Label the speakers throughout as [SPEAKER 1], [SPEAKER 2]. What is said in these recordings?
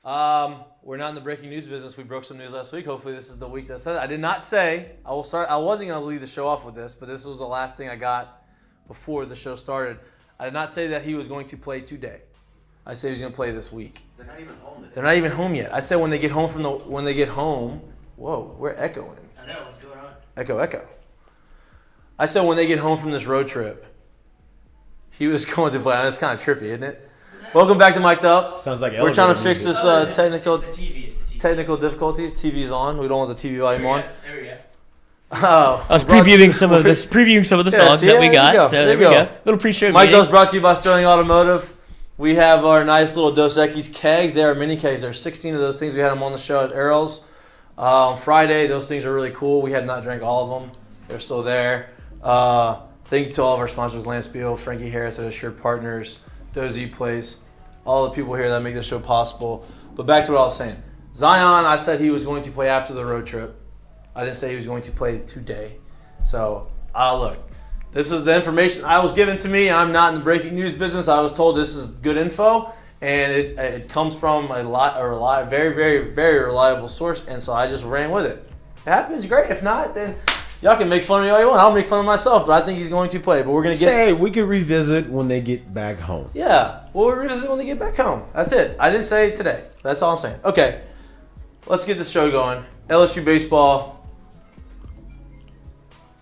[SPEAKER 1] We're not in the breaking news business. We broke some news last week. Hopefully this is the week that said it. I did not say, I wasn't going to lead the show off with this, but this was the last thing I got before the show started. I did not say that he was going to play today. I said he was going to play this week.
[SPEAKER 2] They're not even home today.
[SPEAKER 1] They're not even home yet. I said when they get home, whoa, we're echoing.
[SPEAKER 3] I know, what's going on?
[SPEAKER 1] Echo. I said when they get home from this road trip, he was going to play. That's kind of trippy, isn't it? Welcome back to Mik'd Up.
[SPEAKER 4] Sounds like
[SPEAKER 1] we're trying to fix this technical
[SPEAKER 3] It's the TV.
[SPEAKER 1] technical difficulties. TV's on. We don't want the TV volume on.
[SPEAKER 3] There we go.
[SPEAKER 1] Oh,
[SPEAKER 5] I was previewing some of the songs that we got. So there we go. Little pre-show.
[SPEAKER 1] Mik'd Up's brought to you by Sterling Automotive. We have our nice little Dos Equis kegs. They are mini kegs. There's 16 of those things. We had them on the show at Errol's on Friday. Those things are really cool. We had not drank all of them. They're still there. Thank you to all of our sponsors, Lance Beal, Frankie Harris at Assured Partners, Dozy Place, all the people here that make this show possible. But back to what I was saying. Zion, I said he was going to play after the road trip. I didn't say he was going to play today. So, look, this is the information I was given to me. I'm not in the breaking news business. I was told this is good info, and it comes from a very, very, very reliable source, and so I just ran with it. If it happens, great. If not, then y'all can make fun of me all you want. I'll make fun of myself, but I think he's going to play. But we're going to
[SPEAKER 4] say we can revisit when they get back home.
[SPEAKER 1] Yeah, we'll revisit when they get back home. That's it. I didn't say today. That's all I'm saying. Okay, let's get this show going. LSU baseball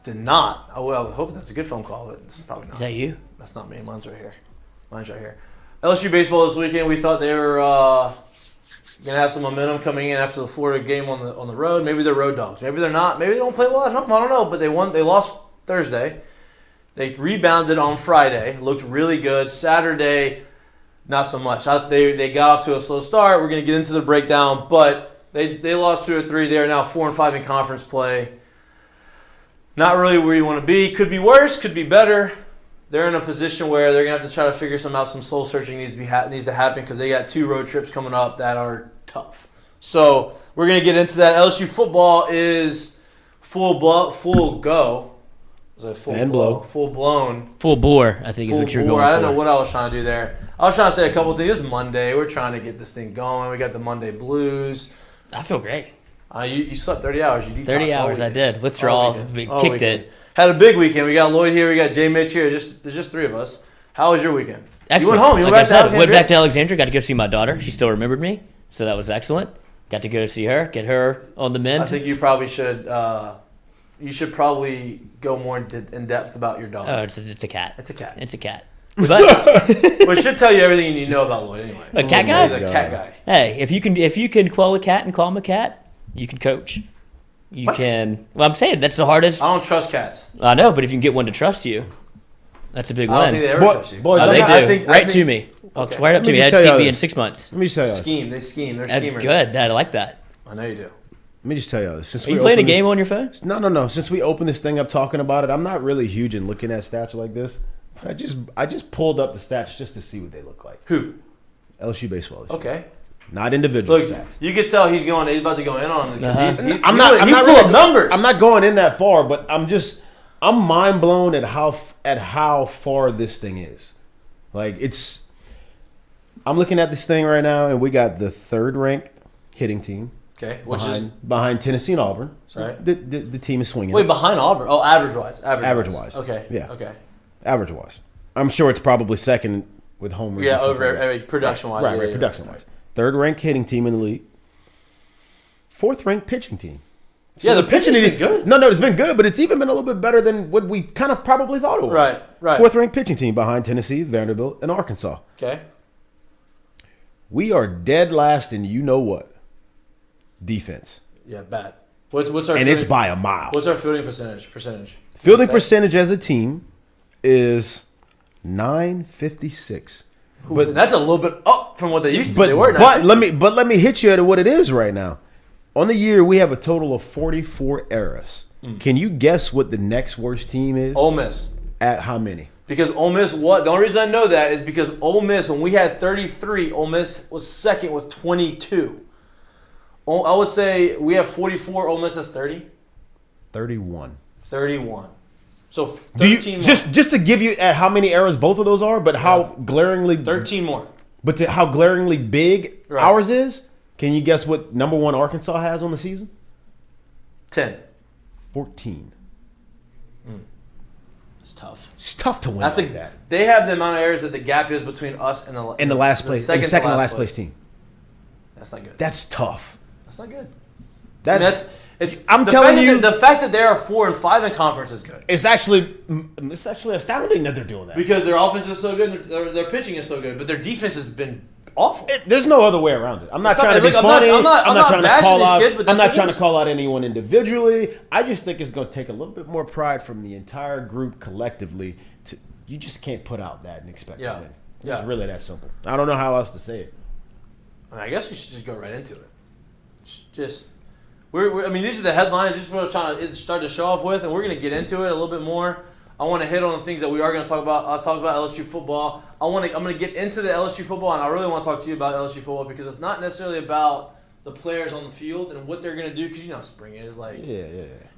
[SPEAKER 1] did not. Oh, well, I hope that's a good phone call, but it's probably not.
[SPEAKER 5] Is that you?
[SPEAKER 1] That's not me. Mine's right here. LSU baseball this weekend. We thought they were going to have some momentum coming in after the Florida game on the road. Maybe they're road dogs. Maybe they're not. Maybe they don't play well at home. I don't know. But they won. They lost Thursday. They rebounded on Friday. Looked really good. Saturday, not so much. They got off to a slow start. We're going to get into the breakdown. But they lost 2 or 3. They are now 4-5 in conference play. Not really where you want to be. Could be worse. Could be better. They're in a position where they're going to have to try to figure something out. Some soul searching needs to happen because they got 2 road trips coming up that are tough. So we're going to get into that. LSU football is full go. Was it full
[SPEAKER 4] and
[SPEAKER 1] blow?
[SPEAKER 4] blow.
[SPEAKER 1] Full blown.
[SPEAKER 5] Full bore, I think, is what you're going for.
[SPEAKER 1] I don't know what I was trying to do there. I was trying to say a couple of things. It's Monday. We're trying to get this thing going. We got the Monday blues.
[SPEAKER 5] I feel great.
[SPEAKER 1] You slept 30 hours. You detoxed
[SPEAKER 5] 30 hours, I did. Withdrawal, kicked it.
[SPEAKER 1] Had a big weekend. We got Lloyd here. We got Jay Mitch here. There's just 3 of us. How was your weekend?
[SPEAKER 5] Excellent.
[SPEAKER 1] You went home. You went back to Alexandria?
[SPEAKER 5] Went back to Alexandria. Got to go see my daughter. She still remembered me, so that was excellent. Got to go see her, get her on the mend.
[SPEAKER 1] I think you probably should. You should probably go more in depth about your dog.
[SPEAKER 5] Oh, it's a cat.
[SPEAKER 1] It's a cat.
[SPEAKER 5] It's a cat.
[SPEAKER 1] But it should tell you everything you need to know about Lloyd anyway.
[SPEAKER 5] A cat guy?
[SPEAKER 1] He's a cat guy.
[SPEAKER 5] Hey, if you can quell a cat and calm a cat, you can coach. You can. Well, I'm saying that's the hardest.
[SPEAKER 1] I don't trust cats.
[SPEAKER 5] I know, but if you can get one to trust you, that's a big win.
[SPEAKER 1] I don't think they ever trust you.
[SPEAKER 5] Boys, they do. Right to me. Well, swear it up to me. I haven't seen me in 6 months.
[SPEAKER 4] Let me just tell you.
[SPEAKER 1] They scheme. They're
[SPEAKER 5] That's
[SPEAKER 1] schemers.
[SPEAKER 5] good. I like that.
[SPEAKER 1] I know you do.
[SPEAKER 4] Let me just tell you this.
[SPEAKER 5] Are you playing a game on your phone?
[SPEAKER 4] No. Since we opened this thing up talking about it, I'm not really huge in looking at stats like this. But I just pulled up the stats just to see what they look like.
[SPEAKER 1] Who?
[SPEAKER 4] LSU baseball.
[SPEAKER 1] Okay.
[SPEAKER 4] Not individual
[SPEAKER 1] Look,
[SPEAKER 4] stats.
[SPEAKER 1] you could tell he's about to go in on it because
[SPEAKER 4] I'm not
[SPEAKER 1] really numbers.
[SPEAKER 4] I'm not going in that far, but I'm mind blown at how far this thing is. Like I'm looking at this thing right now, and we got the 3rd ranked hitting team.
[SPEAKER 1] Okay,
[SPEAKER 4] behind Tennessee and Auburn. So
[SPEAKER 1] right.
[SPEAKER 4] The team is swinging.
[SPEAKER 1] Wait, behind Auburn? Oh, average wise.
[SPEAKER 4] Okay.
[SPEAKER 1] Yeah. Okay.
[SPEAKER 4] Average wise. I'm sure it's probably second with homers.
[SPEAKER 1] Yeah, over production wise.
[SPEAKER 4] Right, production wise. 3rd ranked hitting team in the league. 4th ranked pitching team.
[SPEAKER 1] So the pitching's been good.
[SPEAKER 4] No, it's been good, but it's even been a little bit better than what we kind of probably thought it was.
[SPEAKER 1] Right.
[SPEAKER 4] 4th ranked pitching team behind Tennessee, Vanderbilt, and Arkansas.
[SPEAKER 1] Okay.
[SPEAKER 4] We are dead last in you know what? Defense.
[SPEAKER 1] Yeah, bad. What's our
[SPEAKER 4] and it's by a mile.
[SPEAKER 1] What's our fielding percentage?
[SPEAKER 4] Fielding percentage as a team is .956.
[SPEAKER 1] But that's a little bit up from what they used to.
[SPEAKER 4] But,
[SPEAKER 1] they were.
[SPEAKER 4] But let me hit you at what it is right now. On the year, we have a total of 44 errors. Can you guess what the next worst team is?
[SPEAKER 1] Ole Miss.
[SPEAKER 4] At how many?
[SPEAKER 1] Because Ole Miss, the only reason I know that is because Ole Miss, when we had 33, Ole Miss was second with 22. I would say we have 44. Ole Miss has 30.
[SPEAKER 4] 31.
[SPEAKER 1] 31. So 13 more.
[SPEAKER 4] Just to give you at how many errors both of those are, but how glaringly
[SPEAKER 1] 13 more.
[SPEAKER 4] But how glaringly big ours is. Can you guess what number 1 Arkansas has on the season?
[SPEAKER 1] 10.
[SPEAKER 4] 14.
[SPEAKER 1] It's tough.
[SPEAKER 4] It's tough to win
[SPEAKER 1] That's
[SPEAKER 4] like that.
[SPEAKER 1] They have the amount of errors that the gap is between us and
[SPEAKER 4] In the last place, second to last place team.
[SPEAKER 1] That's not good.
[SPEAKER 4] That's tough.
[SPEAKER 1] That's not good.
[SPEAKER 4] That's
[SPEAKER 1] it's.
[SPEAKER 4] I'm
[SPEAKER 1] the
[SPEAKER 4] telling
[SPEAKER 1] fact
[SPEAKER 4] you,
[SPEAKER 1] that the fact that they are 4 and 5 in conference is good
[SPEAKER 4] it's actually astounding that they're doing that.
[SPEAKER 1] because their offense is so good, and their pitching is so good, but their defense has been awful.
[SPEAKER 4] There's no other way around it. I'm not
[SPEAKER 1] It's
[SPEAKER 4] trying
[SPEAKER 1] not-
[SPEAKER 4] to be
[SPEAKER 1] look, I'm not-
[SPEAKER 4] funny.
[SPEAKER 1] I'm not
[SPEAKER 4] trying to
[SPEAKER 1] bashing
[SPEAKER 4] call
[SPEAKER 1] these
[SPEAKER 4] out.
[SPEAKER 1] kids, but
[SPEAKER 4] I'm
[SPEAKER 1] that's
[SPEAKER 4] not
[SPEAKER 1] what it
[SPEAKER 4] trying to
[SPEAKER 1] is.
[SPEAKER 4] call out anyone individually. I just think it's going to take a little bit more pride from the entire group collectively. You just can't put out that and expect to win. It's really that simple. I don't know how else to say it.
[SPEAKER 1] I guess we should just go right into it. Just I mean, these are the headlines. This is what I'm trying to start to show off with, and we're going to get into it a little bit more. I want to hit on the things that we are going to talk about. I'll talk about LSU football. I'm going to get into the LSU football, and I really want to talk to you about LSU football because it's not necessarily about the players on the field and what they're going to do because you know how spring is. Like,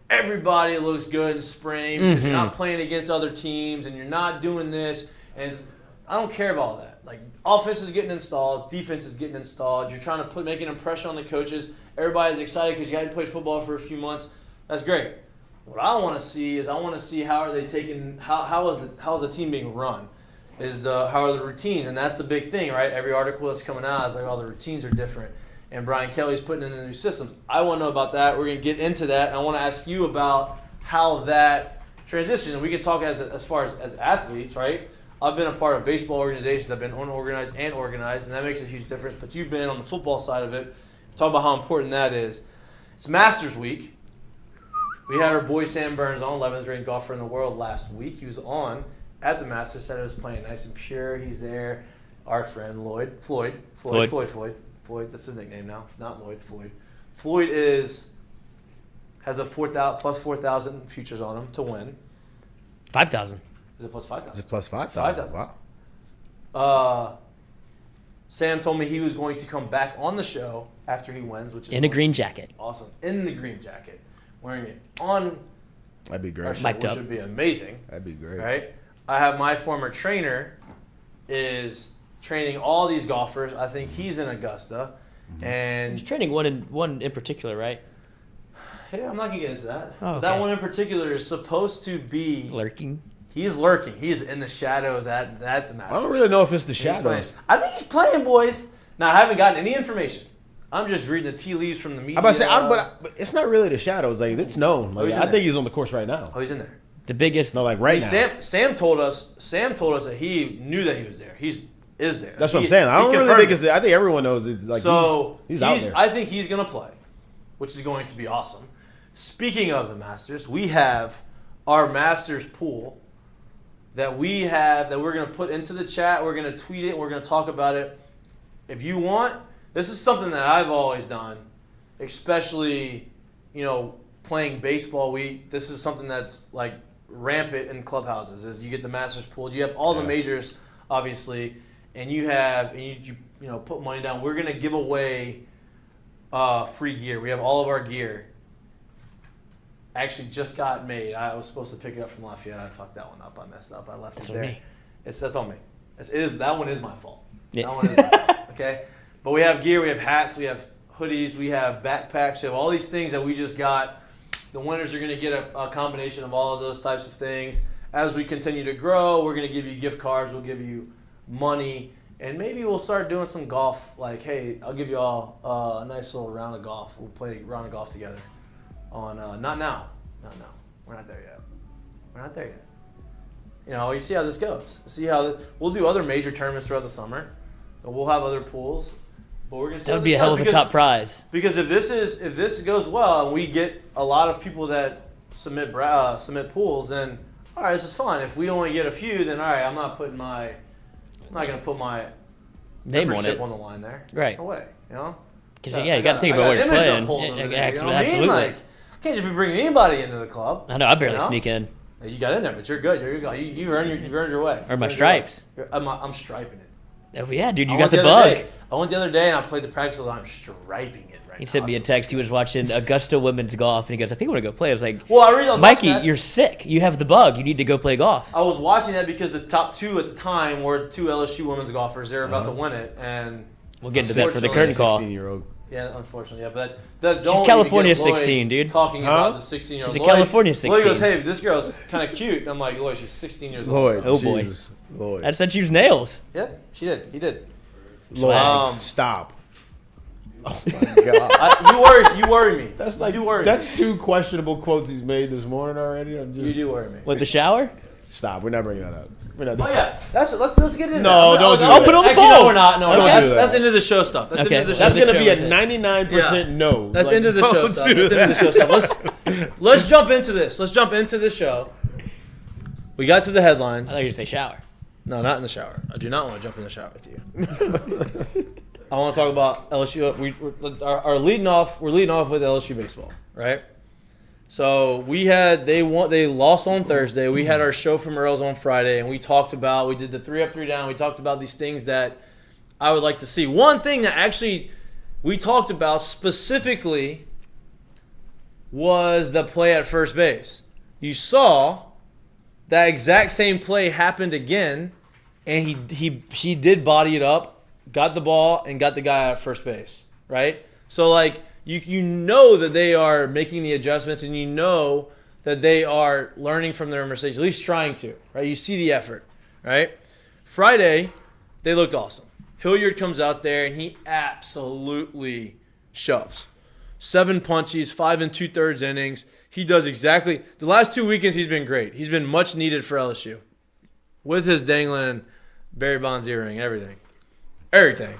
[SPEAKER 1] everybody looks good in spring because you're not playing against other teams and you're not doing this. And I don't care about all that. Like, offense is getting installed, defense is getting installed. You're trying to make an impression on the coaches. Everybody's excited because you hadn't played football for a few months. That's great. What I want to see is how are they taking how is the team being run? How are the routines? And that's the big thing, right? Every article that's coming out is like, the routines are different. And Brian Kelly's putting in the new systems. I want to know about that. We're going to get into that. And I want to ask you about how that transition. And we can talk as far as athletes, right? I've been a part of baseball organizations. I've been unorganized and organized, and that makes a huge difference. But you've been on the football side of it. Talk about how important that is. It's Masters Week. We had our boy Sam Burns on, 11th ranked golfer in the world last week. He was on at the Masters, said it was playing nice and pure. He's there. Our friend Floyd. That's his nickname now. Not Lloyd, Floyd. Floyd has a 4,000 futures on him to win.
[SPEAKER 5] 5,000.
[SPEAKER 1] Is it plus 5,000?
[SPEAKER 4] Is it plus 5,000?
[SPEAKER 1] Wow. Sam told me he was going to come back on the show after he wins, which is
[SPEAKER 5] in a green jacket.
[SPEAKER 1] Awesome. In the green jacket. Wearing it on
[SPEAKER 4] That'd be great.
[SPEAKER 1] our show, which would be amazing.
[SPEAKER 4] That'd be great.
[SPEAKER 1] Right? I have my former trainer is training all these golfers. I think he's in Augusta. And
[SPEAKER 5] He's training one in particular, right?
[SPEAKER 1] yeah, I'm not going to get into that.
[SPEAKER 5] Oh, okay.
[SPEAKER 1] That one in particular is supposed to be
[SPEAKER 5] Lurking.
[SPEAKER 1] He's lurking. He's in the shadows at the Masters.
[SPEAKER 4] I don't really know if it's the
[SPEAKER 1] He's
[SPEAKER 4] shadows.
[SPEAKER 1] playing. I think he's playing, boys. Now, I haven't gotten any information. I'm just reading the tea leaves from the media.
[SPEAKER 4] I'm about to say, but it's not really the shadows. Like, it's known. Like, I think he's on the course right now.
[SPEAKER 1] Oh, he's in there.
[SPEAKER 5] The biggest.
[SPEAKER 4] No, like right now.
[SPEAKER 1] Sam told us that he knew that he was there. Is there.
[SPEAKER 4] That's what I'm saying. I don't really think it's. I think everyone knows it. Like,
[SPEAKER 1] so
[SPEAKER 4] he's out there.
[SPEAKER 1] I think he's gonna play, which is going to be awesome. Speaking of the Masters, we have our Masters pool that we're gonna put into the chat. We're gonna tweet it. We're gonna talk about it. If you want, this is something that I've always done, especially playing baseball. This is something that's like rampant in clubhouses. Is you get the Masters pool. You have all the majors, obviously. And you put money down. We're gonna give away free gear. We have all of our gear. Actually, just got made. I was supposed to pick it up from Lafayette. I fucked that one up. I messed up. I left it there.
[SPEAKER 5] Me.
[SPEAKER 1] That's on me. That one is my fault.
[SPEAKER 5] Yeah.
[SPEAKER 1] That one is my fault. Okay, but we have gear. We have hats. We have hoodies. We have backpacks. We have all these things that we just got. The winners are gonna get a combination of all of those types of things. As we continue to grow, we're gonna give you gift cards. We'll give you money, and maybe we'll start doing some golf. Like, hey, I'll give you all a nice little round of golf. We'll play a round of golf together. On not now. We're not there yet. You see how this goes. We'll do other major tournaments throughout the summer. And we'll have other pools, but we're gonna.
[SPEAKER 5] That would be a hell of a top prize.
[SPEAKER 1] Because if this goes well and we get a lot of people that submit pools, then all right, this is fun. If we only get a few, then all right, I'm not going to put my
[SPEAKER 5] name on it
[SPEAKER 1] on the line there.
[SPEAKER 5] Right.
[SPEAKER 1] No way.
[SPEAKER 5] Because you got to think about what you're playing. Absolutely.
[SPEAKER 1] Like, I can't just be bringing anybody into the club.
[SPEAKER 5] I know. I barely sneak in.
[SPEAKER 1] You got in there, but you're good. You've earned your way.
[SPEAKER 5] Or my stripes.
[SPEAKER 1] I'm striping it.
[SPEAKER 5] Oh yeah, dude, you got the bug.
[SPEAKER 1] I went the other day and I played the practice. I'm striping it right now.
[SPEAKER 5] He sent me a text. He was watching Augusta women's golf, and he goes, "I think I want to go play." I was like,
[SPEAKER 1] "Well, I was
[SPEAKER 5] Mikey,
[SPEAKER 1] that.
[SPEAKER 5] You're sick. You have the bug. You need to go play golf."
[SPEAKER 1] I was watching that because the top two at the time were two LSU women's golfers. They were about to win it, and
[SPEAKER 5] we'll get into that for the curtain call.
[SPEAKER 4] 16-year-old.
[SPEAKER 1] Yeah, unfortunately, yeah. But don't
[SPEAKER 5] She's
[SPEAKER 1] even
[SPEAKER 5] California
[SPEAKER 1] get Lloyd
[SPEAKER 5] 16, dude.
[SPEAKER 1] Talking about the 16-year-old.
[SPEAKER 5] She's a California 16.
[SPEAKER 1] Lloyd goes, hey, this girl's kind of cute. And I'm like, Lloyd, she's 16 years
[SPEAKER 4] Lloyd,
[SPEAKER 1] old.
[SPEAKER 5] Oh, boy.
[SPEAKER 4] Jesus. Lloyd.
[SPEAKER 5] I said she was nails.
[SPEAKER 1] Yep, she did. He did.
[SPEAKER 4] Lloyd, stop. Oh my God.
[SPEAKER 1] You worry me.
[SPEAKER 4] That's like
[SPEAKER 1] you worry
[SPEAKER 4] that's
[SPEAKER 1] me.
[SPEAKER 4] 2 questionable quotes he's made this morning already.
[SPEAKER 1] You do worry me.
[SPEAKER 5] With the shower?
[SPEAKER 4] Stop. We're not bringing that up. We're not.
[SPEAKER 1] Oh yeah, let's get into
[SPEAKER 4] No,
[SPEAKER 1] that.
[SPEAKER 4] don't do
[SPEAKER 5] I'll put on the
[SPEAKER 1] Actually,
[SPEAKER 5] ball.
[SPEAKER 1] no, we're not. No,
[SPEAKER 4] Don't
[SPEAKER 1] that's,
[SPEAKER 4] do that.
[SPEAKER 1] that's into the show stuff. That's
[SPEAKER 5] Okay.
[SPEAKER 1] into the show.
[SPEAKER 4] That's gonna be a
[SPEAKER 1] show.
[SPEAKER 4] 99% no.
[SPEAKER 1] That's
[SPEAKER 4] Like,
[SPEAKER 1] into the show
[SPEAKER 4] don't
[SPEAKER 1] stuff.
[SPEAKER 4] do
[SPEAKER 1] That's into the show stuff. Let's jump into this. Let's jump into the show. We got to the headlines.
[SPEAKER 5] I thought you were going to say shower.
[SPEAKER 1] No, not in the shower. I do not want to jump in the shower with you. I want to talk about LSU. We're leading off. We're leading off with LSU baseball, right? So they lost on Thursday. We had our show from Earls on Friday, and we did the 3 up, 3 down. We talked about these things that I would like to see. One thing that actually we talked about specifically was the play at first base. You saw that exact same play happened again, and he did body it up, got the ball, and got the guy at first base, right? So, like, you know that they are making the adjustments, and you know that they are learning from their mistakes, at least trying to, right? You see the effort, right? Friday, they looked awesome. Hilliard comes out there, and he absolutely shoves. 7 punchies, 5 2/3 innings. He does exactly – the last 2 weekends he's been great. He's been much needed for LSU with his dangling Barry Bonds earring and everything. Everything.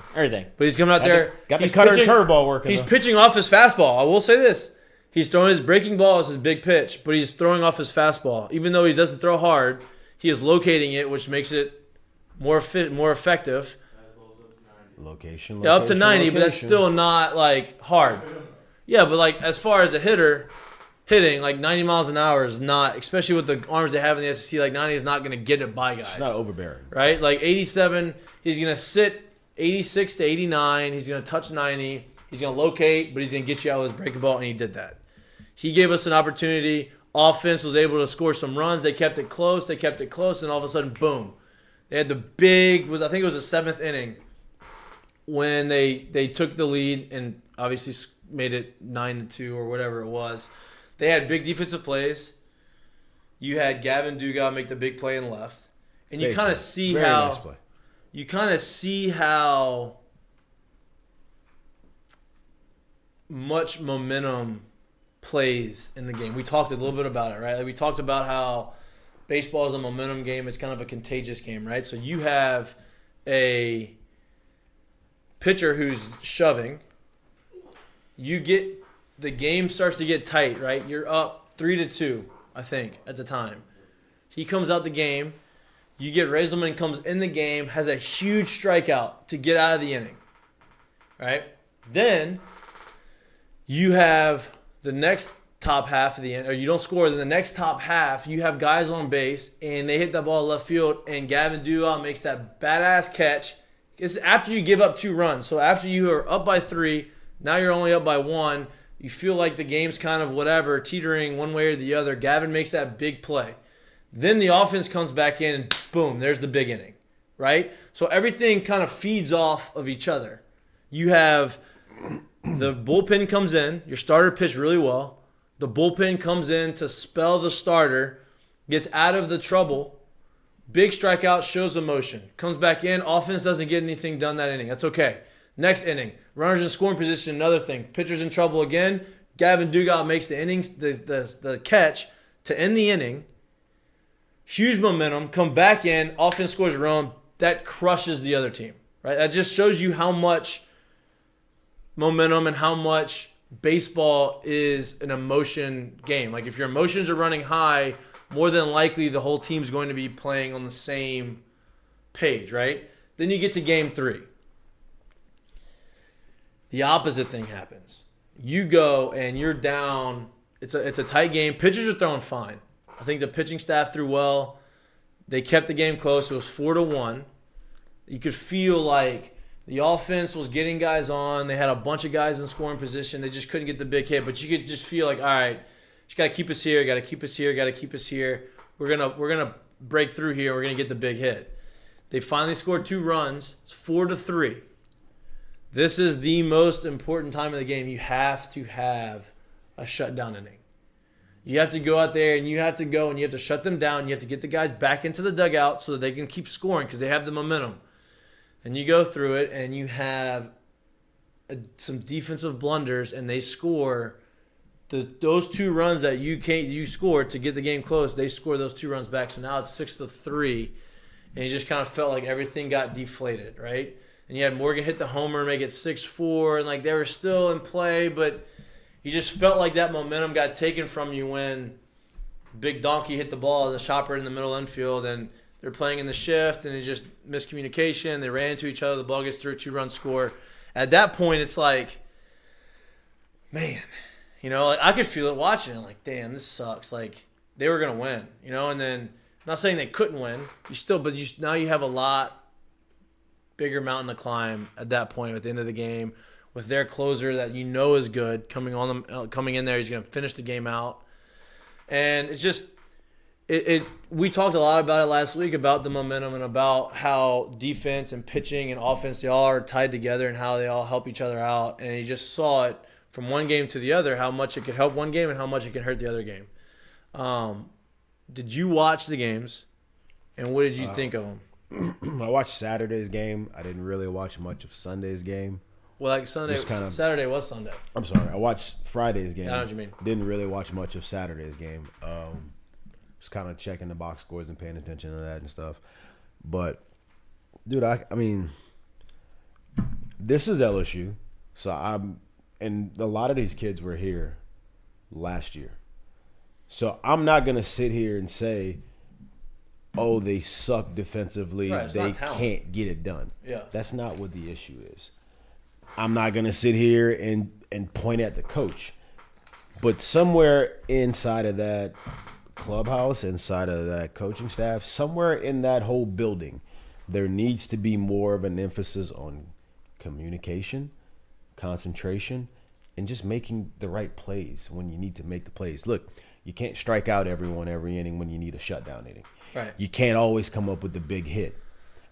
[SPEAKER 1] But he's coming out there.
[SPEAKER 4] Got the
[SPEAKER 1] he's
[SPEAKER 4] cutter and
[SPEAKER 1] pitching-
[SPEAKER 4] curveball working.
[SPEAKER 1] He's
[SPEAKER 4] though.
[SPEAKER 1] pitching off his fastball. I will say this. He's throwing his breaking ball as his big pitch, but he's throwing off his fastball. Even though he doesn't throw hard, he is locating it, which makes it more effective.
[SPEAKER 4] Location,
[SPEAKER 1] Yeah, up to 90,
[SPEAKER 4] location.
[SPEAKER 1] but that's still not, like, hard. Yeah, but, like, as far as a hitter hitting, like, 90 miles an hour is not, especially with the arms they have in the SEC, like, 90 is not going to get it by guys.
[SPEAKER 4] It's not overbearing.
[SPEAKER 1] Right? Like, 87, he's going to sit 86 to 89. He's going to touch 90. He's going to locate, but he's going to get you out with his breaking ball, and he did that. He gave us an opportunity. Offense was able to score some runs. They kept it close, and all of a sudden, boom. They had the big, I think it was the 7th inning, when they took the lead and obviously made it 9-2 or whatever it was. They had big defensive plays. You had Gavin Dugas make the big play in left. And you kind of see
[SPEAKER 4] Very
[SPEAKER 1] how
[SPEAKER 4] nice play.
[SPEAKER 1] you kind of see how much momentum plays in the game. We talked a little bit about it, right? Like we talked about how baseball is a momentum game. It's kind of a contagious game, right? So you have a pitcher who's shoving. The game starts to get tight, right? You're up 3-2, I think, at the time. He comes out the game. You get Raiselman comes in the game, has a huge strikeout to get out of the inning, right? Then you have the next top half of the inning, or you don't score. Then the next top half, you have guys on base, and they hit the ball left field, and Gavin Dugas makes that badass catch. It's after you give up 2 runs. So after you are up by 3, now you're only up by 1. You feel like the game's kind of whatever, teetering one way or the other. Gavin makes that big play. Then the offense comes back in, and boom, there's the big inning, right? So everything kind of feeds off of each other. You have the bullpen comes in. Your starter pitched really well. The bullpen comes in to spell the starter, gets out of the trouble. Big strikeout, shows emotion. Comes back in, offense doesn't get anything done that inning. That's okay. Next inning, runners in scoring position, another thing. Pitcher's in trouble again. Gavin Dugas makes the innings, the catch to end the inning. Huge momentum, come back in, offense scores a run. That crushes the other team, right? That just shows you how much momentum and how much baseball is an emotion game. Like if your emotions are running high, more than likely the whole team's going to be playing on the same page, right? Then you get to game 3. The opposite thing happens. You go and you're down. It's a tight game. Pitchers are throwing fine. I think the pitching staff threw well. They kept the game close. It was 4-1. You could feel like the offense was getting guys on. They had a bunch of guys in scoring position. They just couldn't get the big hit. But you could just feel like, all right, just got to keep us here, got to keep us here, got to keep us here. We're gonna break through here. We're gonna get the big hit. They finally scored 2 runs. It's 4-3. This is the most important time of the game. You have to have a shutdown inning. You have to go out there and you have to shut them down. You have to get the guys back into the dugout so that they can keep scoring because they have the momentum. And you go through it and you have some defensive blunders and they score those 2 runs that you scored to get the game close. They score those 2 runs back. So now it's 6-3. And you just kind of felt like everything got deflated, right? And you had Morgan hit the homer, make it 6-4, and like they were still in play, but you just felt like that momentum got taken from you when Big Donkey hit the ball, the chopper in the middle infield, and they're playing in the shift, and it's just miscommunication. They ran into each other. The ball gets through, 2-run score. At that point, it's like, man, like I could feel it watching it. Like, damn, this sucks. Like they were gonna win, and then I'm not saying they couldn't win. Now you have a lot bigger mountain to climb at that point at the end of the game with their closer that is good coming in there. He's going to finish the game out. And it's just we talked a lot about it last week about the momentum and about how defense and pitching and offense, they all are tied together and how they all help each other out. And you just saw it from one game to the other, how much it could help one game and how much it can hurt the other game. Did you watch the games and what did you think of them?
[SPEAKER 4] I watched Saturday's game. I didn't really watch much of Sunday's game.
[SPEAKER 1] Well, like Saturday was Sunday.
[SPEAKER 4] I'm sorry. I watched Friday's game.
[SPEAKER 1] I know what you mean.
[SPEAKER 4] Didn't really watch much of Saturday's game. Just kind of checking the box scores and paying attention to that and stuff. But, dude, I mean, this is LSU. And a lot of these kids were here last year. So I'm not going to sit here and say, oh, they suck defensively.
[SPEAKER 1] Right,
[SPEAKER 4] they can't get it done.
[SPEAKER 1] Yeah.
[SPEAKER 4] That's not what the issue is. I'm not going to sit here and point at the coach. But somewhere inside of that clubhouse, inside of that coaching staff, somewhere in that whole building, there needs to be more of an emphasis on communication, concentration, and just making the right plays when you need to make the plays. Look, you can't strike out everyone every inning when you need a shutdown inning.
[SPEAKER 1] Right.
[SPEAKER 4] You can't always come up with the big hit.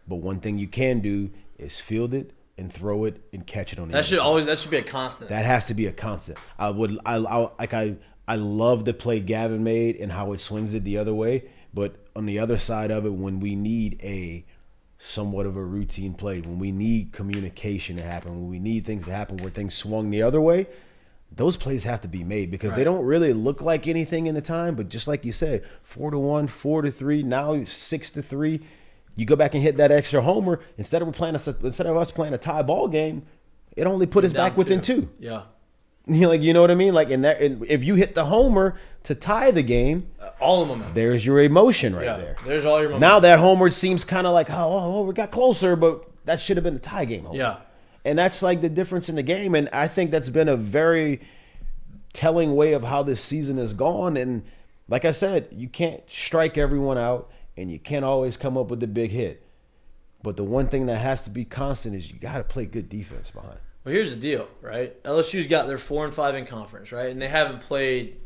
[SPEAKER 4] But one thing you can do is field it and throw it and catch it on the
[SPEAKER 1] That should be a constant.
[SPEAKER 4] That has to be a constant. I love the play Gavin made and how it swings it the other way, but on the other side of it, when we need a somewhat of a routine play, when we need communication to happen, when we need things to happen where things swung the other way, those plays have to be made because they don't really look like anything in the time. But just like you said, 4-1, 4-3, now 6-3. You go back and hit that extra homer. Instead of us playing a tie ball game, it only put us back within 2.
[SPEAKER 1] Yeah.
[SPEAKER 4] You know what I mean? Like if you hit the homer to tie the game,
[SPEAKER 1] all of them.
[SPEAKER 4] There's your emotion there.
[SPEAKER 1] There's all your momentum.
[SPEAKER 4] Now that homer seems kind of like, oh, we got closer, but that should have been the tie game homer.
[SPEAKER 1] Yeah.
[SPEAKER 4] And that's like the difference in the game. And I think that's been a very telling way of how this season has gone. And like I said, you can't strike everyone out and you can't always come up with the big hit. But the one thing that has to be constant is you got to play good defense behind.
[SPEAKER 1] Well, here's the deal, right? LSU's got their 4-5 in conference, right? And they haven't played.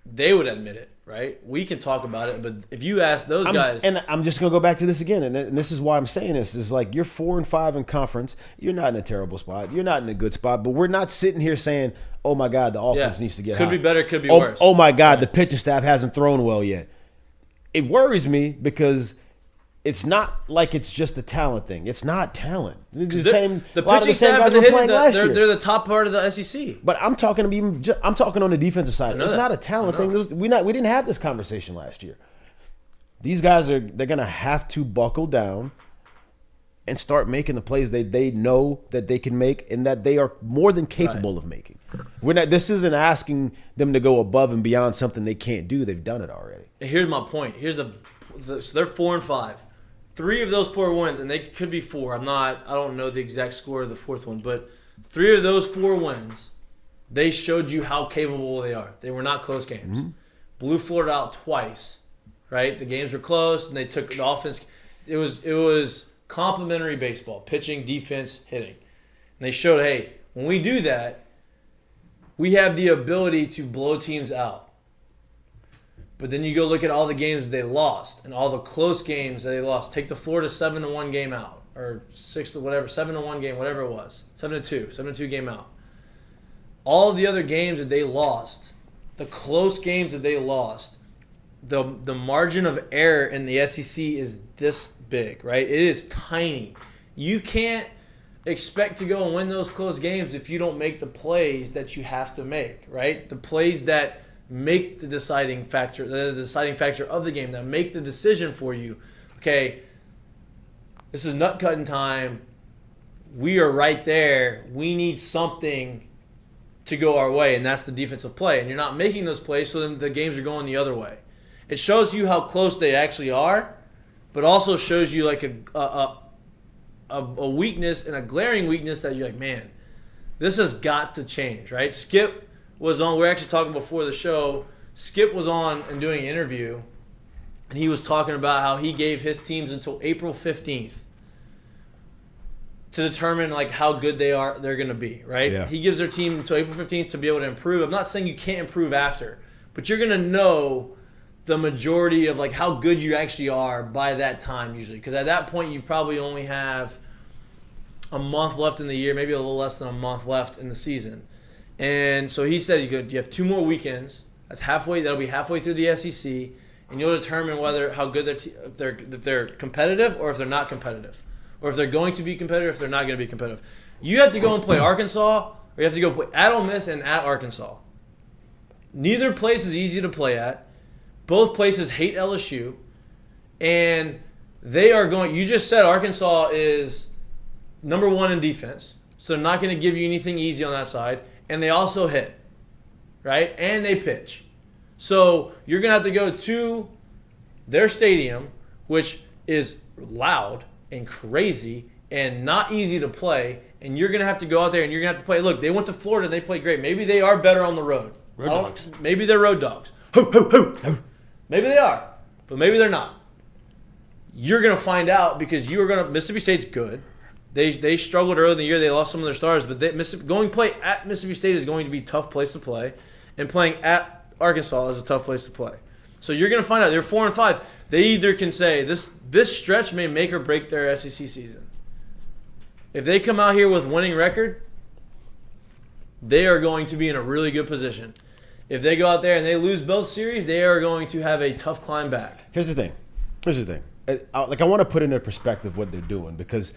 [SPEAKER 1] They would admit it, right? We can talk about it, but if you ask those guys,
[SPEAKER 4] and I'm just gonna go back to this again, and this is why I'm saying this is like you're 4-5 in conference. You're not in a terrible spot. You're not in a good spot, but we're not sitting here saying, "Oh my God, the offense needs to get
[SPEAKER 1] could
[SPEAKER 4] hot.
[SPEAKER 1] be better, could be worse."
[SPEAKER 4] Oh my God, the pitching staff hasn't thrown well yet. It worries me because it's not like it's just a talent thing. It's not talent.
[SPEAKER 1] The pitching staff and the hitting, they're the top part of the SEC.
[SPEAKER 4] But I'm talking on the defensive side. It's not a talent thing. We didn't have this conversation last year. These guys they're gonna have to buckle down and start making the plays they know that they can make and that they are more than capable of making. This isn't asking them to go above and beyond something they can't do. They've done it already.
[SPEAKER 1] And here's my point. So they're 4-5. 3 of those 4 wins, and they could be 4. I don't know the exact score of the 4th one, but 3 of those 4 wins, they showed you how capable they are. They were not close games. Mm-hmm. Blew Florida out twice, right? The games were close, and they took the offense. It was complementary baseball, pitching, defense, hitting. And they showed, hey, when we do that, we have the ability to blow teams out. But then you go look at all the games they lost and all the close games that they lost. Take the Florida 7-1 game out. or 6 to whatever, 7-1 game, whatever it was, 7-2 game out. All of the other games that they lost, the close games that they lost, the margin of error in the SEC is this big, right? It is tiny. You can't expect to go and win those close games if you don't make the plays that you have to make, right? The plays that make the deciding factor of the game, that make the decision for you. Okay, this is nut cutting time. We are right there. We need something to go our way, and that's the defensive play. And you're not making those plays, so then the games are going the other way. It shows you how close they actually are, but also shows you like a weakness and a glaring weakness that you're like, man, this has got to change, right? Skip was on. We're actually talking before the show. Skip was on and doing an interview, and he was talking about how he gave his teams until April 15th to determine like how good they're going to be, right?
[SPEAKER 4] Yeah.
[SPEAKER 1] He gives their team until April 15th to be able to improve. I'm not saying you can't improve after, but you're going to know the majority of like how good you actually are by that time usually, because at that point you probably only have a month left in the year, maybe a little less than a month left in the season. And so he said you have 2 more weekends. That's halfway. That'll be halfway through the SEC, and you'll determine how good if they're competitive or if they're not competitive, or if they're going to be competitive, if they're not going to be competitive. You have to go and play Arkansas, or you have to go play at Ole Miss and at Arkansas. Neither place is easy to play at. Both places hate LSU, and they are going. You just said Arkansas is number 1 in defense, so they're not going to give you anything easy on that side. And they also hit, right? And they pitch. So you're going to have to go to their stadium, which is loud and crazy and not easy to play. And you're going to have to go out there and you're going to have to play. Look, they went to Florida and they played great. Maybe they are better on the road.
[SPEAKER 5] Road dogs.
[SPEAKER 1] Maybe they're road dogs. Ho, ho, ho. Maybe they are, but maybe they're not. You're going to find out because Mississippi State's good. They struggled early in the year. They lost some of their stars, but going play at Mississippi State is going to be a tough place to play, and playing at Arkansas is a tough place to play. So you're going to find out. They're 4-5. They either can say this stretch may make or break their SEC season. If they come out here with winning record, they are going to be in a really good position. If they go out there and they lose both series, they are going to have a tough climb back.
[SPEAKER 4] Here's the thing. I want to put into perspective what they're doing, because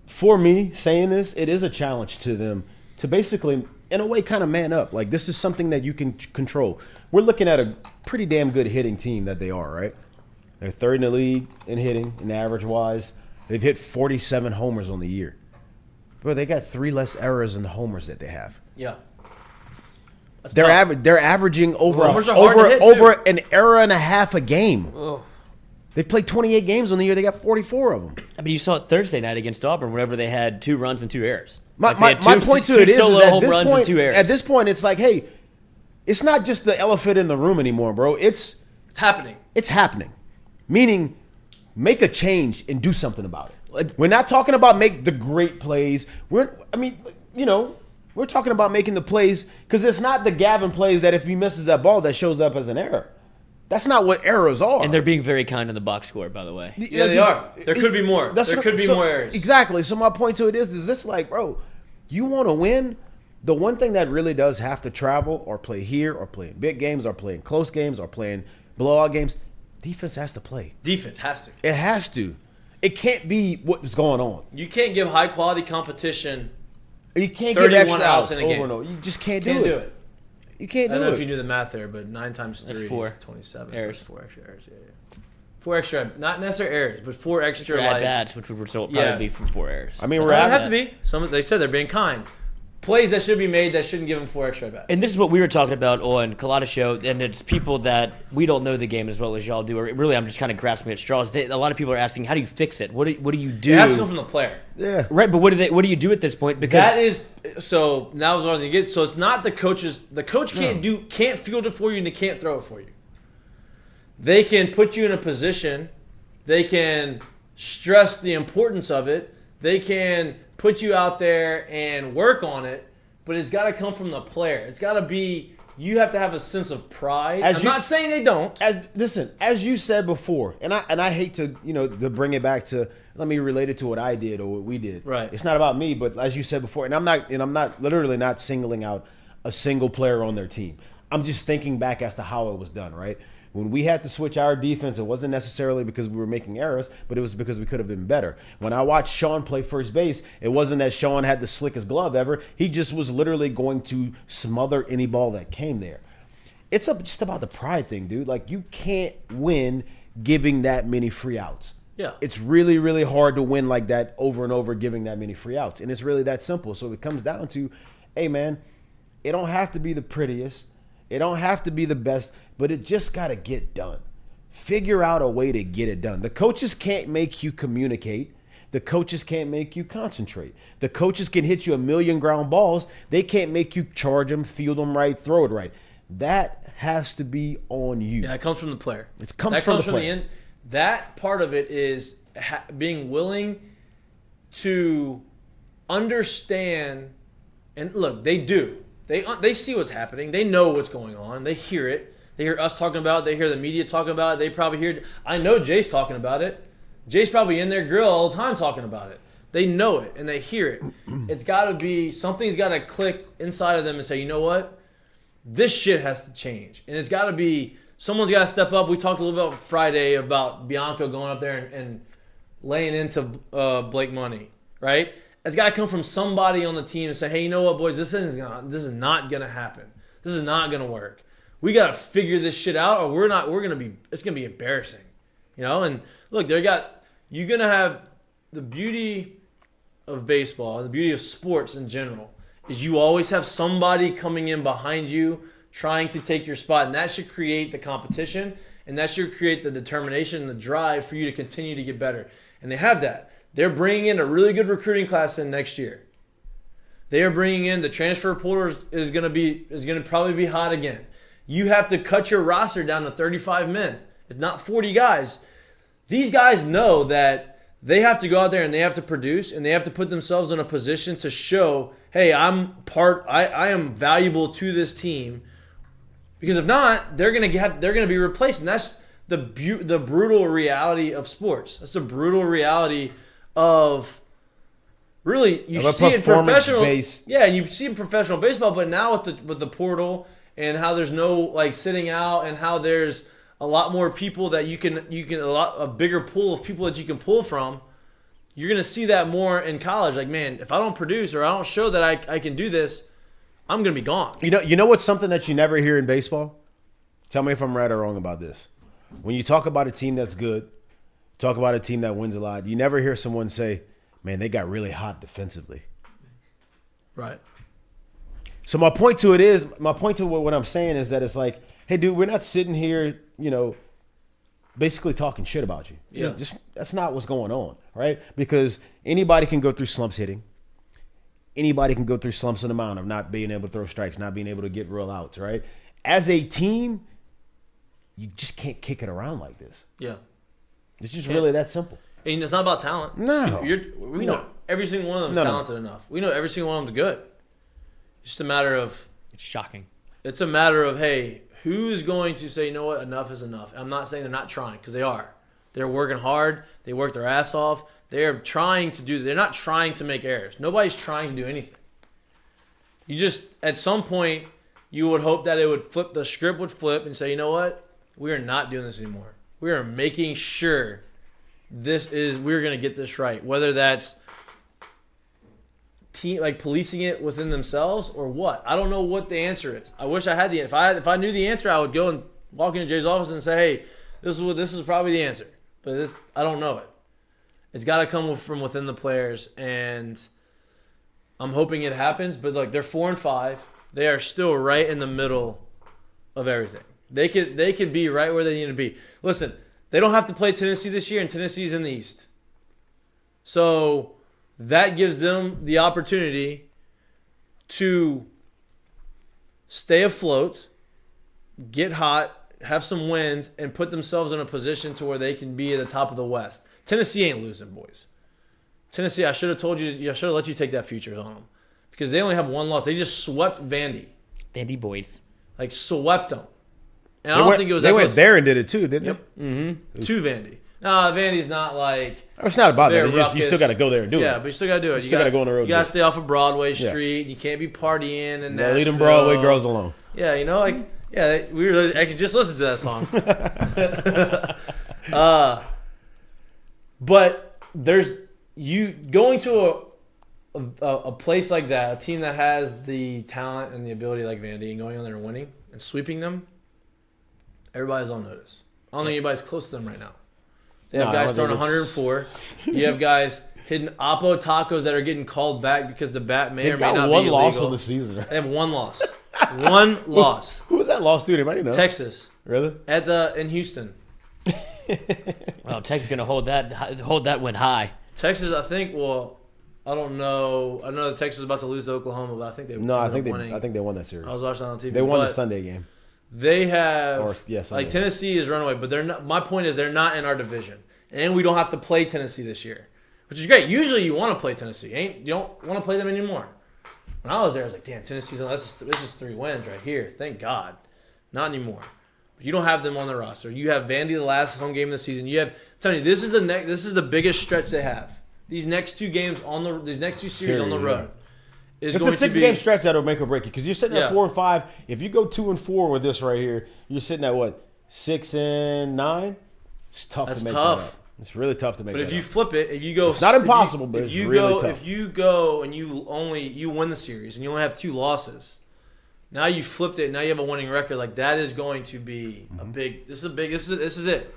[SPEAKER 4] for me, saying this, it is a challenge to them to basically, in a way, kind of man up. Like, this is something that you can control. We're looking at a pretty damn good hitting team that they are, right? They're 3rd in the league in hitting, in average-wise. They've hit 47 homers on the year. Bro, they got 3 less errors than the homers that they have.
[SPEAKER 1] Yeah.
[SPEAKER 4] They're averaging over an error and a half a game.
[SPEAKER 5] Oh.
[SPEAKER 4] They've played 28 games on the year. They got 44 of them.
[SPEAKER 5] I mean, you saw it Thursday night against Auburn whenever they had 2 runs and 2 errors.
[SPEAKER 4] My point to it is
[SPEAKER 5] solo
[SPEAKER 4] that
[SPEAKER 5] home runs and 2 errors.
[SPEAKER 4] at this point, it's like, hey, it's not just the elephant in the room anymore, bro. It's
[SPEAKER 1] happening.
[SPEAKER 4] It's happening. Meaning, make a change and do something about it. We're not talking about make the great plays. We're talking about making the plays, because it's not the Gavin plays that if he misses that ball that shows up as an error. That's not what errors are.
[SPEAKER 5] And they're being very kind in the box score, by the way.
[SPEAKER 1] Yeah, they are. There could be more. There could be more errors.
[SPEAKER 4] Exactly. So my point to it is this like, bro, you want to win? The one thing that really does have to travel or play here or play in big games or play in close games or play in blowout games, defense has to play.
[SPEAKER 1] Defense has to.
[SPEAKER 4] It has to. It can't be what's going on.
[SPEAKER 1] You can't give high-quality competition.
[SPEAKER 4] You can't give extra outs
[SPEAKER 1] in a game.
[SPEAKER 4] over and over. You just can't do it. You can't do it.
[SPEAKER 1] I don't know if you knew the math there, but 9 times 3
[SPEAKER 5] 4
[SPEAKER 1] is 27.
[SPEAKER 5] errors.
[SPEAKER 1] So 4 extra errors. Yeah. 4 extra, not necessarily errors, but 4 extra.
[SPEAKER 5] For at-bats, which we were told probably be from 4 errors.
[SPEAKER 4] I mean,
[SPEAKER 1] It doesn't have to be. They said they're being kind. Plays that should be made that shouldn't give them 4 extra at-bats.
[SPEAKER 5] And this is what we were talking about on Colada's show, and it's people that we don't know the game as well as y'all do. Or really, I'm just kind of grasping at straws. A lot of people are asking, how do you fix it? What do you do?
[SPEAKER 1] It has to come from the player.
[SPEAKER 4] Yeah.
[SPEAKER 5] Right, but what do you do at this point? Because
[SPEAKER 1] that is so. Now what I was going to get. So it's not the coaches. The coach can't field it for you, and they can't throw it for you. They can put you in a position. They can stress the importance of it. They can put you out there and work on it, but it's got to come from the player. It's got to be you have to have a sense of pride.
[SPEAKER 4] I'm not
[SPEAKER 1] saying they don't.
[SPEAKER 4] As you said before, and I hate to to bring it back to, let me relate it to what I did or what we did.
[SPEAKER 1] Right.
[SPEAKER 4] It's not about me, but as you said before, and I'm not literally not singling out a single player on their team. I'm just thinking back as to how it was done, right? When we had to switch our defense, it wasn't necessarily because we were making errors, but it was because we could have been better. When I watched Sean play first base, it wasn't that Sean had the slickest glove ever. He just was literally going to smother any ball that came there. It's just about the pride thing, dude. Like, you can't win giving that many free outs.
[SPEAKER 1] Yeah.
[SPEAKER 4] It's really, really hard to win like that over and over, giving that many free outs. And it's really that simple. So it comes down to, hey, man, it don't have to be the prettiest. It don't have to be the best, but it just got to get done. Figure out a way to get it done. The coaches can't make you communicate. The coaches can't make you concentrate. The coaches can hit you a million ground balls. They can't make you charge them, field them right, throw it right. That has to be on you.
[SPEAKER 1] Yeah, it comes from the player.
[SPEAKER 4] It comes from the player.
[SPEAKER 1] End. That part of it is being willing to understand. And look, they do. They see what's happening. They know what's going on. They hear it. They hear us talking about it. They hear the media talking about it. They probably hear – I know Jay's talking about it. Jay's probably in their grill all the time talking about it. They know it, and they hear it. It's got to be – something's got to click inside of them and say, you know what? This shit has to change. And it's got to be – someone's got to step up. We talked a little bit Friday about Bianco going up there and laying into Blake Money, right? It's got to come from somebody on the team and say, hey, you know what, boys, this is not going to happen. This is not going to work. We got to figure this shit out or it's going to be embarrassing. You know, and look, you're going to have the beauty of baseball, the beauty of sports in general, is you always have somebody coming in behind you trying to take your spot, and that should create the competition, and that should create the determination and the drive for you to continue to get better. And they have that. They're bringing in a really good recruiting class in next year. They are bringing in the transfer portal is going to probably be hot again. You have to cut your roster down to 35 men, if not 40 guys. These guys know that they have to go out there and they have to produce and they have to put themselves in a position to show, hey, I am valuable to this team. Because if not, they're going to be replaced, and that's the brutal reality of sports. That's the brutal reality of really you see in professional and you see in professional baseball, but now with the portal and how there's no like sitting out and how there's a lot more people that you can a bigger pool of people that you can pull from. You're gonna see that more in college. Like, man, if I don't produce or I don't show that I can do this, I'm gonna be gone.
[SPEAKER 4] You know what's something that you never hear in baseball? Tell me if I'm right or wrong about this. When you talk about a team that's good, talk about a team that wins a lot, you never hear someone say, man, they got really hot defensively.
[SPEAKER 1] Right.
[SPEAKER 4] So my point to what I'm saying is that it's like, hey, dude, we're not sitting here, basically talking shit about you.
[SPEAKER 1] Yeah.
[SPEAKER 4] Just that's not what's going on, right? Because anybody can go through slumps hitting. Anybody can go through slumps on the mound of not being able to throw strikes, not being able to get real outs, right? As a team, you just can't kick it around like this.
[SPEAKER 1] Yeah.
[SPEAKER 4] It's just really that simple.
[SPEAKER 1] And it's not about talent.
[SPEAKER 4] No.
[SPEAKER 1] We know every single one of them is talented enough. We know every single one of them's good. It's just a matter of...
[SPEAKER 5] It's shocking.
[SPEAKER 1] It's a matter of, hey, who's going to say, you know what, enough is enough? And I'm not saying they're not trying, because they are. They're working hard. They work their ass off. They're trying to do... They're not trying to make errors. Nobody's trying to do anything. You just, at some point, you would hope that the script would flip and say, you know what? We are not doing this anymore. We are making sure we're going to get this right. Whether that's policing it within themselves or what. I don't know what the answer is. I wish I had if I knew the answer, I would go and walk into Jay's office and say, hey, this is probably the answer. But I don't know it. It's got to come from within the players, and I'm hoping it happens. But look, they're 4-5. They are still right in the middle of everything. They could be right where they need to be. Listen, they don't have to play Tennessee this year, and Tennessee's in the East. So that gives them the opportunity to stay afloat, get hot, have some wins, and put themselves in a position to where they can be at the top of the West. Tennessee ain't losing, boys. Tennessee, I should have told you, I should have let you take that futures on them. Because they only have one loss. They just swept Vandy.
[SPEAKER 5] Vandy boys.
[SPEAKER 1] like swept them. And I don't think it was.
[SPEAKER 4] They went there and did it too, didn't
[SPEAKER 1] Yep.
[SPEAKER 4] they?
[SPEAKER 1] Mm-hmm. To Vandy. No, Vandy's not like.
[SPEAKER 4] It's not about that. You still got to go there and do it.
[SPEAKER 1] Yeah, but you still got to do it.
[SPEAKER 4] You still got to go on the road.
[SPEAKER 1] You got to stay off of Broadway Street. You can't be partying and
[SPEAKER 4] leave them Broadway girls alone.
[SPEAKER 1] Yeah, we really actually just listened to that song. But there's you going to a place like that, a team that has the talent and the ability like Vandy, and going on there and winning and sweeping them. Everybody's on notice. I don't think anybody's close to them right now. They have guys throwing 104. You have guys hitting Oppo tacos that are getting called back because the bat may or may not be illegal.
[SPEAKER 4] One loss on the season.
[SPEAKER 1] They have one loss. One loss.
[SPEAKER 4] Who was that loss to? Anybody know?
[SPEAKER 1] Texas.
[SPEAKER 4] Really?
[SPEAKER 1] In Houston.
[SPEAKER 5] Well, Texas is gonna hold that win high.
[SPEAKER 1] Texas, I think. Well, I don't know. I know that Texas was about to lose to Oklahoma, but I think they.
[SPEAKER 4] No, I think they won that series.
[SPEAKER 1] I was watching that on TV.
[SPEAKER 4] They won the Sunday game.
[SPEAKER 1] They have
[SPEAKER 4] Sunday.
[SPEAKER 1] Tennessee is runaway, but they're not. My point is they're not in our division, and we don't have to play Tennessee this year, which is great. Usually you want to play Tennessee, you don't want to play them anymore. When I was there, I was like, damn, Tennessee's on. This is 3 wins right here. Thank God, not anymore. But you don't have them on the roster. You have Vandy the last home game of the season. You have. I'm telling you, this is the biggest stretch they have. These next 2 games these next 2 series on the road.
[SPEAKER 4] It's a 6-game stretch that'll make or break you because you're sitting at 4-5. If you go 2-4 with this right here, you're sitting at what 6-9. It's tough. That's to make tough. That up. It's really tough to make.
[SPEAKER 1] But if you flip it, if you go,
[SPEAKER 4] it's not impossible. But it's really tough.
[SPEAKER 1] If you go and you win the series and you only have 2 losses, now you flipped it. Now you have a winning record. Like that is going to be a big. This is it.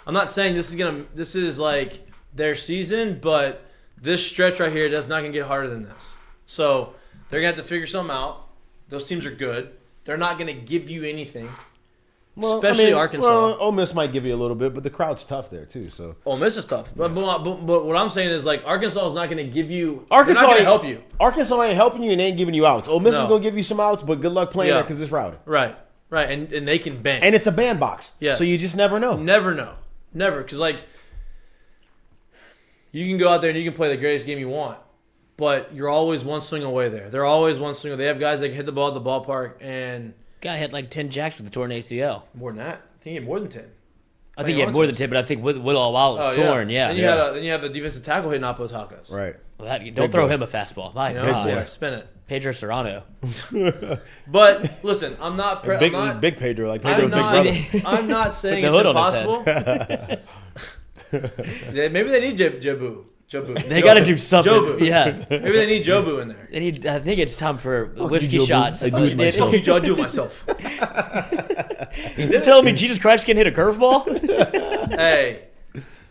[SPEAKER 1] I'm not saying this is like their season, but this stretch right here is not gonna get harder than this. So they're going to have to figure something out. Those teams are good. They're not going to give you anything, especially Arkansas.
[SPEAKER 4] Well, Ole Miss might give you a little bit, but the crowd's tough there too. So
[SPEAKER 1] Ole Miss is tough. But what I'm saying is like Arkansas is not going to give you – Arkansas not going to help you.
[SPEAKER 4] Arkansas ain't helping you and ain't giving you outs. Ole Miss is going to give you some outs, but good luck playing there because it's rowdy.
[SPEAKER 1] Right. And they can bang.
[SPEAKER 4] And it's a bandbox.
[SPEAKER 1] Yes.
[SPEAKER 4] So you just never know.
[SPEAKER 1] Never know. Never. Because like you can go out there and you can play the greatest game you want. But you're always one swing away there. They're always one swing away. They have guys that can hit the ball at the ballpark and
[SPEAKER 5] guy had like 10 jacks with the torn ACL.
[SPEAKER 1] More than that. I think he had more than 10.
[SPEAKER 5] I think he had more than 10, but I think with all while it was torn, yeah.
[SPEAKER 1] Then you have the defensive tackle hitting Oppo tacos.
[SPEAKER 4] Right.
[SPEAKER 5] Well, don't throw him a fastball. My God.
[SPEAKER 1] Yeah, spin it.
[SPEAKER 5] Pedro Serrano.
[SPEAKER 1] But listen, I'm not
[SPEAKER 4] big Pedro, like Pedro's big brother.
[SPEAKER 1] I'm not saying it's impossible. Maybe they need Jobu.
[SPEAKER 5] They got to do something.
[SPEAKER 1] Jobu.
[SPEAKER 5] Yeah.
[SPEAKER 1] Maybe they need Jobu in there.
[SPEAKER 5] I think it's time for whiskey shots.
[SPEAKER 1] I do it myself.
[SPEAKER 5] You're telling me Jesus Christ can hit a curveball?
[SPEAKER 1] Hey.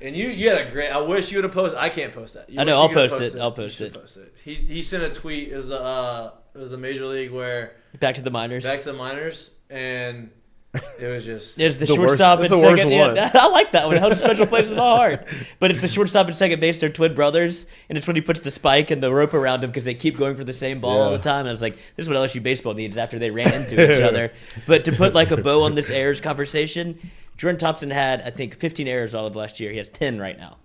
[SPEAKER 1] And you had a great. I wish you would have posted. I can't post that.
[SPEAKER 5] I know. I'll post it. I'll post it.
[SPEAKER 1] He sent a tweet. It was a major league where
[SPEAKER 5] back to the minors,
[SPEAKER 1] and it was just.
[SPEAKER 5] It's the shortstop and second. Yeah, I like that one. It held a special place in my heart. But it's the shortstop and second base. They're twin brothers, and it's when he puts the spike and the rope around him because they keep going for the same ball all the time. And I was like, this is what LSU baseball needs after they ran into each other. But to put like a bow on this errors conversation. Jordan Thompson had, I think, 15 errors all of last year. He has 10 right now.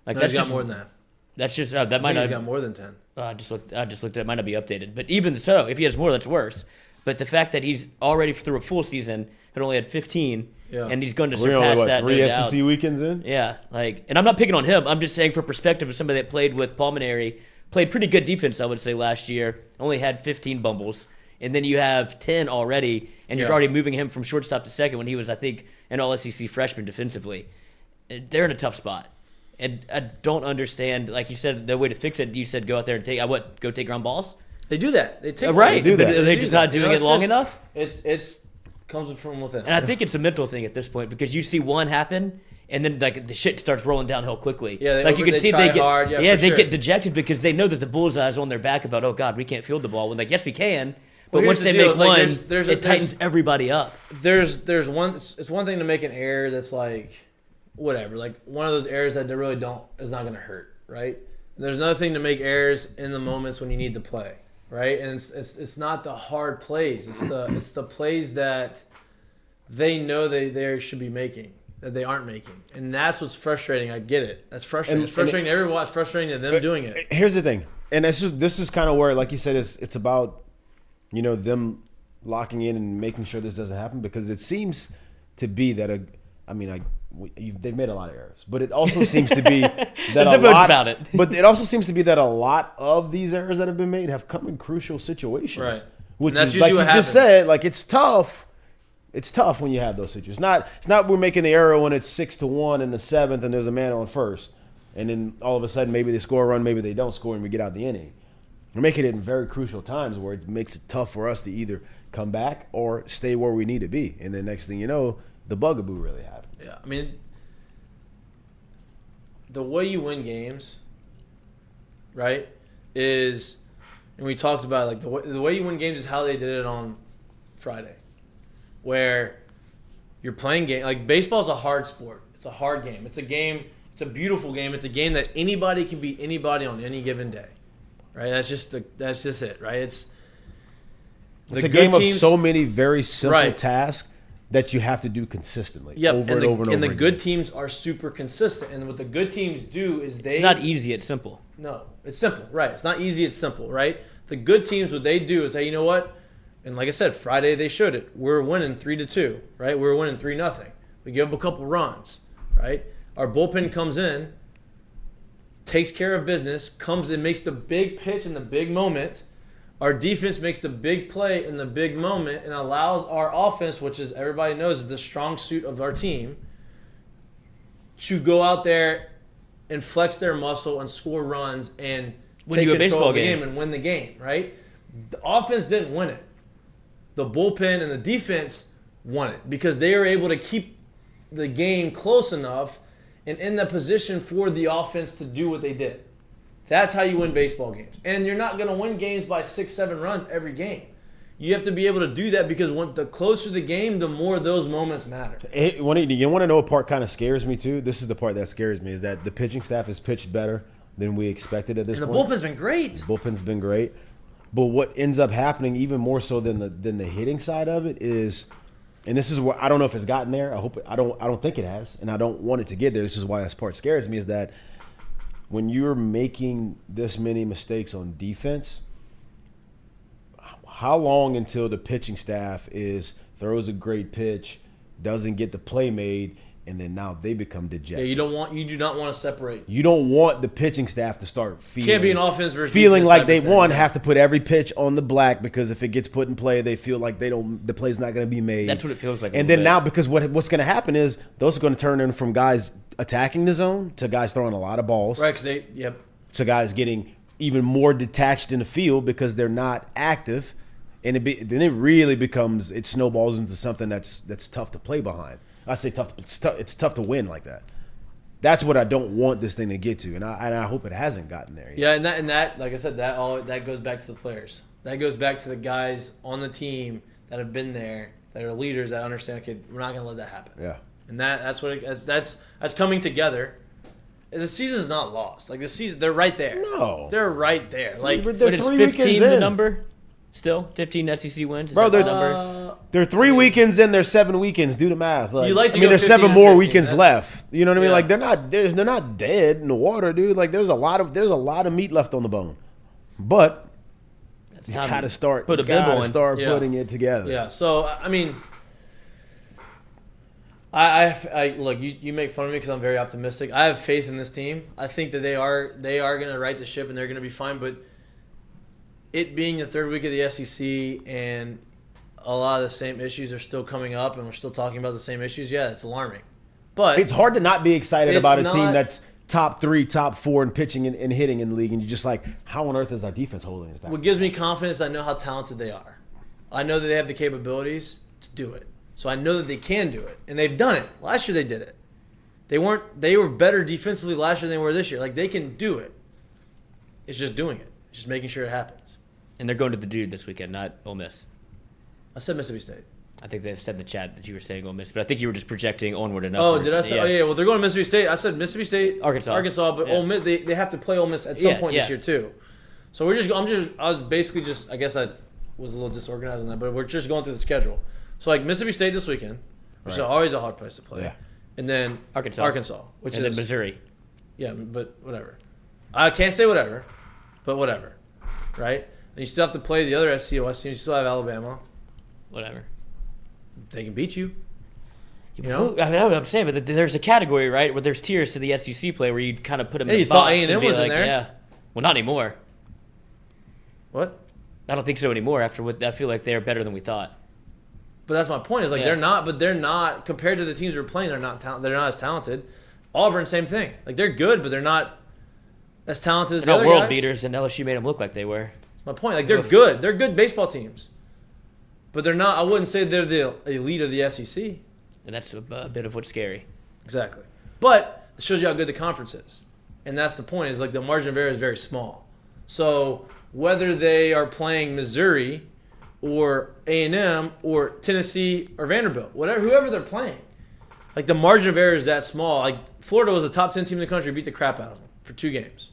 [SPEAKER 1] Like that's got more than that.
[SPEAKER 5] That's just that might not.
[SPEAKER 1] He's got more than 10.
[SPEAKER 5] I just looked at it. Might not be updated. But even so, if he has more, that's worse. But the fact that he's already through a full season had only had 15, and he's going to surpass that.
[SPEAKER 4] 3 SEC weekends in.
[SPEAKER 5] Yeah, and I'm not picking on him. I'm just saying for perspective of somebody that played with Pulmonary, played pretty good defense, I would say last year. Only had 15 bumbles. And then you have 10 already, and you're already moving him from shortstop to second when he was, I think, an all-SEC freshman defensively. They're in a tough spot. And I don't understand, like you said, the way to fix it, you said go out there and go take ground balls?
[SPEAKER 1] They do that. They take
[SPEAKER 5] right.
[SPEAKER 4] They do that.
[SPEAKER 5] But they're just not doing it long enough?
[SPEAKER 1] It's comes from within.
[SPEAKER 5] And I think it's a mental thing at this point because you see one happen, and then like the shit starts rolling downhill quickly.
[SPEAKER 1] Yeah,
[SPEAKER 5] you can see they get
[SPEAKER 1] hard.
[SPEAKER 5] they get dejected because they know that the bullseye's on their back about, oh God, we can't field the ball. When yes, we can. But once they make one, it tightens everybody up.
[SPEAKER 1] There's one. It's one thing to make an error that's like, whatever, like one of those errors that they really is not going to hurt, right? And there's another thing to make errors in the moments when you need to play, right? And it's not the hard plays. It's the plays that they know they should be making that they aren't making, and that's what's frustrating. I get it. That's frustrating. It's frustrating to everyone. It's frustrating to them doing it.
[SPEAKER 4] Here's the thing, and this is kind of where, like you said, it's about. Them locking in and making sure this doesn't happen? Because it seems to be that they've made a lot of errors, but it also seems to be that a lot
[SPEAKER 5] about it.
[SPEAKER 4] But it also seems to be that a lot of these errors that have been made have come in crucial situations.
[SPEAKER 1] Right.
[SPEAKER 4] Which
[SPEAKER 1] that's
[SPEAKER 4] is like
[SPEAKER 1] usually
[SPEAKER 4] you
[SPEAKER 1] what
[SPEAKER 4] just said, like it's tough. It's tough when you have those situations. It's not we're making the error when it's 6-1 in the seventh and there's a man on first, and then all of a sudden maybe they score a run, maybe they don't score, and we get out the inning. We're making it in very crucial times where it makes it tough for us to either come back or stay where we need to be. And then next thing you know, the bugaboo really happens.
[SPEAKER 1] Yeah, I mean, the way you win games, right, is, and we talked about it, like the way you win games is how they did it on Friday, where you're playing game. Like baseball is a hard sport. It's a hard game. It's a game. It's a beautiful game. It's a game that anybody can beat anybody on any given day, right? That's just it, right? It's
[SPEAKER 4] a game of so many very simple tasks that you have to do consistently.
[SPEAKER 1] Yep,
[SPEAKER 4] over and over.
[SPEAKER 1] And the good teams are super consistent. And what the good teams do is
[SPEAKER 5] it's not easy, it's simple.
[SPEAKER 1] No, it's simple, right? It's not easy, it's simple, right? The good teams, what they do is, hey, you know what? And like I said, Friday they showed it. We're winning 3-2, right? We're winning 3-0. We give up a couple runs, right? Our bullpen comes in, takes care of business, comes and makes the big pitch in the big moment. Our defense makes the big play in the big moment and allows our offense, which is everybody knows is the strong suit of our team, to go out there and flex their muscle and score runs and take control of the game and win the game, right? The offense didn't win it. The bullpen and the defense won it because they were able to keep the game close enough and in the position for the offense to do what they did. That's how you win baseball games. And you're not going to win games by 6-7 runs every game. You have to be able to do that because the closer the game, the more those moments matter.
[SPEAKER 4] You want to know what part kind of scares me too? This is the part that scares me, is that the pitching staff has pitched better than we expected at this point.
[SPEAKER 1] And the bullpen's been great.
[SPEAKER 4] The bullpen's been great. But what ends up happening even more so than the hitting side of it is, and this is where I don't know if it's gotten there. I don't think it has, and I don't want it to get there. This is why this part scares me, is that when you're making this many mistakes on defense, how long until the pitching staff throws a great pitch, doesn't get the play made, and then now they become dejected?
[SPEAKER 1] Yeah, you do not want to separate.
[SPEAKER 4] You don't want the pitching staff to start
[SPEAKER 1] can't be an offense versus
[SPEAKER 4] feeling
[SPEAKER 1] defense
[SPEAKER 4] like they have to put every pitch on the black, because if it gets put in play, they feel like the play's not going to be made.
[SPEAKER 5] That's what it feels like.
[SPEAKER 4] And then now, because what's going to happen is those are going to turn in from guys attacking the zone to guys throwing a lot of balls.
[SPEAKER 1] Right,
[SPEAKER 4] to guys getting even more detached in the field because they're not active, and then it really becomes, it snowballs into something that's tough to play behind. I say tough. It's tough to win like that. That's what I don't want this thing to get to, and I hope it hasn't gotten there yet.
[SPEAKER 1] Yeah, and that like I said, that goes back to the players. That goes back to the guys on the team that have been there, that are leaders, that understand. Okay, we're not going to let that happen.
[SPEAKER 4] Yeah.
[SPEAKER 1] And that's coming together. The season's not lost. Like the season, they're right there.
[SPEAKER 4] No,
[SPEAKER 1] they're right there. Like,
[SPEAKER 5] but it's 15 the number. Still, 15 SEC wins.
[SPEAKER 4] Bro, they're 3 weekends in. There's 7 weekends. Do the math. Like,
[SPEAKER 1] you like to
[SPEAKER 4] there's 7 more weekends left. You know what I mean?
[SPEAKER 1] Yeah.
[SPEAKER 4] Like they're not dead in the water, dude. Like there's a lot of meat left on the bone. But you gotta start putting it together.
[SPEAKER 1] Yeah. So I mean, I look. You make fun of me because I'm very optimistic. I have faith in this team. I think that they are going to right the ship and they're going to be fine. But it being the third week of the SEC and a lot of the same issues are still coming up and we're still talking about the same issues, yeah, it's alarming. But
[SPEAKER 4] it's hard to not be excited about a team that's top 3, top 4 in pitching and hitting in the league, and you're just like, how on earth is our defense holding us back?
[SPEAKER 1] What gives me confidence, I know how talented they are. I know that they have the capabilities to do it. So I know that they can do it. And they've done it. Last year they did it. They were better defensively last year than they were this year. Like, they can do it. It's just doing it. It's just making sure it happens.
[SPEAKER 5] And they're going to the Dude this weekend, not Ole Miss.
[SPEAKER 1] I said Mississippi State.
[SPEAKER 5] I think they said in the chat that you were saying Ole Miss, but I think you were just projecting onward and
[SPEAKER 1] upward.
[SPEAKER 5] upward.
[SPEAKER 1] Oh, did I say? Yeah. Oh, yeah. Well, they're going to Mississippi State. I said Mississippi State, Arkansas, but Ole Miss, they have to play Ole Miss at some point this year too. So I was basically just, I guess I was a little disorganized on that, but we're just going through the schedule. So like Mississippi State this weekend, which is always a hard place to play, and then Arkansas, which
[SPEAKER 5] and
[SPEAKER 1] is
[SPEAKER 5] then Missouri.
[SPEAKER 1] Yeah, but whatever. I can't say whatever, but whatever, right? And you still have to play the other SC West team. You still have Alabama,
[SPEAKER 5] whatever.
[SPEAKER 1] They can beat you.
[SPEAKER 5] I mean, I know what I'm saying, but there's a category, right, where there's tiers to the SEC play where you kind of put them in
[SPEAKER 1] you
[SPEAKER 5] a
[SPEAKER 1] thought
[SPEAKER 5] box
[SPEAKER 1] A&M
[SPEAKER 5] and be
[SPEAKER 1] was in
[SPEAKER 5] like,
[SPEAKER 1] there?
[SPEAKER 5] yeah. Well, not anymore.
[SPEAKER 1] What?
[SPEAKER 5] I don't think so anymore. After what I feel like they're better than we thought.
[SPEAKER 1] But that's my point. Is like they're not compared to the teams we're playing. They're not as talented. Auburn, same thing. Like they're good, but they're not as talented as
[SPEAKER 5] They're
[SPEAKER 1] the
[SPEAKER 5] not
[SPEAKER 1] other
[SPEAKER 5] world
[SPEAKER 1] guys.
[SPEAKER 5] beaters, and LSU made them look like they were.
[SPEAKER 1] That's my point. Like they're good. They're good baseball teams, but they're not. I wouldn't say they're the elite of the SEC.
[SPEAKER 5] And that's a bit of what's scary.
[SPEAKER 1] Exactly. But it shows you how good the conference is. And that's the point, is like the margin of error is very small. So whether they are playing Missouri or A&M or Tennessee or Vanderbilt, whoever they're playing, like the margin of error is that small. Like Florida was a top 10 team in the country, beat the crap out of them for 2 games.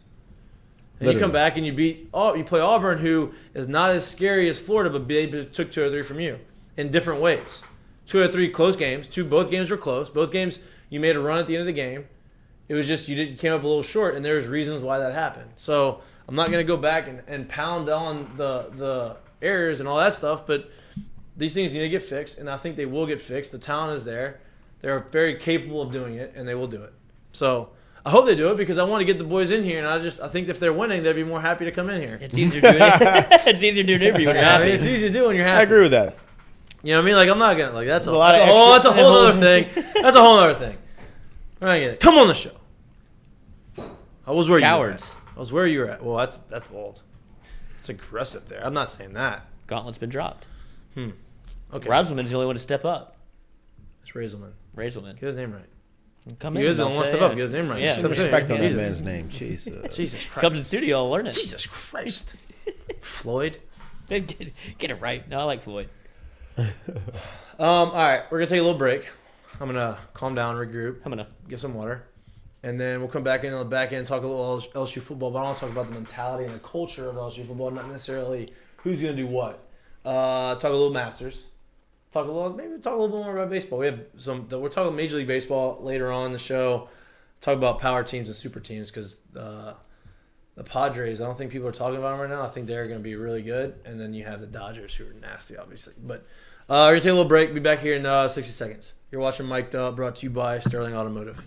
[SPEAKER 1] And you come back and you play Auburn, who is not as scary as Florida, but they took 2 or 3 from you in different ways. 2 or 3 close games. Both games were close. Both games you made a run at the end of the game. It was just you came up a little short, and there's reasons why that happened. So I'm not going to go back and pound on the errors and all that stuff, but these things need to get fixed, and I think they will get fixed. The talent is there. They're very capable of doing it, and they will do it. So I hope they do it because I want to get the boys in here, and I think if they're winning, they'd be more happy to come in here.
[SPEAKER 5] It's easier doing it's easier doing an interview when you're happy.
[SPEAKER 1] It's easy to do when you're happy.
[SPEAKER 4] I agree with that.
[SPEAKER 1] You know what I mean? Like I'm not gonna like that's a whole
[SPEAKER 4] extra-
[SPEAKER 1] other thing. That's a whole other thing. All right, come on the show. I was where
[SPEAKER 5] Cowards.
[SPEAKER 1] you were at. I was where you were at. Well, that's bold. It's aggressive there. I'm not saying that.
[SPEAKER 5] Gauntlet's been dropped.
[SPEAKER 1] Okay.
[SPEAKER 5] Raiselman's the only one to step up.
[SPEAKER 1] It's Raiselman.
[SPEAKER 5] Raiselman.
[SPEAKER 1] Get his name right.
[SPEAKER 5] Come
[SPEAKER 1] He
[SPEAKER 5] in.
[SPEAKER 1] is the one to step up. Get his name right.
[SPEAKER 5] Yeah.
[SPEAKER 4] Some respect on that
[SPEAKER 1] Jesus.
[SPEAKER 4] man's name. Jesus.
[SPEAKER 1] Jesus Christ.
[SPEAKER 5] Comes in studio, I'll learn it.
[SPEAKER 1] Jesus Christ. Floyd.
[SPEAKER 5] Get it right. No, I like Floyd.
[SPEAKER 1] All right, we're gonna take a little break. I'm gonna calm down, regroup,
[SPEAKER 5] I'm gonna.
[SPEAKER 1] get some water, and then we'll come back in on the back end and talk a little LSU football. But I want to talk about the mentality and the culture of LSU football, not necessarily who's gonna do what. Talk a little Masters. Talk a little bit more about baseball. We have we're talking Major League Baseball later on in the show. Talk about power teams and super teams because the Padres, I don't think people are talking about them right now. I think they're going to be really good. And then you have the Dodgers, who are nasty, obviously. But we're going to take a little break. Be back here in 60 seconds. You're watching Mik'd, brought to you by Sterling Automotive.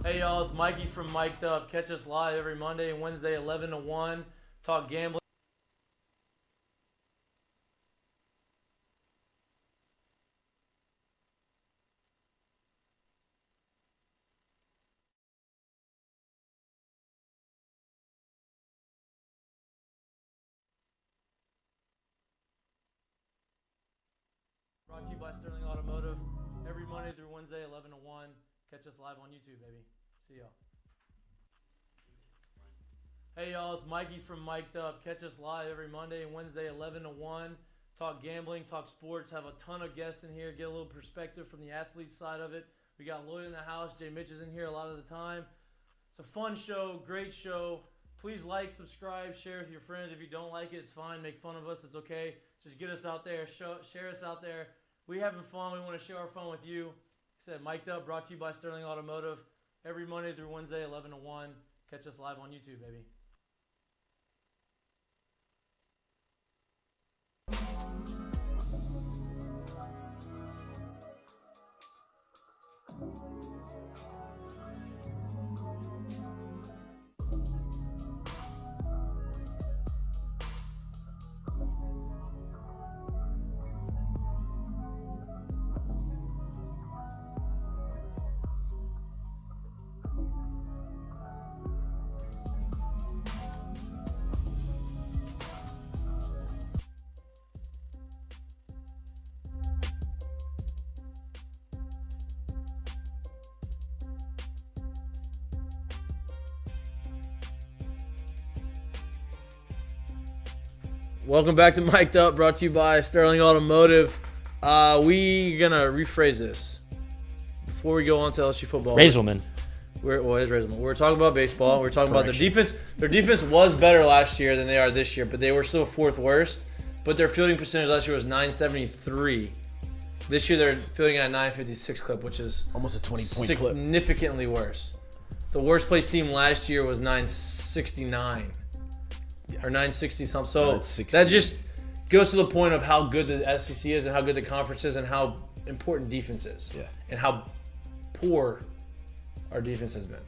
[SPEAKER 1] Hey y'all, it's Mikey from Mik'd Up. Catch us live every Monday and Wednesday, 11 to 1. Talk gambling. Brought to you by Sterling Automotive every Monday through Wednesday, 11 to 1. Catch us live on YouTube, baby. See y'all. Hey y'all, it's Mikey from Mik'd Up. Catch us live every Monday and Wednesday, 11 to 1. Talk gambling, talk sports, have a ton of guests in here, get a little perspective from the athlete side of it. We got Lloyd in the house, Jay Mitch is in here a lot of the time. It's a fun show, great show. Please like, subscribe, share with your friends. If you don't like it, it's fine. Make fun of us, it's okay. Just get us out there, share us out there. We having fun, we want to share our fun with you. Said Mik'd Up, brought to you by Sterling Automotive every Monday through Wednesday, 11 to 1. Catch us live on YouTube, baby. Welcome back to Mik'd Up, brought to you by Sterling Automotive. We're going to rephrase this before we go on to LSU football.
[SPEAKER 5] Raiselman.
[SPEAKER 1] We're talking about baseball. We're talking about their defense. Their defense was better last year than they are this year, but they were still fourth worst. But their fielding percentage last year was .973. This year they're fielding at a .956 clip, which is
[SPEAKER 4] almost a 20-point clip.
[SPEAKER 1] Significantly worse. The worst placed team last year was .969 or .960 something. So
[SPEAKER 4] 960.
[SPEAKER 1] that just goes to the point of how good the SEC is and how good the conference is and how important defense is.
[SPEAKER 4] Yeah.
[SPEAKER 1] And how poor our defense has been.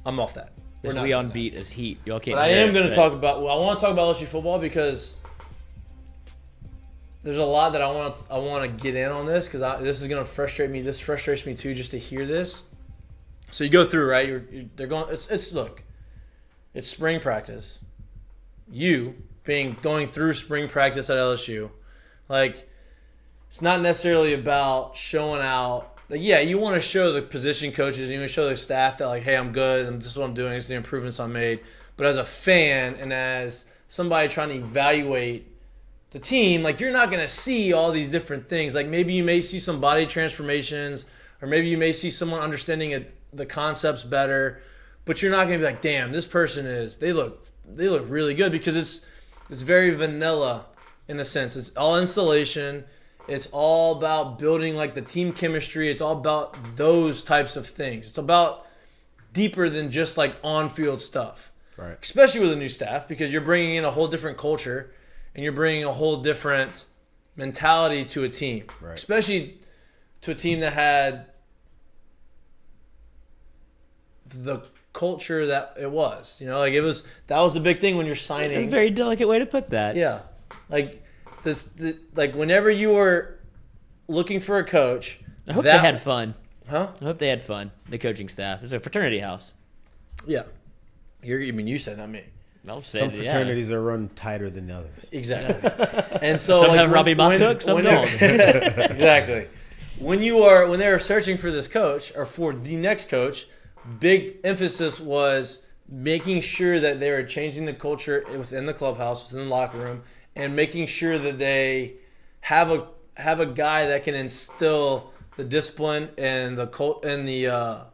[SPEAKER 1] I'm off that.
[SPEAKER 5] This Leon beat is heat. Y'all can't.
[SPEAKER 1] But I am going to talk about. Well, I want to talk about LSU football because there's a lot that I want to get in on this because this is going to frustrate me. This frustrates me too, just to hear this. So you go through, right? They're going. It's spring practice. You going through spring practice at LSU, like it's not necessarily about showing out. Like, yeah, you want to show the position coaches, you want to show the staff that, like, hey, I'm good, and this is what I'm doing, this is the improvements I made. But as a fan and as somebody trying to evaluate the team, like, you're not going to see all these different things. Like, maybe you may see some body transformations, or maybe you may see someone understanding the concepts better, but you're not going to be like, damn, this person they look really good, because it's very vanilla in a sense. It's all installation. It's all about building, like, the team chemistry. It's all about those types of things. It's about deeper than just, like, on-field stuff.
[SPEAKER 4] Right.
[SPEAKER 1] Especially with a new staff, because you're bringing in a whole different culture and you're bringing a whole different mentality to a team.
[SPEAKER 4] Right.
[SPEAKER 1] Especially to a team that had the culture that it was. You know, like, that was the big thing when you're signing.
[SPEAKER 5] A very delicate way to put that.
[SPEAKER 1] Yeah. Like, like whenever you were looking for a coach,
[SPEAKER 5] I hope they had fun.
[SPEAKER 1] Huh?
[SPEAKER 5] I hope they had fun. The coaching staff. It's a fraternity house.
[SPEAKER 1] Yeah. You said, not me.
[SPEAKER 5] I'll say
[SPEAKER 4] Some fraternities are run tighter than others.
[SPEAKER 1] Exactly. And so,
[SPEAKER 5] some
[SPEAKER 1] like,
[SPEAKER 5] have Robbie Mahtook, some don't.
[SPEAKER 1] Exactly. When they were searching for this coach or for the next coach, big emphasis was making sure that they were changing the culture within the clubhouse, within the locker room, and making sure that they have a guy that can instill the discipline and the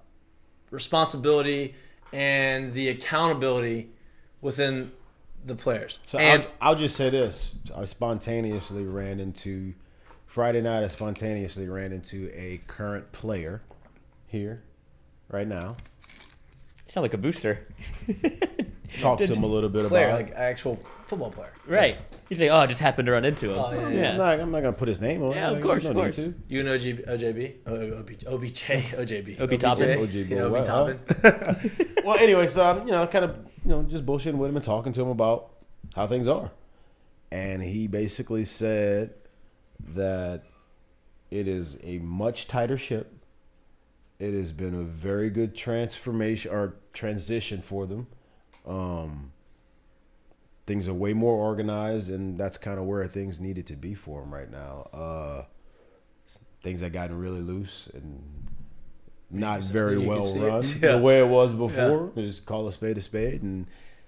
[SPEAKER 1] responsibility and the accountability within the players.
[SPEAKER 4] So
[SPEAKER 1] and
[SPEAKER 4] I'll just say this: Friday night. I spontaneously ran into a current player here, right now.
[SPEAKER 5] You sound like a booster.
[SPEAKER 4] Talk to him a little bit
[SPEAKER 1] player,
[SPEAKER 4] about
[SPEAKER 1] like actual football player.
[SPEAKER 5] Right. You say, oh, I just happened to run into him.
[SPEAKER 1] Oh, yeah.
[SPEAKER 4] I'm not gonna put his name on.
[SPEAKER 5] Yeah, of course, of course.
[SPEAKER 1] You know OJB? OJB.
[SPEAKER 5] Obi Toppin?
[SPEAKER 4] OJB.
[SPEAKER 1] Yeah, Obi Toppin.
[SPEAKER 4] Well, anyway, so I'm, kind of, just bullshitting with him and talking to him about how things are. And he basically said that it is a much tighter ship. It has been a very good transformation or transition for them. Things are way more organized, and that's kind of where things needed to be for them right now. Things have gotten really loose and not very well run the way it was before. Yeah. Just call a spade, and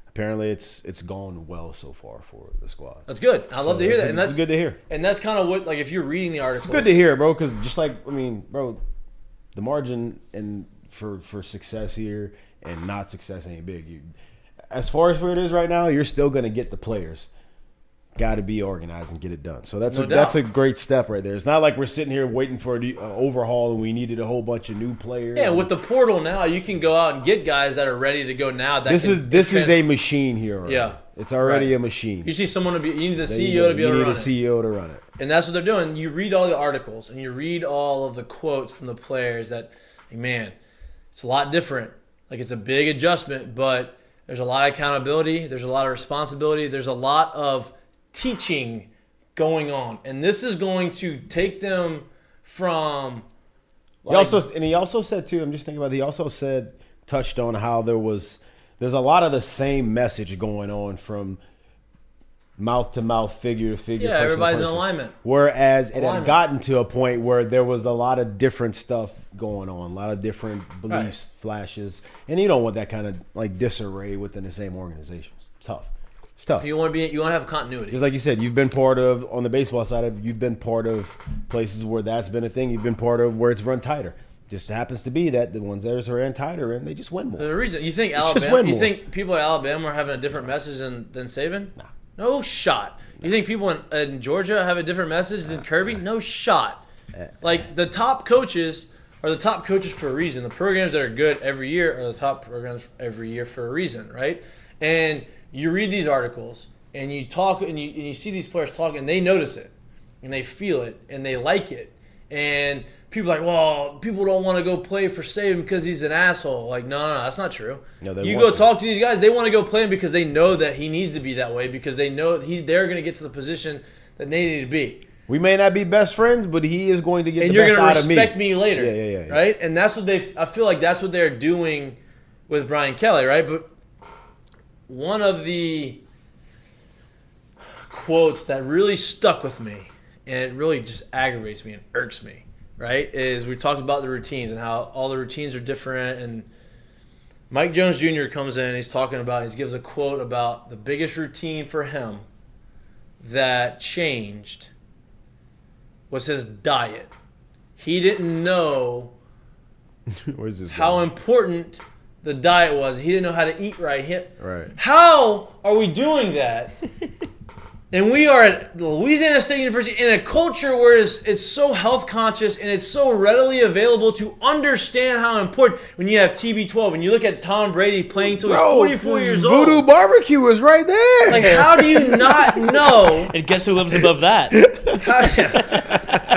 [SPEAKER 4] apparently it's gone well so far for the squad.
[SPEAKER 1] That's good. I love to hear that, and that's
[SPEAKER 4] good to hear.
[SPEAKER 1] And that's kind of what, like, if you're reading the articles,
[SPEAKER 4] it's good to hear, bro. Because just like, bro, the margin and for success here and not success ain't big. As far as where it is right now, you're still going to get the players. Got to be organized and get it done. So that's a great step right there. It's not like we're sitting here waiting for an overhaul and we needed a whole bunch of new players.
[SPEAKER 1] Yeah, with the portal now, you can go out and get guys that are ready to go now.
[SPEAKER 4] This is a machine here already.
[SPEAKER 1] Yeah.
[SPEAKER 4] It's already a machine.
[SPEAKER 1] You see someone you need the CEO to be able to run it.
[SPEAKER 4] You need a CEO to run it.
[SPEAKER 1] And that's what they're doing. You read all the articles and you read all of the quotes from the players that, man, it's a lot different. Like, it's a big adjustment, but there's a lot of accountability. There's a lot of responsibility. There's a lot of teaching going on. And this is going to take them from...
[SPEAKER 4] He also said, too, I'm just thinking about it, he also touched on how there's a lot of the same message going on from mouth to mouth, figure to figure.
[SPEAKER 1] Yeah, everybody's in alignment.
[SPEAKER 4] Whereas it had gotten to a point where there was a lot of different stuff going on, a lot of different beliefs, flashes, and you don't want that kind of like disarray within the same organization. It's tough. It's tough.
[SPEAKER 1] You want to have continuity.
[SPEAKER 4] Just like you said, you've been part of, on the baseball side, you've been part of places where that's been a thing. You've been part of where it's run tighter. Just happens to be that the ones that are in tight are in, they just win more.
[SPEAKER 1] The reason you think
[SPEAKER 4] just
[SPEAKER 1] Alabama,
[SPEAKER 4] win
[SPEAKER 1] you
[SPEAKER 4] more.
[SPEAKER 1] think people at Alabama are having a different message than Saban?
[SPEAKER 4] Nah.
[SPEAKER 1] No shot. You think people in Georgia have a different message than Kirby? No shot. Like the top coaches are the top coaches for a reason. The programs that are good every year are the top programs every year for a reason, right? And you read these articles and you talk and you see these players talk and they notice it and they feel it and they like it. And people are like, well, people don't want to go play for Saban because he's an asshole. Like, no, that's not true.
[SPEAKER 4] No, they
[SPEAKER 1] you
[SPEAKER 4] want
[SPEAKER 1] go
[SPEAKER 4] to.
[SPEAKER 1] talk to these guys, they want to go play him because they know that he needs to be that way because they know they're going to get to the position that they need to be.
[SPEAKER 4] We may not be best friends, but he is going to get
[SPEAKER 1] And
[SPEAKER 4] the
[SPEAKER 1] you're
[SPEAKER 4] best
[SPEAKER 1] going
[SPEAKER 4] out
[SPEAKER 1] to
[SPEAKER 4] of me.
[SPEAKER 1] respect me later.
[SPEAKER 4] Yeah.
[SPEAKER 1] Right? And that's what I feel like that's what they're doing with Brian Kelly, right? But one of the quotes that really stuck with me, and it really just aggravates me and irks me, right, is we talked about the routines and how all the routines are different. And Mike Jones Jr. comes in and he gives a quote about the biggest routine for him that changed was his diet. He didn't know
[SPEAKER 4] Where's this
[SPEAKER 1] how
[SPEAKER 4] going?
[SPEAKER 1] important the diet was. He didn't know how to eat right.
[SPEAKER 4] Right.
[SPEAKER 1] How are we doing that? And we are at Louisiana State University in a culture where it's so health conscious and it's so readily available to understand how important when you have TB12 and you look at Tom Brady playing till he's 44 years old.
[SPEAKER 4] Voodoo Barbecue is right there.
[SPEAKER 1] Like, how do you not know?
[SPEAKER 5] And guess who lives above that?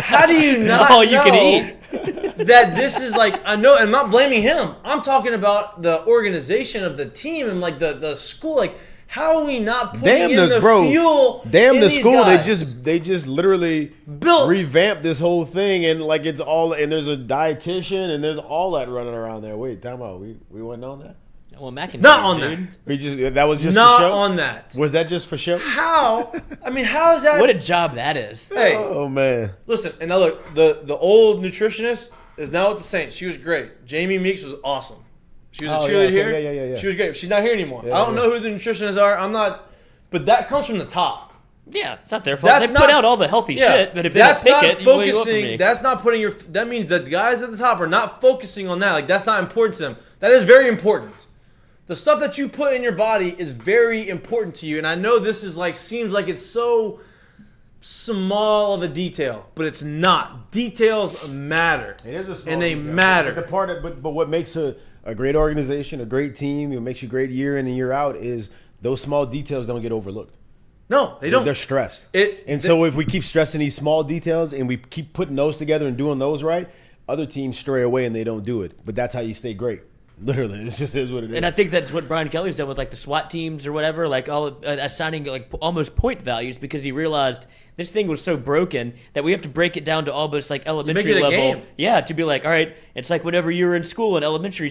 [SPEAKER 1] How do you not
[SPEAKER 5] All you
[SPEAKER 1] know
[SPEAKER 5] can eat.
[SPEAKER 1] that this is like, I know, I'm not blaming him. I'm talking about the organization of the team and like the school. Like, how are we not putting in the fuel?
[SPEAKER 4] Damn
[SPEAKER 1] in
[SPEAKER 4] the
[SPEAKER 1] these
[SPEAKER 4] school.
[SPEAKER 1] guys?
[SPEAKER 4] They just literally
[SPEAKER 1] Built.
[SPEAKER 4] revamped this whole thing and like it's all and there's a dietitian and there's all that running around there. Wait, time out. We went on that?
[SPEAKER 5] Well, Mac and
[SPEAKER 1] Not on
[SPEAKER 5] dude.
[SPEAKER 4] That was just
[SPEAKER 1] Not
[SPEAKER 4] for show?
[SPEAKER 1] on that.
[SPEAKER 4] Was that just for show?
[SPEAKER 1] How? I mean, how is that?
[SPEAKER 5] What a job that is.
[SPEAKER 1] Hey,
[SPEAKER 4] Oh man.
[SPEAKER 1] listen, and now look, the old nutritionist is now at the Saints. She was great. Jamie Meeks was awesome. She was a
[SPEAKER 4] Oh,
[SPEAKER 1] cheerleader
[SPEAKER 4] yeah, okay,
[SPEAKER 1] here.
[SPEAKER 4] yeah.
[SPEAKER 1] She was great. She's not here anymore.
[SPEAKER 4] Yeah,
[SPEAKER 1] I don't
[SPEAKER 4] yeah.
[SPEAKER 1] know who the nutritionists are. I'm not, but that comes from the top.
[SPEAKER 5] Yeah, it's not their fault.
[SPEAKER 1] That's
[SPEAKER 5] They
[SPEAKER 1] not-
[SPEAKER 5] put out all the healthy shit, but if they
[SPEAKER 1] that's
[SPEAKER 5] don't pick
[SPEAKER 1] not
[SPEAKER 5] it, what do you want from
[SPEAKER 1] focusing.
[SPEAKER 5] me?
[SPEAKER 1] That's not putting your. That means that the guys at the top are not focusing on that. Like, that's not important to them. That is very important. The stuff that you put in your body is very important to you, and I know this is like seems like it's so small of a detail, but it's not. Details matter.
[SPEAKER 4] It is a small
[SPEAKER 1] and they
[SPEAKER 4] detail.
[SPEAKER 1] matter.
[SPEAKER 4] But the part of, but what makes a great organization, a great team, what makes you great year in and year out is those small details don't get overlooked.
[SPEAKER 1] No, they don't.
[SPEAKER 4] They're stressed.
[SPEAKER 1] It-
[SPEAKER 4] So if we keep stressing these small details and we keep putting those together and doing those right, other teams stray away and they don't do it. But that's how you stay great. Literally, it just is what it is.
[SPEAKER 5] And I think that's what Brian Kelly's done with like the SWAT teams or whatever, like all assigning like almost point values because he realized this thing was so broken that we have to break it down to almost like elementary
[SPEAKER 1] it a
[SPEAKER 5] level.
[SPEAKER 1] game.
[SPEAKER 5] Yeah, to be like, all right, it's like whenever you were in school in elementary,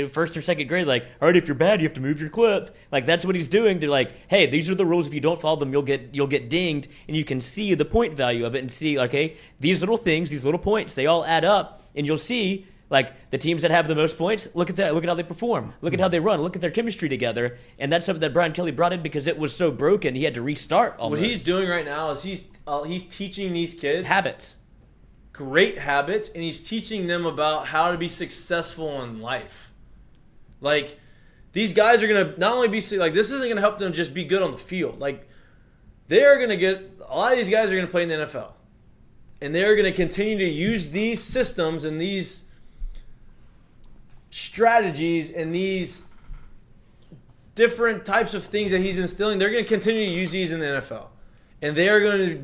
[SPEAKER 5] first or second grade, like, all right, if you're bad, you have to move your clip. Like that's what he's doing to like, hey, these are the rules. If you don't follow them, you'll get dinged, and you can see the point value of it and see, okay, these little things, these little points, they all add up, and you'll see. Like the teams that have the most points, look at that. Look at how they perform. Look at how they run. Look at their chemistry together. And that's something that Brian Kelly brought in because it was so broken. He had to restart. Almost.
[SPEAKER 1] What he's doing right now is he's teaching these kids
[SPEAKER 5] habits.
[SPEAKER 1] great habits, and he's teaching them about how to be successful in life. Like, these guys are gonna not only be like, this isn't gonna help them just be good on the field. Like, they're gonna get a lot of these guys are gonna play in the NFL, and they're gonna continue to use these systems and these strategies and these different types of things that he's instilling. They're going to continue to use these in the NFL, and they are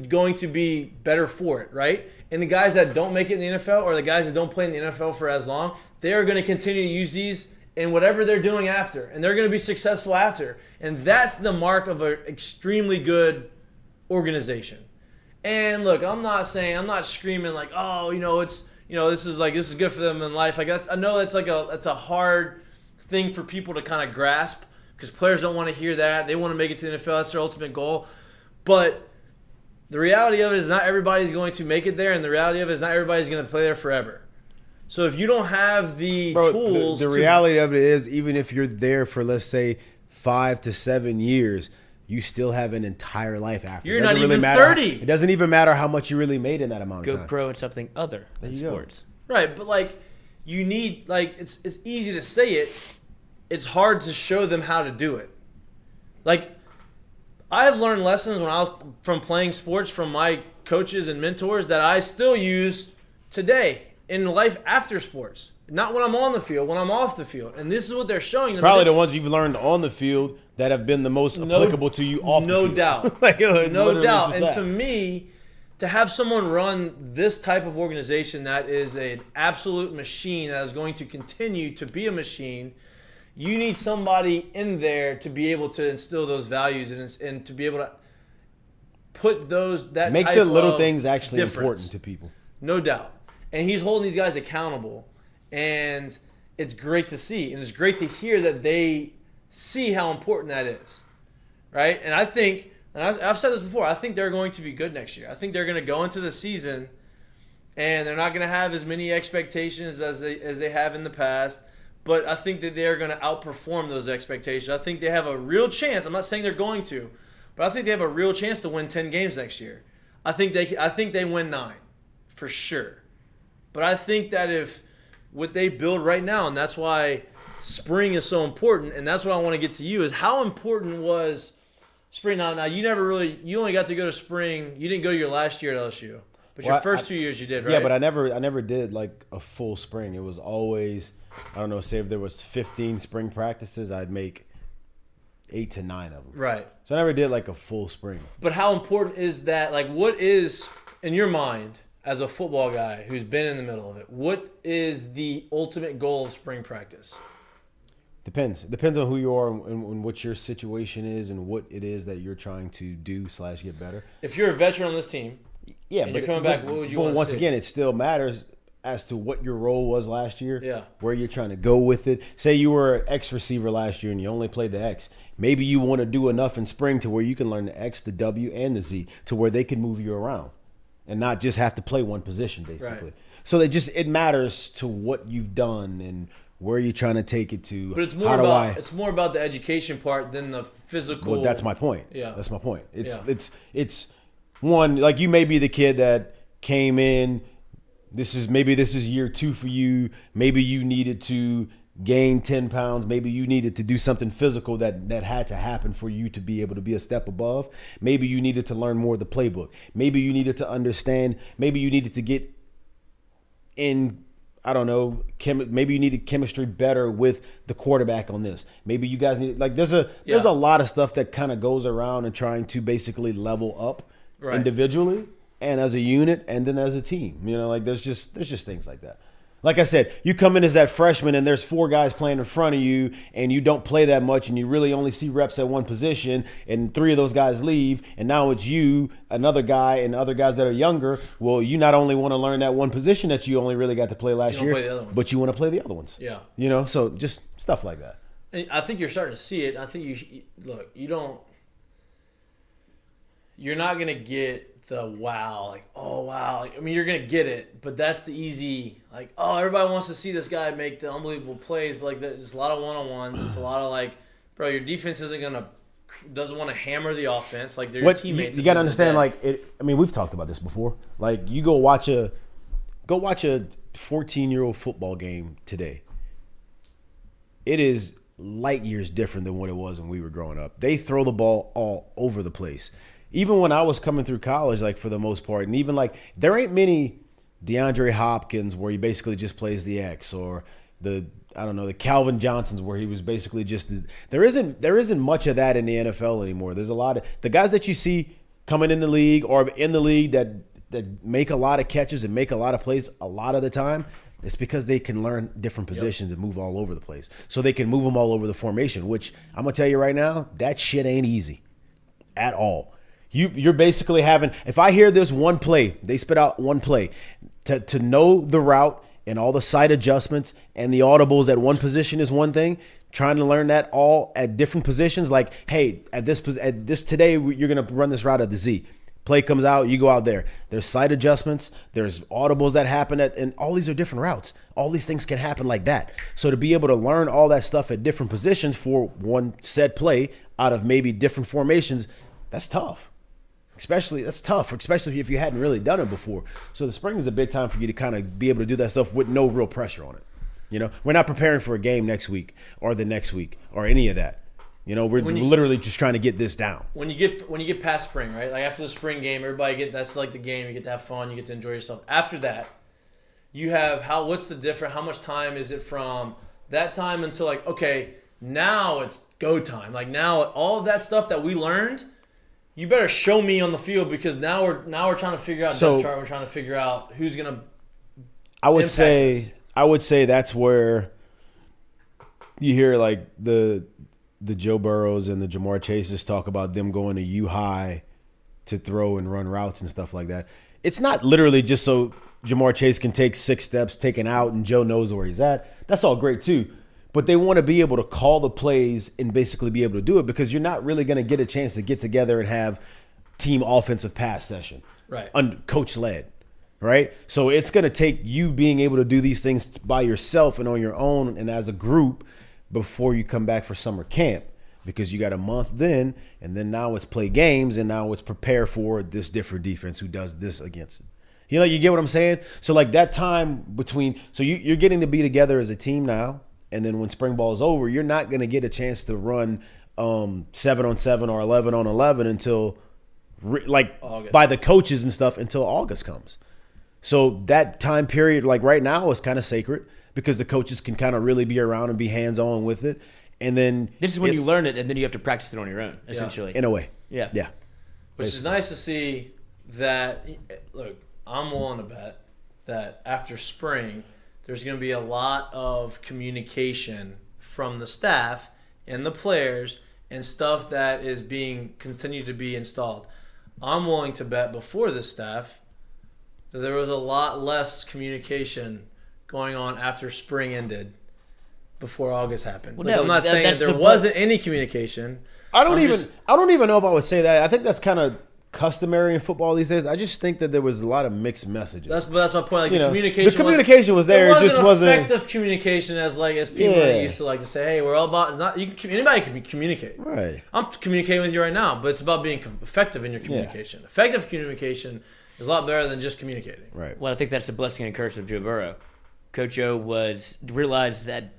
[SPEAKER 1] going to be better for it, right? And the guys that don't make it in the NFL or the guys that don't play in the NFL for as long, they are going to continue to use these in whatever they're doing after, and they're going to be successful after. And that's the mark of an extremely good organization. And look, I'm not screaming like, oh, this is good for them in life. Like, I know that's a hard thing for people to kind of grasp because players don't want to hear that. They want to make it to the NFL. That's their ultimate goal. But the reality of it is not everybody's going to make it there, and the reality of it is not everybody's going to play there forever. So if you don't have the tools,
[SPEAKER 4] the reality of it is, even if you're there for, let's say, 5 to 7 years, you still have an entire life after.
[SPEAKER 1] You're not even 30.
[SPEAKER 4] It doesn't even matter how much you really made in that amount of
[SPEAKER 5] Go
[SPEAKER 4] time.
[SPEAKER 5] pro in something other than
[SPEAKER 4] you go.
[SPEAKER 5] sports.
[SPEAKER 1] right? But like, you need, like, it's easy to say it. It's hard to show them how to do it. Like, I have learned lessons when I was from playing sports from my coaches and mentors that I still use today in life after sports. Not when I'm on the field, when I'm off the field. And this is what they're showing them.
[SPEAKER 4] Probably the ones you've learned on the field that have been the most applicable to you off the field.
[SPEAKER 1] No doubt.
[SPEAKER 4] Like,
[SPEAKER 1] no doubt. And
[SPEAKER 4] that.
[SPEAKER 1] to me, to have someone run this type of organization that is an absolute machine that is going to continue to be a machine, you need somebody in there to be able to instill those values and to be able to put
[SPEAKER 4] make the little things actually important to people.
[SPEAKER 1] No doubt. And he's holding these guys accountable. And it's great to see. And it's great to hear that they see how important that is. Right? And I think, and I've said this before, I think they're going to be good next year. I think they're going to go into the season and they're not going to have as many expectations as they have in the past. But I think that they're going to outperform those expectations. I think they have a real chance. I'm not saying they're going to, but I think they have a real chance to win 10 games next year. I think they win 9 for sure. But I think that if what they build right now, and that's why spring is so important, and that's what I want to get to you, is how important was spring. Now you only got to go to spring. You didn't go to your last year at LSU, but your first 2 years you did, right?
[SPEAKER 4] Yeah, but I never did like a full spring. It was always, I don't know, say if there was 15 spring practices, I'd make 8 to 9 of them.
[SPEAKER 1] Right.
[SPEAKER 4] So I never did like a full spring.
[SPEAKER 1] But how important is that? Like, what is, in your mind, as a football guy who's been in the middle of it, what is the ultimate goal of spring practice?
[SPEAKER 4] Depends. It depends on who you are and what your situation is and what it is that you're trying to do / get better.
[SPEAKER 1] If you're a veteran on this team,
[SPEAKER 4] yeah,
[SPEAKER 1] and you're coming back, what would you want to see?
[SPEAKER 4] But once again, it still matters as to what your role was last year,
[SPEAKER 1] yeah,
[SPEAKER 4] where you're trying to go with it. Say you were an X receiver last year and you only played the X. Maybe you want to do enough in spring to where you can learn the X, the W, and the Z to where they can move you around and not just have to play one position, basically.
[SPEAKER 1] Right.
[SPEAKER 4] So it matters to what you've done and where you're trying to take it to.
[SPEAKER 1] But it's more about the education part than the physical.
[SPEAKER 4] Well, that's my point.
[SPEAKER 1] Yeah,
[SPEAKER 4] that's my point. It's one, like, you may be the kid that came in. This is year 2 for you. Maybe you needed to gain 10 pounds. Maybe you needed to do something physical that had to happen for you to be able to be a step above. Maybe you needed to learn more of the playbook. Maybe you needed to understand. Maybe you needed to get in, I don't know, maybe you needed chemistry better with the quarterback on this. Maybe you guys need, like, there's a lot of stuff that kind of goes around and trying to basically level up individually and as a unit and then as a team. You know, like, there's just things like that. Like I said, you come in as that freshman and there's 4 guys playing in front of you and you don't play that much and you really only see reps at one position and 3 of those guys leave and now it's you, another guy, and other guys that are younger. Well, you not only want to learn that one position that you only really got to play last year, but you want to play the other ones.
[SPEAKER 1] Yeah.
[SPEAKER 4] You know, so just stuff like that.
[SPEAKER 1] And I think you're starting to see it. I think you're not going to get the wow, like, oh, wow. Like, I mean, you're going to get it, but that's the easy, like, oh, everybody wants to see this guy make the unbelievable plays, but, like, there's a lot of one-on-ones. It's a lot of, like, bro, your defense doesn't want to hammer the offense. Like, they're your teammates.
[SPEAKER 4] You got to understand, like, I mean, we've talked about this before. Like, you go watch a 14-year-old football game today. It is light years different than what it was when we were growing up. They throw the ball all over the place. Even when I was coming through college, like, for the most part, and even, like, there ain't many DeAndre Hopkins where he basically just plays the X, or the Calvin Johnsons where he was basically just – there isn't much of that in the NFL anymore. There's a lot of – the guys that you see coming in the league or in the league that make a lot of catches and make a lot of plays a lot of the time, it's because they can learn different positions and move all over the place. So they can move them all over the formation, which I'm going to tell you right now, that shit ain't easy at all. You're basically having, if I hear this one play, they spit out one play, to know the route and all the side adjustments and the audibles at one position is one thing. Trying to learn that all at different positions, like, hey, at this today you're gonna run this route at the Z. Play comes out, you go out there. There's side adjustments, there's audibles that happen and all these are different routes. All these things can happen like that. So to be able to learn all that stuff at different positions for one set play out of maybe different formations, that's tough. Especially if you hadn't really done it before. So the spring is a big time for you to kind of be able to do that stuff with no real pressure on it. You know, we're not preparing for a game next week or the next week or any of that. You know, we're literally just trying to get this down.
[SPEAKER 1] When you get past spring, right? Like after the spring game, that's like the game. You get to have fun. You get to enjoy yourself. After that, you have what's the difference? How much time is it from that time until like, okay, now it's go time. Like now, all of that stuff that we learned, you better show me on the field, because now we're trying to figure out depth chart. We're trying to figure out who's gonna.
[SPEAKER 4] I would say that's where you hear like the Joe Burrows and the Jamar Chases talk about them going to U high to throw and run routes and stuff like that. It's not literally just so Jamar Chase can take 6 steps, take an out, and Joe knows where he's at. That's all great too. But they want to be able to call the plays and basically be able to do it, because you're not really going to get a chance to get together and have team offensive pass session.
[SPEAKER 1] Right.
[SPEAKER 4] Coach led. Right? So it's going to take you being able to do these things by yourself and on your own and as a group before you come back for summer camp, because you got a month then, and then now it's play games, and now it's prepare for this different defense who does this against it. You know, you get what I'm saying? So like that time between, so you're getting to be together as a team now, and then when spring ball is over, you're not going to get a chance to run 7-on-7 or 11-on-11 until August. By the coaches and stuff until August comes. So that time period, like right now, is kind of sacred, because the coaches can kind of really be around and be hands-on with it. And then
[SPEAKER 5] this is when you learn it, and then you have to practice it on your own, essentially.
[SPEAKER 4] In a way.
[SPEAKER 5] Yeah.
[SPEAKER 4] Yeah.
[SPEAKER 1] Which is nice to see that, look, I'm willing to bet that after spring, there's going to be a lot of communication from the staff and the players and stuff that is being continued to be installed. I'm willing to bet before the staff that there was a lot less communication going on after spring ended before August happened.
[SPEAKER 5] Well, no,
[SPEAKER 1] I'm not saying there wasn't any communication.
[SPEAKER 4] I don't even know if I would say that. I think that's kind of customary in football these days. I just think that there was a lot of mixed messages.
[SPEAKER 1] That's my point. Like
[SPEAKER 4] the
[SPEAKER 1] communication
[SPEAKER 4] was there. It just wasn't
[SPEAKER 1] effective communication as people that used to like to say, "Hey, we're all about." Anybody can communicate.
[SPEAKER 4] Right.
[SPEAKER 1] I'm communicating with you right now, but it's about being effective in your communication. Yeah. Effective communication is a lot better than just communicating.
[SPEAKER 4] Right.
[SPEAKER 5] Well, I think that's the blessing and curse of Joe Burrow. Coach O realized that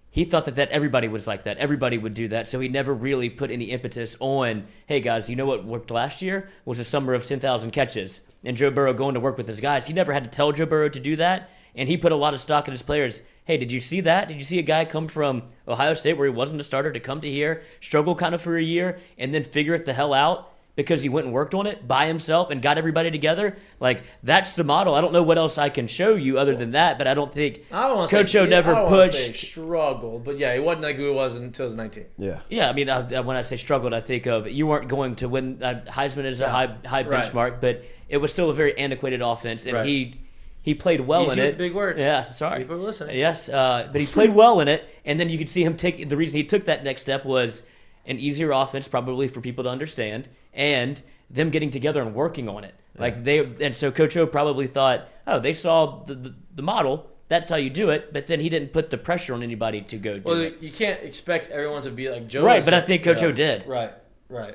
[SPEAKER 5] he thought that everybody was like that. Everybody would do that. So he never really put any impetus on, hey, guys, you know what worked last year? Was a summer of 10,000 catches. And Joe Burrow going to work with his guys. He never had to tell Joe Burrow to do that. And he put a lot of stock in his players. Hey, did you see that? Did you see a guy come from Ohio State where he wasn't a starter to come to here, struggle kind of for a year, and then figure it the hell out because he went and worked on it by himself and got everybody together? Like, that's the model. I don't know what else I can show you other than that, but I don't think Coach O never pushed.
[SPEAKER 1] Struggled, but yeah, he wasn't like who he was in 2019.
[SPEAKER 4] Yeah.
[SPEAKER 5] Yeah, I mean, when I say struggled, I think of you weren't going to win. Heisman is a high benchmark, but it was still a very antiquated offense, and he played well in it.
[SPEAKER 1] With big words.
[SPEAKER 5] Yeah, sorry.
[SPEAKER 1] People are listening.
[SPEAKER 5] Yes, but he played well in it, and then you could see him take. The reason he took that next step was an easier offense, probably for people to understand, and them getting together and working on it. And so Coach O probably thought, oh, they saw the model. That's how you do it. But then he didn't put the pressure on anybody to go do it.
[SPEAKER 1] You can't expect everyone to be like Joe.
[SPEAKER 5] Right, but I think Coach O did.
[SPEAKER 1] Right.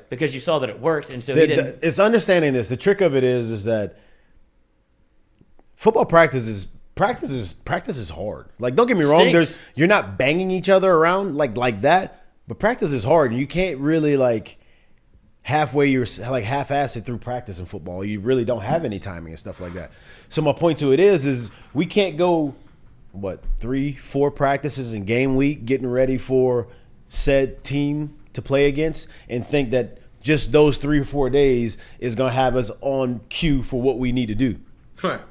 [SPEAKER 5] Because you saw that it worked, and so he didn't.
[SPEAKER 4] It's understanding this. The trick of it is that football practice is hard. Like, don't get me wrong. You're not banging each other around like that. But practice is hard, and you can't really half-ass it through practice in football. You really don't have any timing and stuff like that. So my point to it is we can't go 3-4 practices in game week getting ready for said team to play against and think that just those 3 or 4 days is gonna have us on cue for what we need to do.
[SPEAKER 1] Right.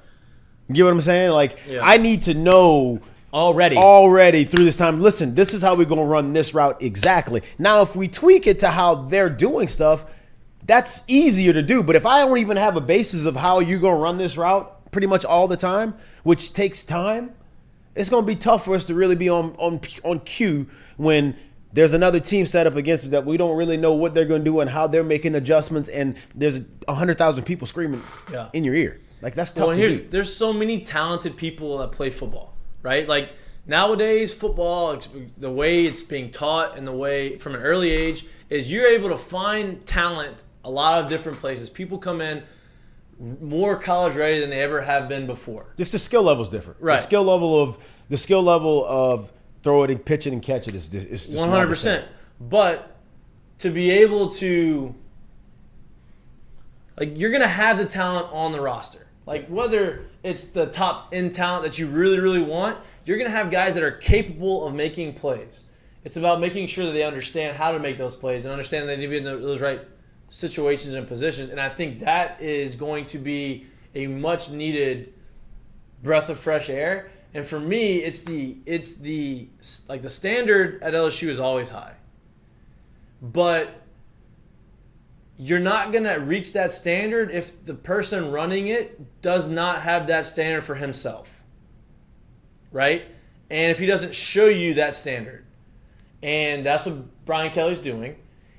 [SPEAKER 4] You get what I'm saying? I need to know already through this time. Listen, this is how we're going to run this route exactly. Now, if we tweak it to how they're doing stuff, that's easier to do. But if I don't even have a basis of how you're going to run this route pretty much all the time, which takes time, it's going to be tough for us to really be on cue when there's another team set up against us that we don't really know what they're going to do and how they're making adjustments, and there's 100,000 people screaming in your ear. That's tough to do.
[SPEAKER 1] There's so many talented people that play football. Right? Like nowadays, football, the way it's being taught and the way from an early age is you're able to find talent a lot of different places. People come in more college ready than they ever have been before.
[SPEAKER 4] Just the skill level is different.
[SPEAKER 1] Right.
[SPEAKER 4] The skill level of throw it and pitch it and catch it is just
[SPEAKER 1] 100%. But to be able to, like, you're gonna have the talent on the roster. Like, whether it's the top end talent that you really, really want, you're gonna have guys that are capable of making plays. It's about making sure that they understand how to make those plays and understand they need to be in those right situations and positions. And I think that is going to be a much needed breath of fresh air. And for me, it's the standard at LSU is always high. But you're not going to reach that standard if the person running it does not have that standard for himself. Right? And if he doesn't show you that standard. And that's what Brian Kelly's doing.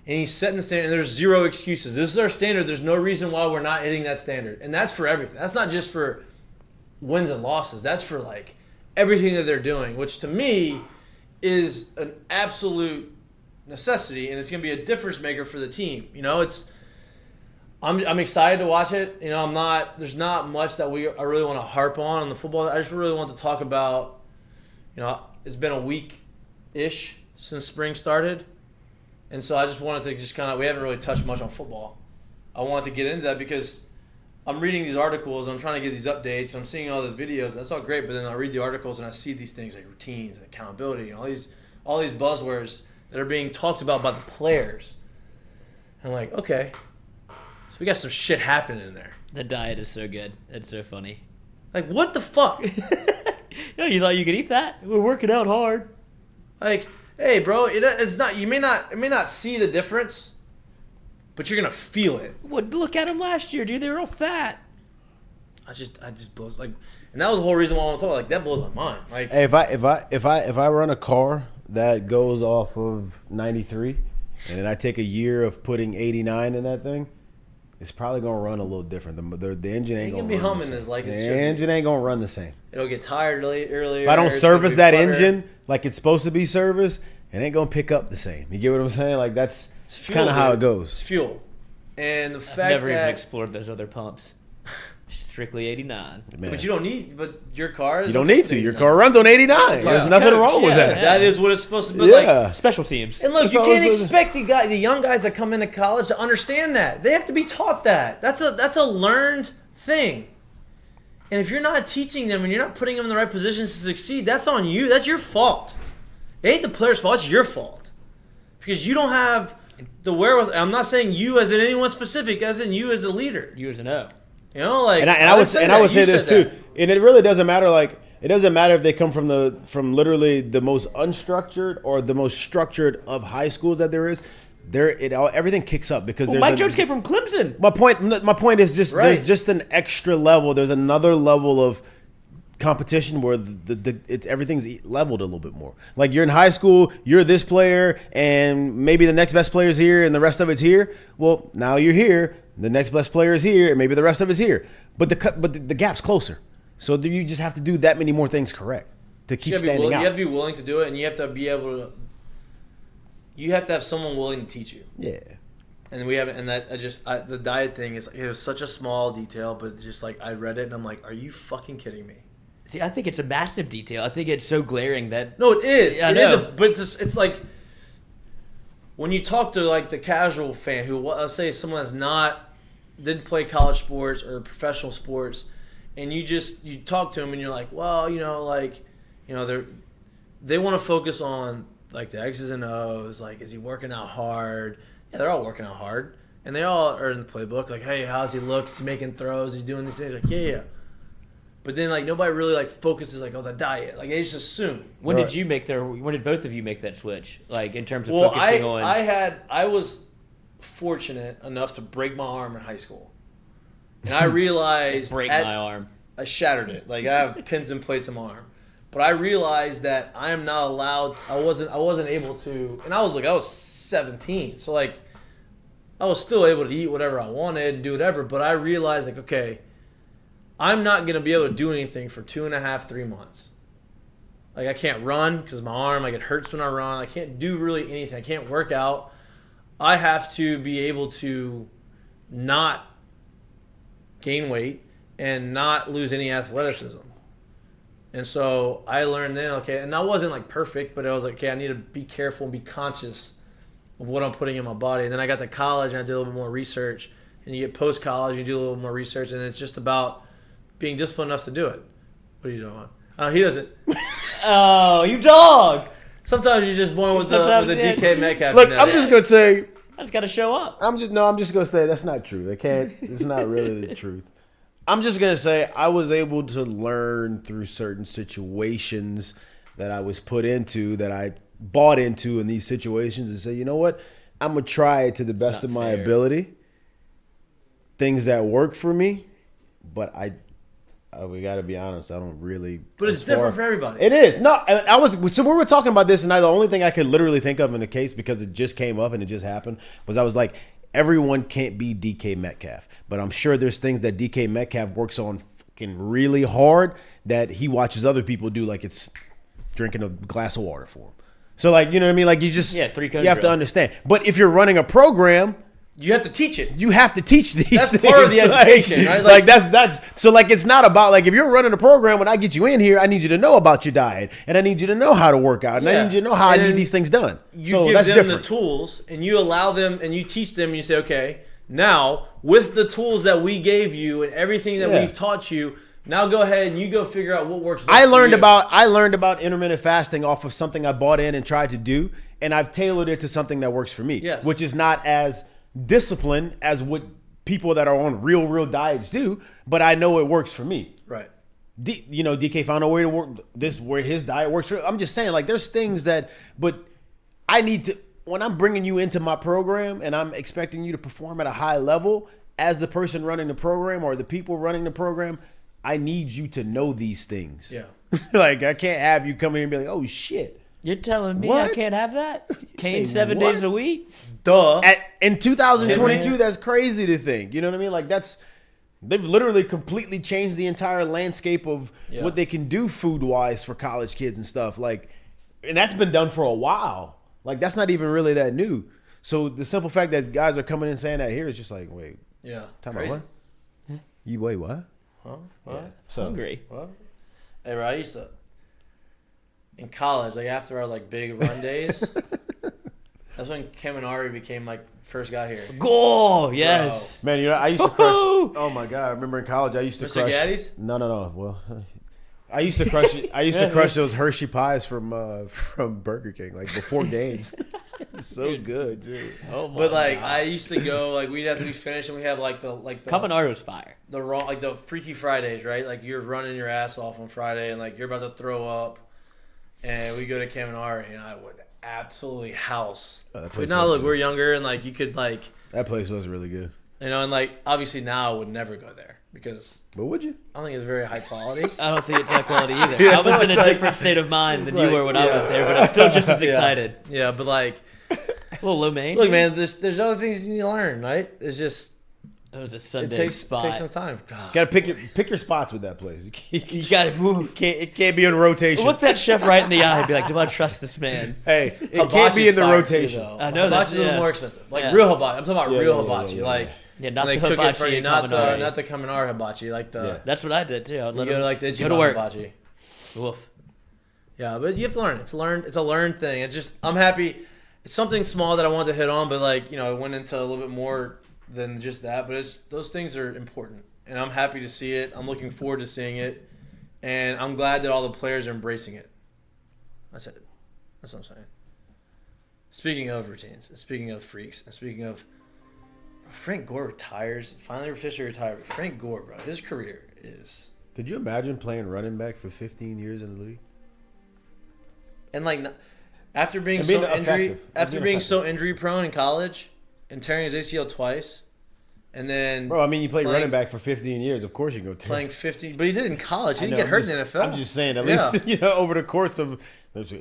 [SPEAKER 1] And he's setting the standard, and there's zero excuses. This is our standard. There's no reason why we're not hitting that standard. And that's for everything. That's not just for wins and losses. That's for, like, everything that they're doing, which to me is an absolute necessity, and it's going to be a difference maker for the team. You know, I'm excited to watch it. You know, there's not much that I really want to harp on the football. I just really want to talk about, you know, it's been a week-ish since spring started. And so I just wanted to just we haven't really touched much on football. I wanted to get into that because I'm reading these articles, I'm trying to get these updates, I'm seeing all the videos, and that's all great, but then I read the articles and I see these things like routines and accountability and all these buzzwords that are being talked about by the players. And I'm like, okay, so we got some shit happening in there.
[SPEAKER 5] The diet is so good. It's so funny.
[SPEAKER 1] Like, what the fuck?
[SPEAKER 5] Yeah, you thought you could eat that? We're working out hard.
[SPEAKER 1] Like, hey, bro, it's not. You may not see the difference, but you're gonna feel it.
[SPEAKER 5] What? Look at them last year, dude. They were all fat.
[SPEAKER 1] I just blows like, and that was the whole reason why I was talking. Like, that blows my mind. Like,
[SPEAKER 4] Hey, if I run a car that goes off of 93, and then I take a year of putting 89 in that thing, it's probably gonna run a little different. The engine ain't gonna
[SPEAKER 1] be
[SPEAKER 4] run
[SPEAKER 1] humming
[SPEAKER 4] the
[SPEAKER 1] as
[SPEAKER 4] same.
[SPEAKER 1] like
[SPEAKER 4] The
[SPEAKER 1] it should be.
[SPEAKER 4] engine ain't gonna run the same.
[SPEAKER 1] It'll get tired earlier.
[SPEAKER 4] If I don't
[SPEAKER 1] it's
[SPEAKER 4] service
[SPEAKER 1] gonna
[SPEAKER 4] that
[SPEAKER 1] be flutter.
[SPEAKER 4] engine like it's supposed to be serviced, it ain't gonna pick up the same. You get what I'm saying? Like that's kind of how it
[SPEAKER 1] It's
[SPEAKER 4] goes.
[SPEAKER 1] fuel, and the
[SPEAKER 5] I've
[SPEAKER 1] fact
[SPEAKER 5] never even
[SPEAKER 1] that
[SPEAKER 5] explored those other pumps. Strictly 89.
[SPEAKER 4] Man.
[SPEAKER 1] but you don't need. But your car is.
[SPEAKER 4] You don't need to. Your car runs on 89. There's nothing
[SPEAKER 5] Coach,
[SPEAKER 4] wrong with
[SPEAKER 5] yeah.
[SPEAKER 4] that.
[SPEAKER 1] That is what it's supposed to be. Like,
[SPEAKER 4] Yeah.
[SPEAKER 5] Special teams.
[SPEAKER 1] and look,
[SPEAKER 4] That's
[SPEAKER 1] you
[SPEAKER 4] all
[SPEAKER 1] can't
[SPEAKER 4] it's-
[SPEAKER 1] expect the young guys that come into college to understand that. They have to be taught that. That's a learned thing. And if you're not teaching them and you're not putting them in the right positions to succeed, that's on you. That's your fault. It ain't the player's fault. It's your fault. Because you don't have the wherewithal. I'm not saying you as in anyone specific, as in you as a leader.
[SPEAKER 5] You as a no.
[SPEAKER 1] You know, like,
[SPEAKER 4] And I would say this too.
[SPEAKER 1] that.
[SPEAKER 4] And it really doesn't matter. Like it doesn't matter if they come from literally the most unstructured or the most structured of high schools that there is. Everything kicks up because
[SPEAKER 5] Well,
[SPEAKER 4] there's
[SPEAKER 5] Mike Jones came from Clemson.
[SPEAKER 4] My point is just
[SPEAKER 1] Right.
[SPEAKER 4] there's just an extra level. There's another level of competition where everything's leveled a little bit more. Like you're in high school, you're this player, and maybe the next best player is here, and the rest of it's here. Well, now you're here, the next best player is here, and maybe the rest of it's here. But the gap's closer, so you just have to do that many more things correct to keep standing out.
[SPEAKER 1] You have to be willing to do it, and you have to be able to. You have to have someone willing to teach you.
[SPEAKER 4] Yeah.
[SPEAKER 1] And we haven't, and the diet thing is, it was such a small detail, but just like I read it and I'm like, are you fucking kidding me?
[SPEAKER 5] See, I think it's a massive detail. I think it's so glaring that.
[SPEAKER 1] No, it is.
[SPEAKER 5] Yeah, I
[SPEAKER 1] It is
[SPEAKER 5] know.
[SPEAKER 1] but it's like when you talk to like the casual fan who, let's say someone that's didn't play college sports or professional sports, and you talk to them and you're like, well, they want to focus on like the X's and O's, like, is he working out hard? Yeah, they're all working out hard. And they all are in the playbook, like, hey, how's he look? Is he making throws? He's doing these things. Like, yeah. But then, like, nobody really, like, focuses, like, on the diet. Like, they just assume.
[SPEAKER 5] When
[SPEAKER 4] Right.
[SPEAKER 5] when did both of you make that switch? Like, in terms of focusing on.
[SPEAKER 1] I was fortunate enough to break my arm in high school. And I realized.
[SPEAKER 5] Break my arm.
[SPEAKER 1] I shattered it. Like, I have pins and plates in my arm. But I realized that I am not allowed. I wasn't able to. And I was 17, so like, I was still able to eat whatever I wanted and do whatever. But I realized, like, okay, I'm not gonna be able to do anything for 2.5, 3 months. Like, I can't run because my arm, like, it hurts when I run. I can't do really anything. I can't work out. I have to be able to not gain weight, and not lose any athleticism. And so I learned then, okay, and I wasn't like perfect, but I was like, okay, I need to be careful and be conscious of what I'm putting in my body. And then I got to college and I did a little bit more research. And you get post-college, you do a little more research, and it's just about being disciplined enough to do it. What are you doing? He doesn't.
[SPEAKER 5] Oh, you dog!
[SPEAKER 1] Sometimes you're just born with the DK Metcalf.
[SPEAKER 4] Look, I'm just gonna say.
[SPEAKER 5] I just got to show up.
[SPEAKER 4] I'm just gonna say that's not true. It's not really the truth. I'm just gonna say I was able to learn through certain situations that I was put into, that I bought into in these situations, and say, you know what, I'm gonna try it to the best of my ability. Things that work for me, but we got to be honest, I don't really.
[SPEAKER 1] But it's different for everybody.
[SPEAKER 4] It is. No, so we were talking about this, and the only thing I could literally think of in the case, because it just came up and it just happened, was I was like, everyone can't be DK Metcalf, but I'm sure there's things that DK Metcalf works on fucking really hard that he watches other people do, like it's drinking a glass of water for him. So like, you know what I mean? Like you just, you have to understand. But if you're running a program,
[SPEAKER 1] you have to teach it.
[SPEAKER 4] You have to teach these things.
[SPEAKER 1] That's part of the education, right?
[SPEAKER 4] Like that's so like it's not about like if you're running a program, when I get you in here, I need you to know about your diet, and I need you to know how to work out, and I need you to know how I need these things done.
[SPEAKER 1] You give them the tools, and you allow them, and you teach them, and you say, okay, now with the tools that we gave you and everything that we've taught you, now go ahead and you go figure out what works best.
[SPEAKER 4] I learned about intermittent fasting off of something I bought in and tried to do, and I've tailored it to something that works for me, which is not as discipline as what people that are on real diets do, but I know it works for me.
[SPEAKER 1] Right.
[SPEAKER 4] DK found a way to work this where his diet works for. I'm just saying, like, there's things that, but I need to, when I'm bringing you into my program and I'm expecting you to perform at a high level as the person running the program or the people running the program, I need you to know these things.
[SPEAKER 1] Yeah.
[SPEAKER 4] Like, I can't have you come in and be like, oh shit.
[SPEAKER 5] You're telling me I can't have that? Cane 7 days a week?
[SPEAKER 4] Duh. In 2022, that's crazy to think. You know what I mean? Like they've literally completely changed the entire landscape of what they can do food-wise for college kids and stuff. Like, and that's been done for a while. Like, that's not even really that new. So the simple fact that guys are coming in saying that here is just like, wait.
[SPEAKER 1] Yeah.
[SPEAKER 4] Time out, what? You wait, what?
[SPEAKER 1] Huh? What?
[SPEAKER 5] Yeah. So, hungry.
[SPEAKER 1] What? Hey, bro, I used to, in college, like after our like big run days, that's when Kaminari became like first got here.
[SPEAKER 5] Goal, yes.
[SPEAKER 4] Man, I used to crush. Oh my god, I remember in college I used to crush.
[SPEAKER 1] Gaddy's?
[SPEAKER 4] No. Well, I used to crush. I used to crush those Hershey pies from Burger King like before games. So good, dude.
[SPEAKER 1] Oh my But like, God. I used to go like we'd have to be finished and we have like the
[SPEAKER 5] Kaminari was fire.
[SPEAKER 1] The raw like the Freaky Fridays, right? Like you're running your ass off on Friday and like you're about to throw up. And we go to Kaminari, and I would absolutely house. But now, look, we're younger, and like you could like.
[SPEAKER 4] That place was really good.
[SPEAKER 1] You know, and like obviously now I would never go there because.
[SPEAKER 4] But would you?
[SPEAKER 1] I don't think it's very high quality.
[SPEAKER 5] I don't think it's high quality either. I was in a different state of mind than you were when I went there, but I'm still just as excited.
[SPEAKER 1] Yeah, but like.
[SPEAKER 5] A little low main.
[SPEAKER 1] Look, man, there's other things you need to learn, right? It's just.
[SPEAKER 5] It was a Sunday spot.
[SPEAKER 1] It takes some time.
[SPEAKER 4] Got to pick your spots with that place.
[SPEAKER 5] You got to move.
[SPEAKER 4] It can't be in rotation.
[SPEAKER 5] Look that chef right in the eye and be like, do I trust this man?
[SPEAKER 4] Hey, it can't be in the rotation.
[SPEAKER 1] Too,
[SPEAKER 5] I know
[SPEAKER 1] hibachi's a little more expensive. Like real hibachi. I'm talking about real hibachi.
[SPEAKER 5] Yeah.
[SPEAKER 1] Like
[SPEAKER 5] not
[SPEAKER 1] they
[SPEAKER 5] the
[SPEAKER 1] cook it for you, not
[SPEAKER 5] Kaminari.
[SPEAKER 1] the Kaminari hibachi. Like the.
[SPEAKER 5] Yeah. That's what I did too. I'd let
[SPEAKER 1] you go to like the
[SPEAKER 5] Ichiban
[SPEAKER 1] hibachi.
[SPEAKER 5] Woof.
[SPEAKER 1] Yeah, but you have to learn. It's a learned thing. It's just I'm happy. It's something small that I wanted to hit on, but like I went into a little bit more than just that. But those things are important, and I'm happy to see it. I'm looking forward to seeing it, and I'm glad that all the players are embracing it. That's it. That's what I'm saying. Speaking of routines, and speaking of freaks, and speaking of Frank Gore retires, finally officially retired. Frank Gore, bro, his career is.
[SPEAKER 4] Could you imagine playing running back for 15 years in the league?
[SPEAKER 1] And like. After being so injury prone in college and tearing his ACL twice, and then
[SPEAKER 4] bro, I mean, you played running back for 15 years. Of course, you go tear.
[SPEAKER 1] Playing 50, but he did it in college. He didn't get hurt in the NFL.
[SPEAKER 4] I'm just saying, at least over the course of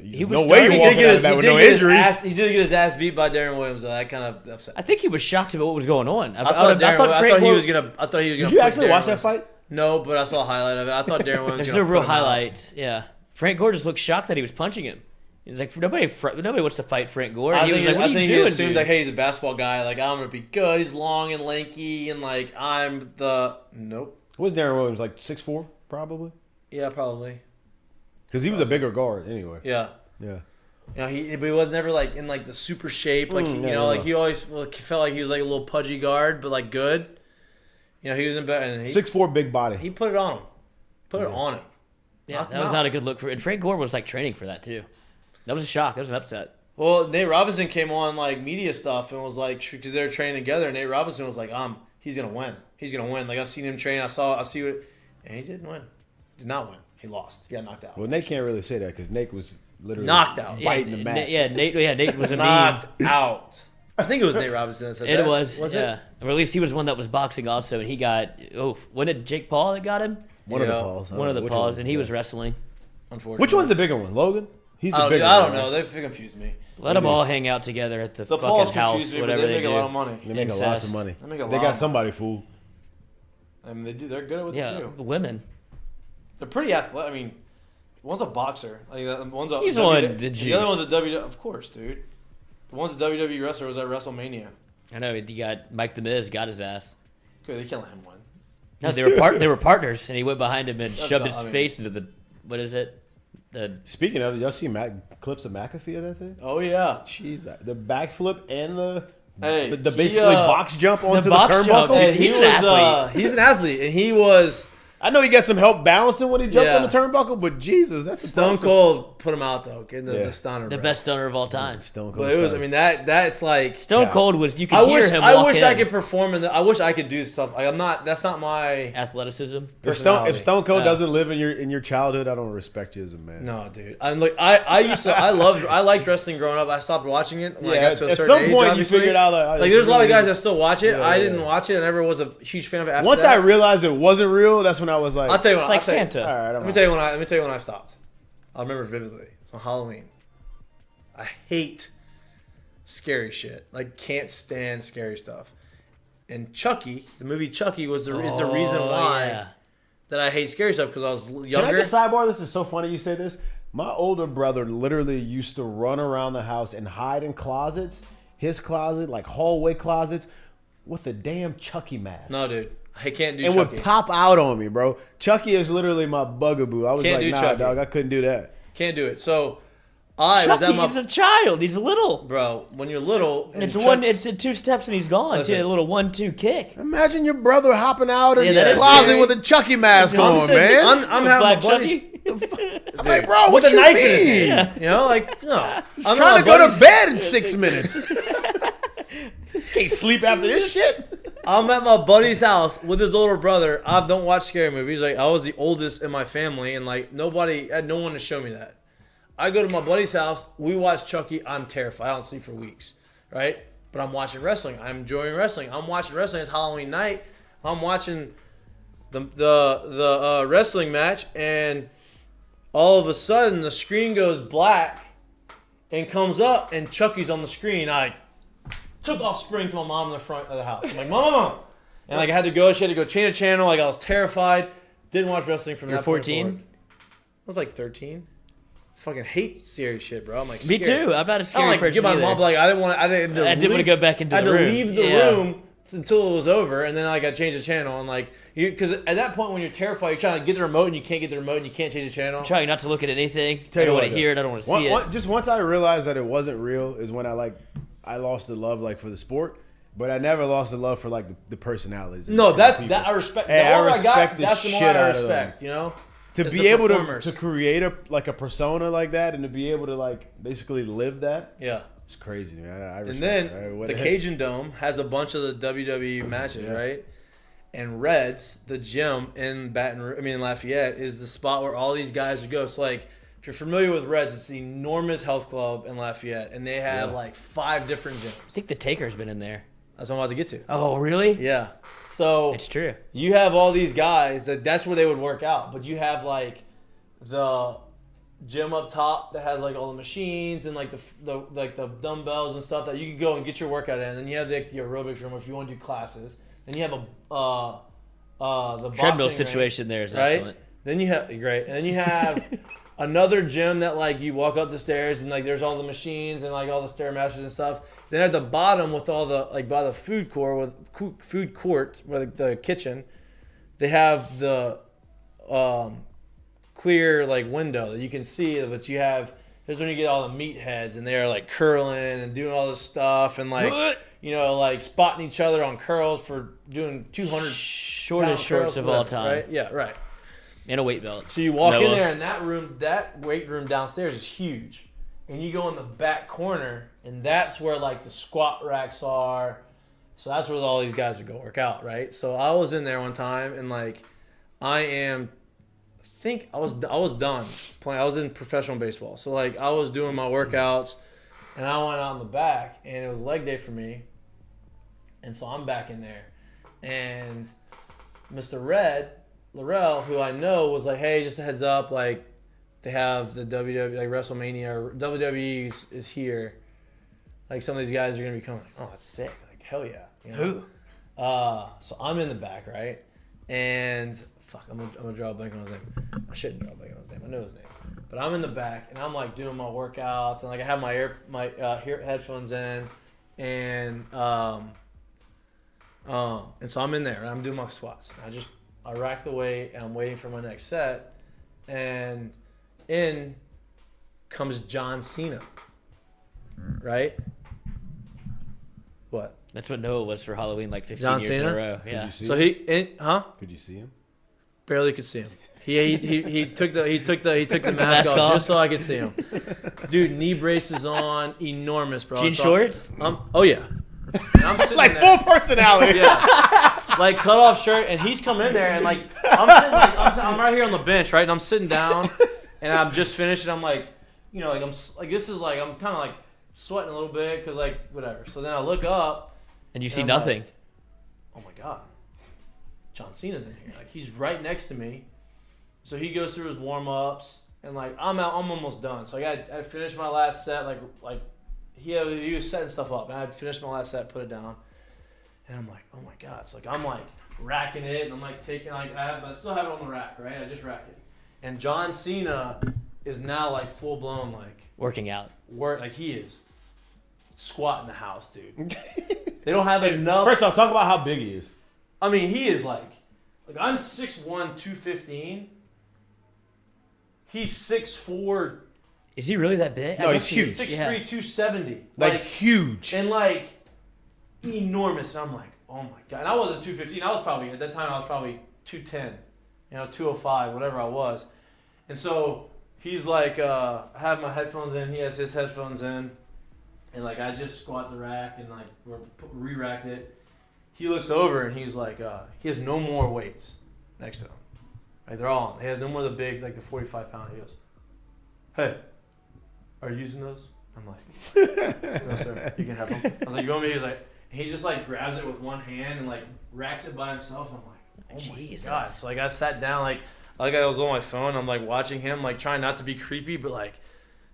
[SPEAKER 5] he was
[SPEAKER 4] no way you're walking out of that with no injuries.
[SPEAKER 1] He did get his ass beat by Darren Williams. Though. That kind of upset.
[SPEAKER 5] I think he was shocked about what was going on.
[SPEAKER 1] I thought he was gonna. Did
[SPEAKER 4] you actually watch that fight?
[SPEAKER 1] No, but I saw a highlight of it. I thought Darren Williams.
[SPEAKER 5] There's no real highlights. Yeah, Frank Gore just looked shocked that he was punching him. He's like, nobody wants to fight Frank Gore.
[SPEAKER 1] I
[SPEAKER 5] And he was like, what are you
[SPEAKER 1] think
[SPEAKER 5] doing,
[SPEAKER 1] he assumed
[SPEAKER 5] dude?
[SPEAKER 1] like, hey, he's a basketball guy. Like, I'm gonna be good. He's long and lanky, and like I'm the nope.
[SPEAKER 4] Was Darren Williams like 6'4", probably?
[SPEAKER 1] Yeah, probably.
[SPEAKER 4] Because he was a bigger guard anyway.
[SPEAKER 1] Yeah.
[SPEAKER 4] Yeah.
[SPEAKER 1] But he was never like in like the super shape. Like he always felt like he was like a little pudgy guard, but like good. He was in better. And
[SPEAKER 4] 6'4", big body.
[SPEAKER 1] He put it on him. Put it on him.
[SPEAKER 5] Yeah, that was not a good look for. And Frank Gore was like training for that too. That was a shock. That was an upset.
[SPEAKER 1] Well, Nate Robinson came on like media stuff and was like, because they were training together. And Nate Robinson was like, he's gonna win. He's gonna win. Like I've seen him train. I see what, and he didn't win. Did not win. He lost. He got knocked out.
[SPEAKER 4] Well, Nate can't really say that because Nate was literally
[SPEAKER 1] knocked out,
[SPEAKER 4] biting the mat.
[SPEAKER 5] Nate was a
[SPEAKER 1] knocked out. I think it was Nate Robinson that said that.
[SPEAKER 5] It was
[SPEAKER 1] it?
[SPEAKER 5] Or at least he was one that was boxing also, and he got wasn't it Jake Paul that got him?
[SPEAKER 4] One of the Pauls.
[SPEAKER 5] One of the Pauls, and he was wrestling.
[SPEAKER 1] Unfortunately,
[SPEAKER 4] which one's the bigger one, Logan? He's the bigger.
[SPEAKER 1] I don't know. They confused me.
[SPEAKER 5] Let them all hang out together at the
[SPEAKER 1] Pauls
[SPEAKER 5] fucking house,
[SPEAKER 1] confused me,
[SPEAKER 5] whatever
[SPEAKER 1] but they make
[SPEAKER 5] do.
[SPEAKER 1] a lot of money.
[SPEAKER 4] They make lots of money.
[SPEAKER 1] They
[SPEAKER 4] got somebody fooled.
[SPEAKER 1] I mean, they do. They're good at what they do.
[SPEAKER 5] Women.
[SPEAKER 1] They're pretty athletic. I mean, one's a boxer. Like one's a.
[SPEAKER 5] He's
[SPEAKER 1] the
[SPEAKER 5] on
[SPEAKER 1] other
[SPEAKER 5] the juice.
[SPEAKER 1] one's a WWE. Of course, dude. The one's a WWE wrestler. Was at WrestleMania.
[SPEAKER 5] I know he got Mike the Miz got his ass.
[SPEAKER 1] Okay, they can't let him win.
[SPEAKER 5] No, they were partners, and he went behind him and shoved his face into the what is it?
[SPEAKER 4] Speaking of, y'all see clips of McAfee of that thing?
[SPEAKER 1] Oh yeah,
[SPEAKER 4] jeez, the backflip and the
[SPEAKER 1] the
[SPEAKER 4] basically box jump onto the
[SPEAKER 5] box
[SPEAKER 4] turnbuckle.
[SPEAKER 5] jump,
[SPEAKER 1] Hey, he's an athlete, and he was.
[SPEAKER 4] I know he got some help balancing when he jumped on the turnbuckle, but Jesus, that's
[SPEAKER 1] Stone Cold put him out though, getting the stunner.
[SPEAKER 5] The best stunner of all time.
[SPEAKER 4] Stone Cold.
[SPEAKER 1] But it was. I mean that's like
[SPEAKER 5] Stone Cold was. You could hear him. I
[SPEAKER 1] wish I could perform in. I wish I could do stuff. I'm not. That's not my
[SPEAKER 5] athleticism.
[SPEAKER 4] If Stone Cold doesn't live in your childhood, I don't respect you as a man.
[SPEAKER 1] No, dude. I'm like I used to. I liked wrestling growing up. I stopped watching it when I got to a certain age.
[SPEAKER 4] At some point,
[SPEAKER 1] obviously.
[SPEAKER 4] you figured out
[SPEAKER 1] like there's a lot of guys that still watch it. I didn't watch it. I never was a huge fan of it. After
[SPEAKER 4] Once
[SPEAKER 1] that.
[SPEAKER 4] I realized it wasn't real, that's when I was like,
[SPEAKER 1] I'll tell you when.
[SPEAKER 5] It's like Santa.
[SPEAKER 4] All right,
[SPEAKER 1] let me tell you when I stopped. I remember vividly. It's on Halloween. I hate scary shit. Like can't stand scary stuff. And Chucky, the movie Chucky, is the reason why that I hate scary stuff because I was younger.
[SPEAKER 4] Can I just sidebar? This is so funny you say this. My older brother literally used to run around the house and hide in closets. His closet, like hallway closets, with a damn Chucky mask.
[SPEAKER 1] No, dude. I can't do
[SPEAKER 4] and
[SPEAKER 1] Chucky.
[SPEAKER 4] would pop out on me, bro. Chucky is literally my bugaboo. I was
[SPEAKER 1] Can't
[SPEAKER 4] like,
[SPEAKER 1] do
[SPEAKER 4] nah,
[SPEAKER 1] Chucky.
[SPEAKER 4] dog, I couldn't do that.
[SPEAKER 1] Can't do it. So I was at my.
[SPEAKER 5] He's a child. He's little.
[SPEAKER 1] Bro, when you're little, and
[SPEAKER 5] It's 2 steps and he's gone.
[SPEAKER 1] Listen.
[SPEAKER 5] A little 1-2 kick.
[SPEAKER 4] Imagine your brother hopping out in
[SPEAKER 5] that
[SPEAKER 4] the
[SPEAKER 5] is
[SPEAKER 4] closet
[SPEAKER 5] scary.
[SPEAKER 4] with a Chucky mask
[SPEAKER 1] I'm
[SPEAKER 4] on,
[SPEAKER 1] saying,
[SPEAKER 4] man.
[SPEAKER 1] I'm having my
[SPEAKER 5] Black
[SPEAKER 1] buddies.
[SPEAKER 5] Chucky?
[SPEAKER 4] I'm like, bro,
[SPEAKER 1] With
[SPEAKER 4] what
[SPEAKER 1] a
[SPEAKER 4] you
[SPEAKER 1] knife
[SPEAKER 4] mean?
[SPEAKER 1] in his hand. You know, like no. I'm
[SPEAKER 4] Trying to go to bed in 6 minutes. Can't sleep after this shit.
[SPEAKER 1] I'm at my buddy's house with his older brother. I don't watch scary movies. Like I was the oldest in my family, and like I had no one to show me that. I go to my buddy's house. We watch Chucky. I'm terrified. I don't sleep for weeks, right? But I'm watching wrestling. I'm enjoying wrestling. I'm watching wrestling. It's Halloween night. I'm watching the wrestling match, and all of a sudden the screen goes black and comes up, and Chucky's on the screen. I took off sprinting to my mom in the front of the house. I'm like, Mom. And like I had to go. She had to go change a channel. Like I was terrified. Didn't watch wrestling from that point
[SPEAKER 5] 14?
[SPEAKER 1] forward. I was like 13. Fucking hate serious shit, bro. I'm like
[SPEAKER 5] Me
[SPEAKER 1] scared.
[SPEAKER 5] too. I'm not a scary
[SPEAKER 1] I'm like,
[SPEAKER 5] person
[SPEAKER 1] get my
[SPEAKER 5] either.
[SPEAKER 1] mom. Like I didn't want to
[SPEAKER 5] go back into the room.
[SPEAKER 1] I had to leave the room until it was over, and then I got to change the channel. And like because at that point when you're terrified, you're trying to get the remote and you can't get the remote and you can't change the channel.
[SPEAKER 5] I'm trying not to look at anything.
[SPEAKER 4] Tell
[SPEAKER 5] I
[SPEAKER 4] you
[SPEAKER 5] don't
[SPEAKER 4] what,
[SPEAKER 5] want to hear it. I don't want to see it.
[SPEAKER 4] Just once I realized that it wasn't real is when I lost the love like for the sport, but I never lost the love for like the personalities.
[SPEAKER 1] No,
[SPEAKER 4] and
[SPEAKER 1] that
[SPEAKER 4] people.
[SPEAKER 1] I respect.
[SPEAKER 4] Hey,
[SPEAKER 1] The more
[SPEAKER 4] I
[SPEAKER 1] I got,
[SPEAKER 4] respect the
[SPEAKER 1] that's the more
[SPEAKER 4] shit
[SPEAKER 1] I
[SPEAKER 4] out of them.
[SPEAKER 1] respect. You know,
[SPEAKER 4] To
[SPEAKER 1] It's
[SPEAKER 4] be
[SPEAKER 1] the
[SPEAKER 4] able
[SPEAKER 1] performers.
[SPEAKER 4] to create a persona like that and to be able to like basically live that,
[SPEAKER 1] Yeah.
[SPEAKER 4] it's crazy, man. I
[SPEAKER 1] And
[SPEAKER 4] respect
[SPEAKER 1] then
[SPEAKER 4] it. What
[SPEAKER 1] the
[SPEAKER 4] heck?
[SPEAKER 1] Cajun Dome has a bunch of the WWE matches, right? And Reds, the gym in Lafayette, is the spot where all these guys would go. So like, if you're familiar with Reds, it's an enormous health club in Lafayette, and they have like 5 different gyms.
[SPEAKER 5] I think the Taker's been in there.
[SPEAKER 1] That's what I'm about to get to.
[SPEAKER 5] Oh, really?
[SPEAKER 1] Yeah. So
[SPEAKER 5] It's true.
[SPEAKER 1] you have all these guys that's where they would work out, but you have like the gym up top that has like all the machines and like the dumbbells and stuff that you can go and get your workout in. And then you have the aerobics room if you want to do classes. Then you have the
[SPEAKER 5] Treadmill
[SPEAKER 1] boxing
[SPEAKER 5] situation there is
[SPEAKER 1] ring, right?
[SPEAKER 5] excellent.
[SPEAKER 1] Then you have great, and then you have another gym that like you walk up the stairs and like there's all the machines and like all the stairmasters and stuff. Then at the bottom with all the like by the food court where the kitchen, they have the clear like window that you can see, but you have. Here's when you get all the meatheads and they're like curling and doing all this stuff and like like spotting each other on curls for doing 200
[SPEAKER 5] shortest shorts of all time.
[SPEAKER 1] Right? Yeah, right.
[SPEAKER 5] And a weight belt.
[SPEAKER 1] So you walk in there and that weight room downstairs is huge. And you go in the back corner and that's where like the squat racks are. So that's where all these guys are going to work out, right? So I was in there one time and like I was done playing. I was in professional baseball. So like I was doing my workouts and I went out in the back and it was leg day for me. And so I'm back in there. And Mr. Laurel, who I know, was like, hey, just a heads up, like they have the WWE, like WrestleMania, or WWE is here. Like some of these guys are gonna be coming. Like, oh, that's sick. Like hell yeah. You know?
[SPEAKER 5] Who?
[SPEAKER 1] So I'm in the back, right? And fuck, I'm gonna draw a blank on his name. I shouldn't draw a blank on his name. I know his name. But I'm in the back and I'm like doing my workouts and like I have my headphones in and so I'm in there and I'm doing my squats. And I rack the weight and I'm waiting for my next set and in comes John Cena. Right? What?
[SPEAKER 5] That's what Noah was for Halloween like 15
[SPEAKER 1] John
[SPEAKER 5] years
[SPEAKER 1] Cena?
[SPEAKER 5] in a row. Yeah.
[SPEAKER 1] So
[SPEAKER 4] Could you see him?
[SPEAKER 1] Barely could see him. He took the mask off just so I could see him. Dude, knee braces on, enormous, bro.
[SPEAKER 5] Jean shorts?
[SPEAKER 1] Oh yeah. And I'm sitting
[SPEAKER 4] Like
[SPEAKER 1] there.
[SPEAKER 4] full personality.
[SPEAKER 1] Yeah. Like cut off shirt, and he's coming in there, and like I'm right here on the bench, right, and I'm sitting down, and I'm just finished, and I'm like, like I'm like this is like I'm kind of like sweating a little bit because like whatever. So then I look up,
[SPEAKER 5] And you see
[SPEAKER 1] I'm
[SPEAKER 5] nothing.
[SPEAKER 1] like, oh my god, John Cena's in here. Like he's right next to me. So he goes through his warm ups, and like I'm almost done. So I finished my last set. Like he was setting stuff up, and I had finished my last set, put it down, and I'm like, oh my god. So like I'm like racking it, and I'm like taking I still have it on the rack, right? I just racked it, and John Cena is now like full blown like
[SPEAKER 5] Working out.
[SPEAKER 1] like he is squatting the house, dude. They don't have enough.
[SPEAKER 4] First off, talk about how big he is.
[SPEAKER 1] I mean, he is like I'm 6'1", 215. He's 6'4".
[SPEAKER 5] Is he really that big?
[SPEAKER 4] No, he's huge.
[SPEAKER 1] 6'3",
[SPEAKER 5] Yeah.
[SPEAKER 1] 270.
[SPEAKER 4] Like huge.
[SPEAKER 1] And like enormous. And I'm like, oh my god. And I wasn't 215. At that time I was probably 210. 205, whatever I was. And so he's like, I have my headphones in. He has his headphones in. And like I just squat the rack and like re-racked it. He looks over and he's like, he has no more weights next to him. Like they're all on. He has no more of the big, like the 45-pound. He goes, hey, are you using those? I'm like, no sir, you can have them. I was like, you want me? He's like, he just like grabs it with one hand and like racks it by himself. And I'm like, oh
[SPEAKER 5] Jesus.
[SPEAKER 1] my god. So like I sat down, like I was on my phone. I'm like watching him, like trying not to be creepy, but like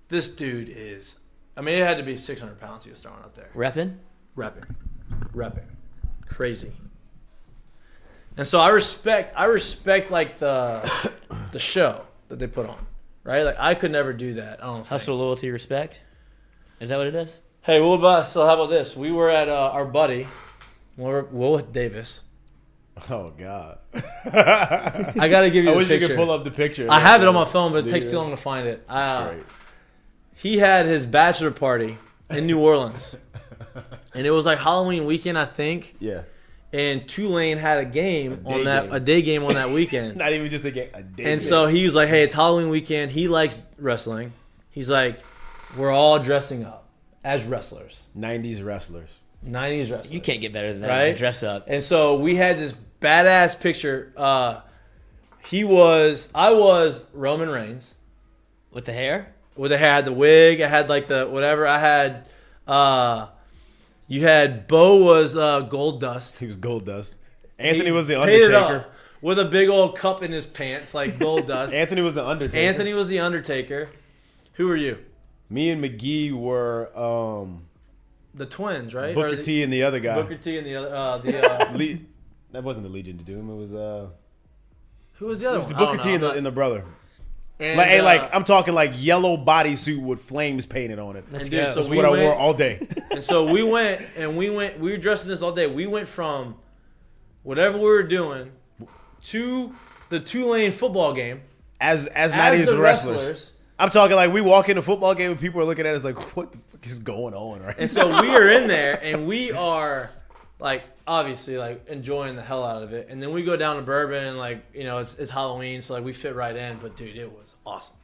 [SPEAKER 1] this dude is. I mean, it had to be 600 pounds he was throwing up there.
[SPEAKER 5] Repping?
[SPEAKER 1] Repping. Crazy. And so I respect like the show that they put on, right? Like I could never do that. I don't think.
[SPEAKER 5] Hustle, loyalty, respect? Is that what it is?
[SPEAKER 1] Hey, how about this? We were at our buddy, Will Davis.
[SPEAKER 4] Oh God.
[SPEAKER 1] I gotta give you.
[SPEAKER 4] I
[SPEAKER 1] the
[SPEAKER 4] wish
[SPEAKER 1] picture.
[SPEAKER 4] you could pull up the picture.
[SPEAKER 1] I have it on my phone, but it takes too long to find it.
[SPEAKER 4] That's great.
[SPEAKER 1] He had his bachelor party in New Orleans, and it was like Halloween weekend, I think.
[SPEAKER 4] Yeah.
[SPEAKER 1] And Tulane had a day game on that weekend.
[SPEAKER 4] Not even just a game, a day game.
[SPEAKER 1] And so he was like, hey, it's Halloween weekend. He likes wrestling. He's like, we're all dressing up as wrestlers.
[SPEAKER 4] 90s wrestlers.
[SPEAKER 1] 90s wrestlers.
[SPEAKER 5] You can't get better than that.
[SPEAKER 1] Right?
[SPEAKER 5] To dress up.
[SPEAKER 1] And so we had this badass picture. I was Roman Reigns.
[SPEAKER 5] With the hair?
[SPEAKER 1] With the hair, I had the wig. I had like the whatever. I had, you had, Bo was Gold Dust.
[SPEAKER 4] He was Gold Dust. Anthony was the
[SPEAKER 1] painted
[SPEAKER 4] Undertaker.
[SPEAKER 1] up with a big old cup in his pants, like Gold Dust.
[SPEAKER 4] Anthony was the Undertaker.
[SPEAKER 1] Anthony was the Undertaker. Who were you?
[SPEAKER 4] Me and McGee were
[SPEAKER 1] The twins, right?
[SPEAKER 4] Booker T and the other guy.
[SPEAKER 1] Booker T and the other.
[SPEAKER 4] That wasn't the Legion to Doom. It was
[SPEAKER 1] Who was the other
[SPEAKER 4] it was
[SPEAKER 1] one?
[SPEAKER 4] the Booker T and the brother.
[SPEAKER 1] And,
[SPEAKER 4] like I'm talking like yellow bodysuit with flames painted on it.
[SPEAKER 1] And dude,
[SPEAKER 5] go.
[SPEAKER 1] so
[SPEAKER 4] That's
[SPEAKER 1] we
[SPEAKER 4] what I
[SPEAKER 1] went,
[SPEAKER 4] wore all day.
[SPEAKER 1] And so we were dressed in this all day. We went from whatever we were doing to the Tulane football game
[SPEAKER 4] As not
[SPEAKER 1] as
[SPEAKER 4] as
[SPEAKER 1] the
[SPEAKER 4] wrestlers. I'm talking like we walk in a football game and people are looking at us like, what the fuck is going on, right?
[SPEAKER 1] And so we are in there and we are like obviously like enjoying the hell out of it. And then we go down to Bourbon and like, you know, it's Halloween, so like we fit right in. But dude, it was awesome.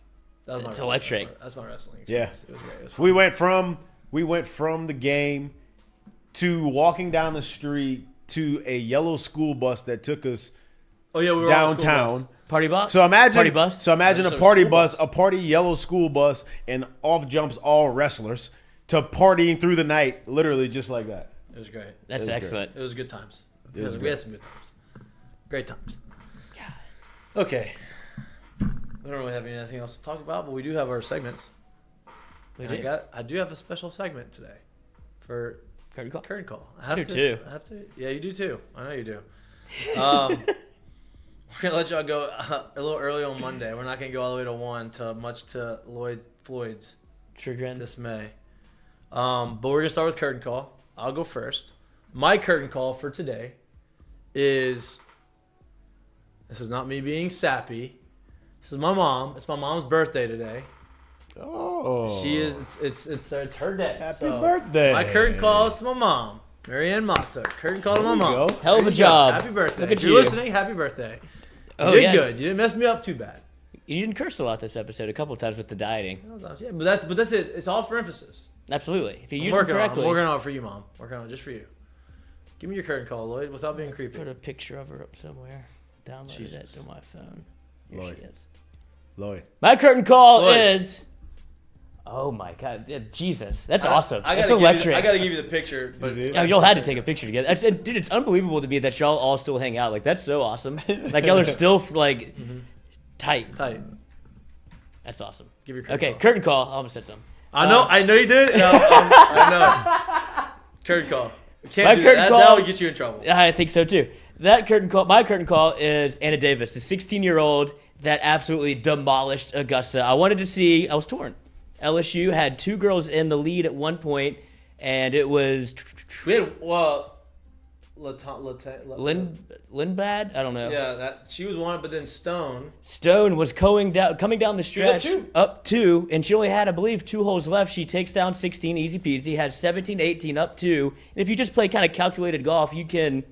[SPEAKER 1] That was
[SPEAKER 5] It's
[SPEAKER 1] my
[SPEAKER 5] electric.
[SPEAKER 1] That's my wrestling
[SPEAKER 4] Yeah.
[SPEAKER 1] experience. It was great. It was fun.
[SPEAKER 4] We went from the game to walking down the street to a yellow school bus that took us
[SPEAKER 1] Oh yeah, we were on the school
[SPEAKER 4] downtown.
[SPEAKER 1] bus.
[SPEAKER 5] Party bus.
[SPEAKER 4] So imagine
[SPEAKER 5] party bus.
[SPEAKER 4] So imagine
[SPEAKER 1] So
[SPEAKER 4] a party
[SPEAKER 1] school
[SPEAKER 4] bus,
[SPEAKER 1] bus.
[SPEAKER 4] a party yellow school bus, and off jumps all wrestlers to partying through the night, literally just like that.
[SPEAKER 1] It was great.
[SPEAKER 5] That's
[SPEAKER 4] It was
[SPEAKER 5] excellent.
[SPEAKER 1] It was good times.
[SPEAKER 4] It was
[SPEAKER 1] We
[SPEAKER 4] great.
[SPEAKER 1] had some good times. Great times. Okay. We don't really have anything else to talk about, but we do have our segments.
[SPEAKER 5] We
[SPEAKER 1] And
[SPEAKER 5] do.
[SPEAKER 1] I do have a special segment today for
[SPEAKER 5] Curtain call.
[SPEAKER 1] Curtain Call.
[SPEAKER 5] I do too.
[SPEAKER 1] I have to. Yeah, you do too. I know you do. We're gonna let y'all go a little early on Monday. We're not gonna go all the way to 1, much to Floyd's
[SPEAKER 5] Children.
[SPEAKER 1] dismay. But we're gonna start with curtain call. I'll go first. My curtain call for today is. This is not me being sappy. This is my mom. It's my mom's birthday today.
[SPEAKER 4] Oh,
[SPEAKER 1] She is. It's her day.
[SPEAKER 4] Happy
[SPEAKER 1] So,
[SPEAKER 4] birthday!
[SPEAKER 1] My curtain call is to my mom, Mikie Mahtook. Curtain call to my
[SPEAKER 4] There we
[SPEAKER 1] mom.
[SPEAKER 4] go.
[SPEAKER 5] Hell of a
[SPEAKER 1] There you go.
[SPEAKER 5] job.
[SPEAKER 1] Happy birthday.
[SPEAKER 5] Look at
[SPEAKER 1] if you're
[SPEAKER 5] you.
[SPEAKER 1] listening, happy birthday. You
[SPEAKER 5] Oh
[SPEAKER 1] did
[SPEAKER 5] yeah.
[SPEAKER 1] good. You didn't mess me up too bad.
[SPEAKER 5] You didn't curse a lot this episode. A couple of times with the dieting.
[SPEAKER 1] Yeah, but that's it. It's all for emphasis.
[SPEAKER 5] Absolutely. If you
[SPEAKER 1] I'm
[SPEAKER 5] use it
[SPEAKER 1] working on it.
[SPEAKER 5] correctly.
[SPEAKER 1] I'm working on it for you, Mom. Working on it just for you. Give me your curtain call, Lloyd, without being creepy.
[SPEAKER 5] Put a picture of her up somewhere. Downloaded
[SPEAKER 1] Jesus.
[SPEAKER 5] it to my phone. Here
[SPEAKER 4] Lloyd.
[SPEAKER 5] she is.
[SPEAKER 4] Lloyd.
[SPEAKER 5] My curtain call
[SPEAKER 1] Lloyd.
[SPEAKER 5] is. Oh my God, Jesus, that's
[SPEAKER 1] I-
[SPEAKER 5] awesome.
[SPEAKER 1] I
[SPEAKER 5] That's
[SPEAKER 1] gotta give you-
[SPEAKER 5] electric.
[SPEAKER 1] I got to give you the picture, but
[SPEAKER 4] Is it?
[SPEAKER 5] Yeah, y'all had to take a picture together. Dude, it's unbelievable to me that y'all all still hang out. Like, that's so awesome. Like, y'all are still, like, tight.
[SPEAKER 1] tight.
[SPEAKER 5] That's awesome.
[SPEAKER 1] Give your curtain
[SPEAKER 5] Okay,
[SPEAKER 1] call.
[SPEAKER 5] curtain call. I almost said something.
[SPEAKER 1] I know you did. No, I know. Curtain call. We can't
[SPEAKER 5] My
[SPEAKER 1] do
[SPEAKER 5] curtain
[SPEAKER 1] that.
[SPEAKER 5] call-
[SPEAKER 1] That would get you in trouble.
[SPEAKER 5] I think so, too. That curtain call, my curtain call is Anna Davis, the 16-year-old that absolutely demolished Augusta. I was torn. LSU had 2 girls in the lead at one point, and it was
[SPEAKER 1] We had
[SPEAKER 5] Lindblad? I don't know.
[SPEAKER 1] Yeah, that she was one, but then Stone.
[SPEAKER 5] Stone was coming down the
[SPEAKER 1] was
[SPEAKER 5] stretch
[SPEAKER 1] up 2.
[SPEAKER 5] and she only had, I believe, 2 holes left. She takes down 16, easy peasy, has 17, 18, up 2. And if you just play kind of calculated golf, you can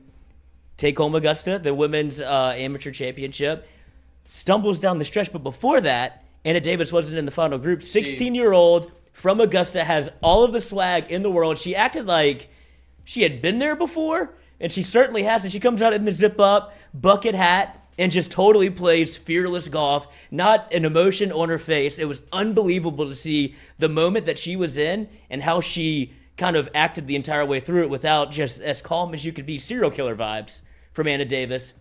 [SPEAKER 5] take home Augusta, the women's amateur championship. Stumbles down the stretch, but before that, Anna Davis wasn't in the final group. 16-year-old from Augusta has all of the swag in the world. She acted like she had been there before, and she certainly has. And she comes out in the zip-up, bucket hat, and just totally plays fearless golf. Not an emotion on her face. It was unbelievable to see the moment that she was in and how she kind of acted the entire way through it without just as calm as you could be. Serial killer vibes from Anna Davis.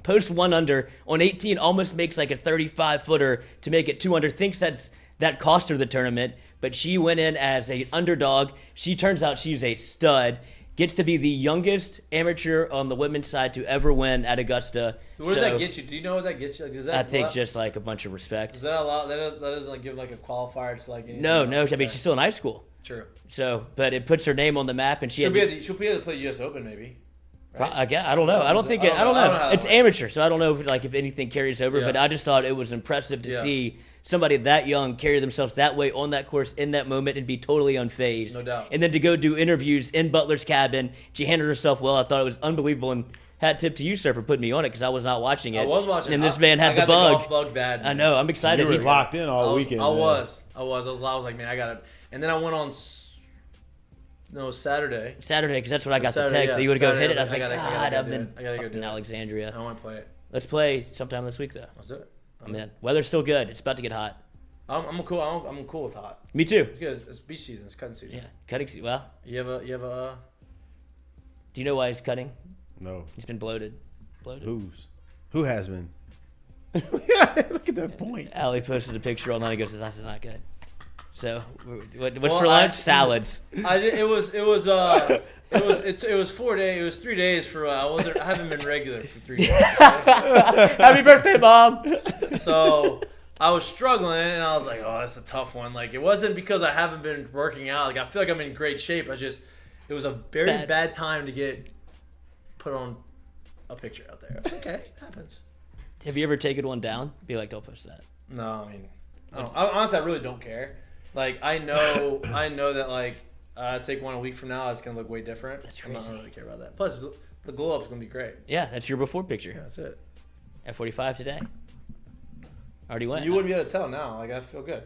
[SPEAKER 5] Post 1 under on 18, almost makes like a 35-footer to make it 2 under. Thinks that cost her the tournament, but she went in as an underdog. She turns out she's a stud. Gets to be the youngest amateur on the women's side to ever win at Augusta.
[SPEAKER 1] Where does that get you? Do you know what that gets you? Like, does that
[SPEAKER 5] I think just like a bunch of respect.
[SPEAKER 1] Does that allow that doesn't like give like a qualifier to like anything
[SPEAKER 5] No,
[SPEAKER 1] else?
[SPEAKER 5] I mean she's still in high school,
[SPEAKER 1] True.
[SPEAKER 5] so but it puts her name on the map, and
[SPEAKER 1] She'll be able to play U.S. Open maybe. Right?
[SPEAKER 5] I don't know. I don't think it. I don't
[SPEAKER 1] how
[SPEAKER 5] know.
[SPEAKER 1] that
[SPEAKER 5] It's
[SPEAKER 1] works.
[SPEAKER 5] amateur, so I don't know if anything carries over.
[SPEAKER 1] Yeah.
[SPEAKER 5] But I just thought it was impressive to
[SPEAKER 1] Yeah.
[SPEAKER 5] see somebody that young carry themselves that way on that course in that moment and be totally unfazed.
[SPEAKER 1] No doubt.
[SPEAKER 5] And then to go do interviews in Butler's cabin, she handled herself well. I thought it was unbelievable. And hat tip to you, sir, for putting me on it because I was not watching it.
[SPEAKER 1] I was watching.
[SPEAKER 5] And this man had
[SPEAKER 1] I got
[SPEAKER 5] the bug.
[SPEAKER 1] golf bug bad.
[SPEAKER 5] I know. I'm excited.
[SPEAKER 4] You were
[SPEAKER 5] He-
[SPEAKER 4] locked in all weekend.
[SPEAKER 1] I
[SPEAKER 4] man.
[SPEAKER 1] was like, man, I got it. And then I went on. Saturday.
[SPEAKER 5] Saturday, because that's what I got the
[SPEAKER 1] Saturday,
[SPEAKER 5] text. So
[SPEAKER 1] yeah.
[SPEAKER 5] you would go
[SPEAKER 1] Saturday,
[SPEAKER 5] hit it. I
[SPEAKER 1] I
[SPEAKER 5] was
[SPEAKER 1] was
[SPEAKER 5] like,
[SPEAKER 1] like, I
[SPEAKER 5] God,
[SPEAKER 1] gotta
[SPEAKER 5] I've
[SPEAKER 1] do
[SPEAKER 5] been
[SPEAKER 1] it. I gotta go do
[SPEAKER 5] in
[SPEAKER 1] it.
[SPEAKER 5] Alexandria.
[SPEAKER 1] I want to play it.
[SPEAKER 5] Let's play sometime this week, though.
[SPEAKER 1] Let's do it.
[SPEAKER 5] I mean, weather's still good. It's about to get hot.
[SPEAKER 1] I'm cool. I'm cool with hot.
[SPEAKER 5] Me too.
[SPEAKER 1] It's good. It's beach season. It's cutting season.
[SPEAKER 5] Yeah, cutting. Well,
[SPEAKER 1] You have a.
[SPEAKER 5] do you know why he's cutting?
[SPEAKER 4] No.
[SPEAKER 5] He's been bloated.
[SPEAKER 4] Who has been? Look at that point.
[SPEAKER 5] Allie posted a picture online and goes, "That's not good." So, what's
[SPEAKER 1] Well,
[SPEAKER 5] for lunch? Salads.
[SPEAKER 1] It was 4 days. It was 3 days for. I haven't been regular for 3 days. Okay?
[SPEAKER 5] Happy birthday, Mom.
[SPEAKER 1] So I was struggling, and I was like, oh, that's a tough one. Like, it wasn't because I haven't been working out. Like, I feel like I'm in great shape. It was a very bad time to put on a picture out there. It's okay. It happens.
[SPEAKER 5] Have you ever taken one down? Be like, don't post that.
[SPEAKER 1] No, I mean, honestly, I really don't care. Like, I know that, like, take one a week from now, it's going to look way different.
[SPEAKER 5] That's
[SPEAKER 1] I'm
[SPEAKER 5] crazy.
[SPEAKER 1] not really care about that. Plus, the glow-up's going to be great.
[SPEAKER 5] Yeah, that's your before picture.
[SPEAKER 1] Yeah, that's it.
[SPEAKER 5] At 45 today. Already went.
[SPEAKER 1] You wouldn't be able to tell now. Like, I feel good.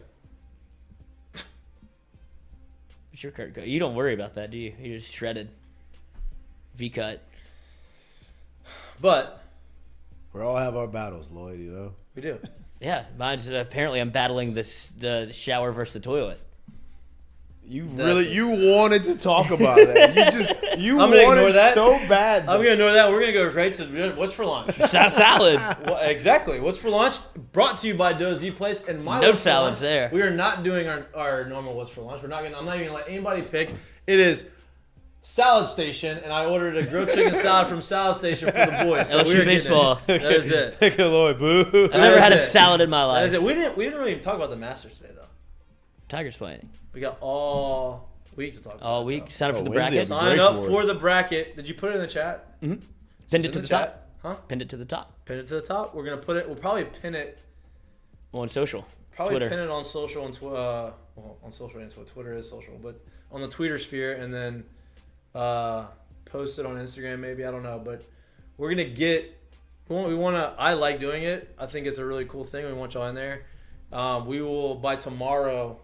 [SPEAKER 5] It's your Kurt. You don't worry about that, do you? You're just shredded. V-cut.
[SPEAKER 1] But
[SPEAKER 4] We all have our battles, Lloyd,
[SPEAKER 1] we do.
[SPEAKER 5] Yeah, mine's apparently I'm battling the shower versus the toilet.
[SPEAKER 4] You wanted to talk about that. You
[SPEAKER 1] I'm gonna
[SPEAKER 4] wanted
[SPEAKER 1] ignore that.
[SPEAKER 4] so bad.
[SPEAKER 1] I'm gonna ignore that. We're gonna go right to what's for lunch.
[SPEAKER 5] Salad.
[SPEAKER 1] Well, exactly. What's for lunch? Brought to you by Doe's Deep Place and my.
[SPEAKER 5] No
[SPEAKER 1] What's for
[SPEAKER 5] salads
[SPEAKER 1] lunch,
[SPEAKER 5] there.
[SPEAKER 1] We are not doing our normal what's for lunch. I'm not even gonna let anybody pick. It is Salad Station, and I ordered a grilled chicken salad from Salad Station for the boys. So
[SPEAKER 5] LSU baseball.
[SPEAKER 1] That is it.
[SPEAKER 4] Look at Lloyd, boo.
[SPEAKER 5] I've never had a
[SPEAKER 1] it.
[SPEAKER 5] salad in my
[SPEAKER 1] That
[SPEAKER 5] life.
[SPEAKER 1] is it. We didn't really talk about the Masters today though.
[SPEAKER 5] Tigers playing
[SPEAKER 1] We got all week to talk about.
[SPEAKER 5] all
[SPEAKER 1] it,
[SPEAKER 5] week.
[SPEAKER 1] though.
[SPEAKER 5] Sign up for the
[SPEAKER 4] Wednesday.
[SPEAKER 5] bracket.
[SPEAKER 4] Sign
[SPEAKER 1] Sign
[SPEAKER 4] Great
[SPEAKER 1] up
[SPEAKER 4] for
[SPEAKER 1] for the bracket. Did you put it in the chat?
[SPEAKER 5] Pinned
[SPEAKER 1] It's
[SPEAKER 5] it
[SPEAKER 1] in
[SPEAKER 5] to
[SPEAKER 1] the
[SPEAKER 5] the top.
[SPEAKER 1] chat. Huh?
[SPEAKER 5] Pinned it to the top
[SPEAKER 1] Pin it to the top. We're gonna put it. We'll probably pin it.
[SPEAKER 5] on social.
[SPEAKER 1] Probably
[SPEAKER 5] Twitter.
[SPEAKER 1] pin it on social and well, on social and Twitter is social, but on the Twitter sphere, and then post it on Instagram. Maybe, I don't know, but we're gonna get. We want to. I like doing it. I think it's a really cool thing. We want y'all in there. We will by tomorrow.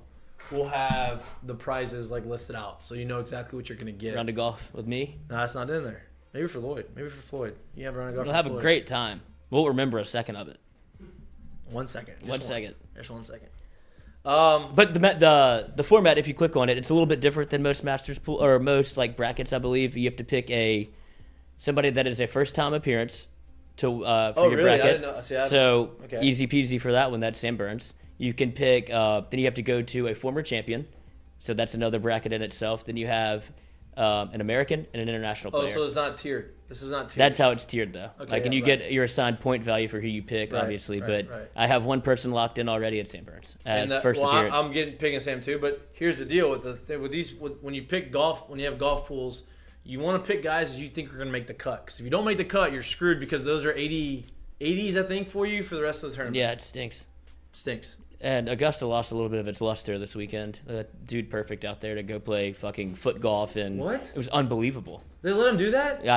[SPEAKER 1] We'll have the prizes like listed out, so you know exactly what you're gonna get.
[SPEAKER 5] Round of golf with me.
[SPEAKER 1] No, it's not in there. Maybe for Lloyd. Maybe for Floyd. You have a round of golf.
[SPEAKER 5] We'll
[SPEAKER 1] for
[SPEAKER 5] have a
[SPEAKER 1] Floyd.
[SPEAKER 5] great time. We'll remember a second of it.
[SPEAKER 1] 1 second. Just
[SPEAKER 5] 1 second.
[SPEAKER 1] Just 1 second.
[SPEAKER 5] But the format, if you click on it, it's a little bit different than most Masters pool or most like brackets. I believe you have to pick somebody that is a first time appearance to for your
[SPEAKER 1] really?
[SPEAKER 5] bracket.
[SPEAKER 1] I didn't know. See, okay.
[SPEAKER 5] Easy peasy for that one. That's Sam Burns. You can pick. Then you have to go to a former champion, so that's another bracket in itself. Then you have an American and an international player.
[SPEAKER 1] Oh, so it's not tiered. This is not tiered.
[SPEAKER 5] That's how it's tiered, though.
[SPEAKER 1] Okay,
[SPEAKER 5] like, and
[SPEAKER 1] yeah,
[SPEAKER 5] you
[SPEAKER 1] right.
[SPEAKER 5] get your assigned point value for who you pick,
[SPEAKER 1] Right,
[SPEAKER 5] obviously.
[SPEAKER 1] right,
[SPEAKER 5] but
[SPEAKER 1] right.
[SPEAKER 5] I have one person locked in already at Sam Burns as first
[SPEAKER 1] well,
[SPEAKER 5] appearance.
[SPEAKER 1] I'm picking Sam too. But here's the deal with these. When you pick golf, when you have golf pools, you want to pick guys that you think are going to make the cut. Because if you don't make the cut, you're screwed because those are 80s, I think, for you for the rest of the tournament.
[SPEAKER 5] Yeah, it stinks.
[SPEAKER 1] Stinks.
[SPEAKER 5] And Augusta lost a little bit of its luster this weekend. Dude perfect out there to go play fucking foot golf. And
[SPEAKER 1] What?
[SPEAKER 5] It was unbelievable.
[SPEAKER 1] They let him do that?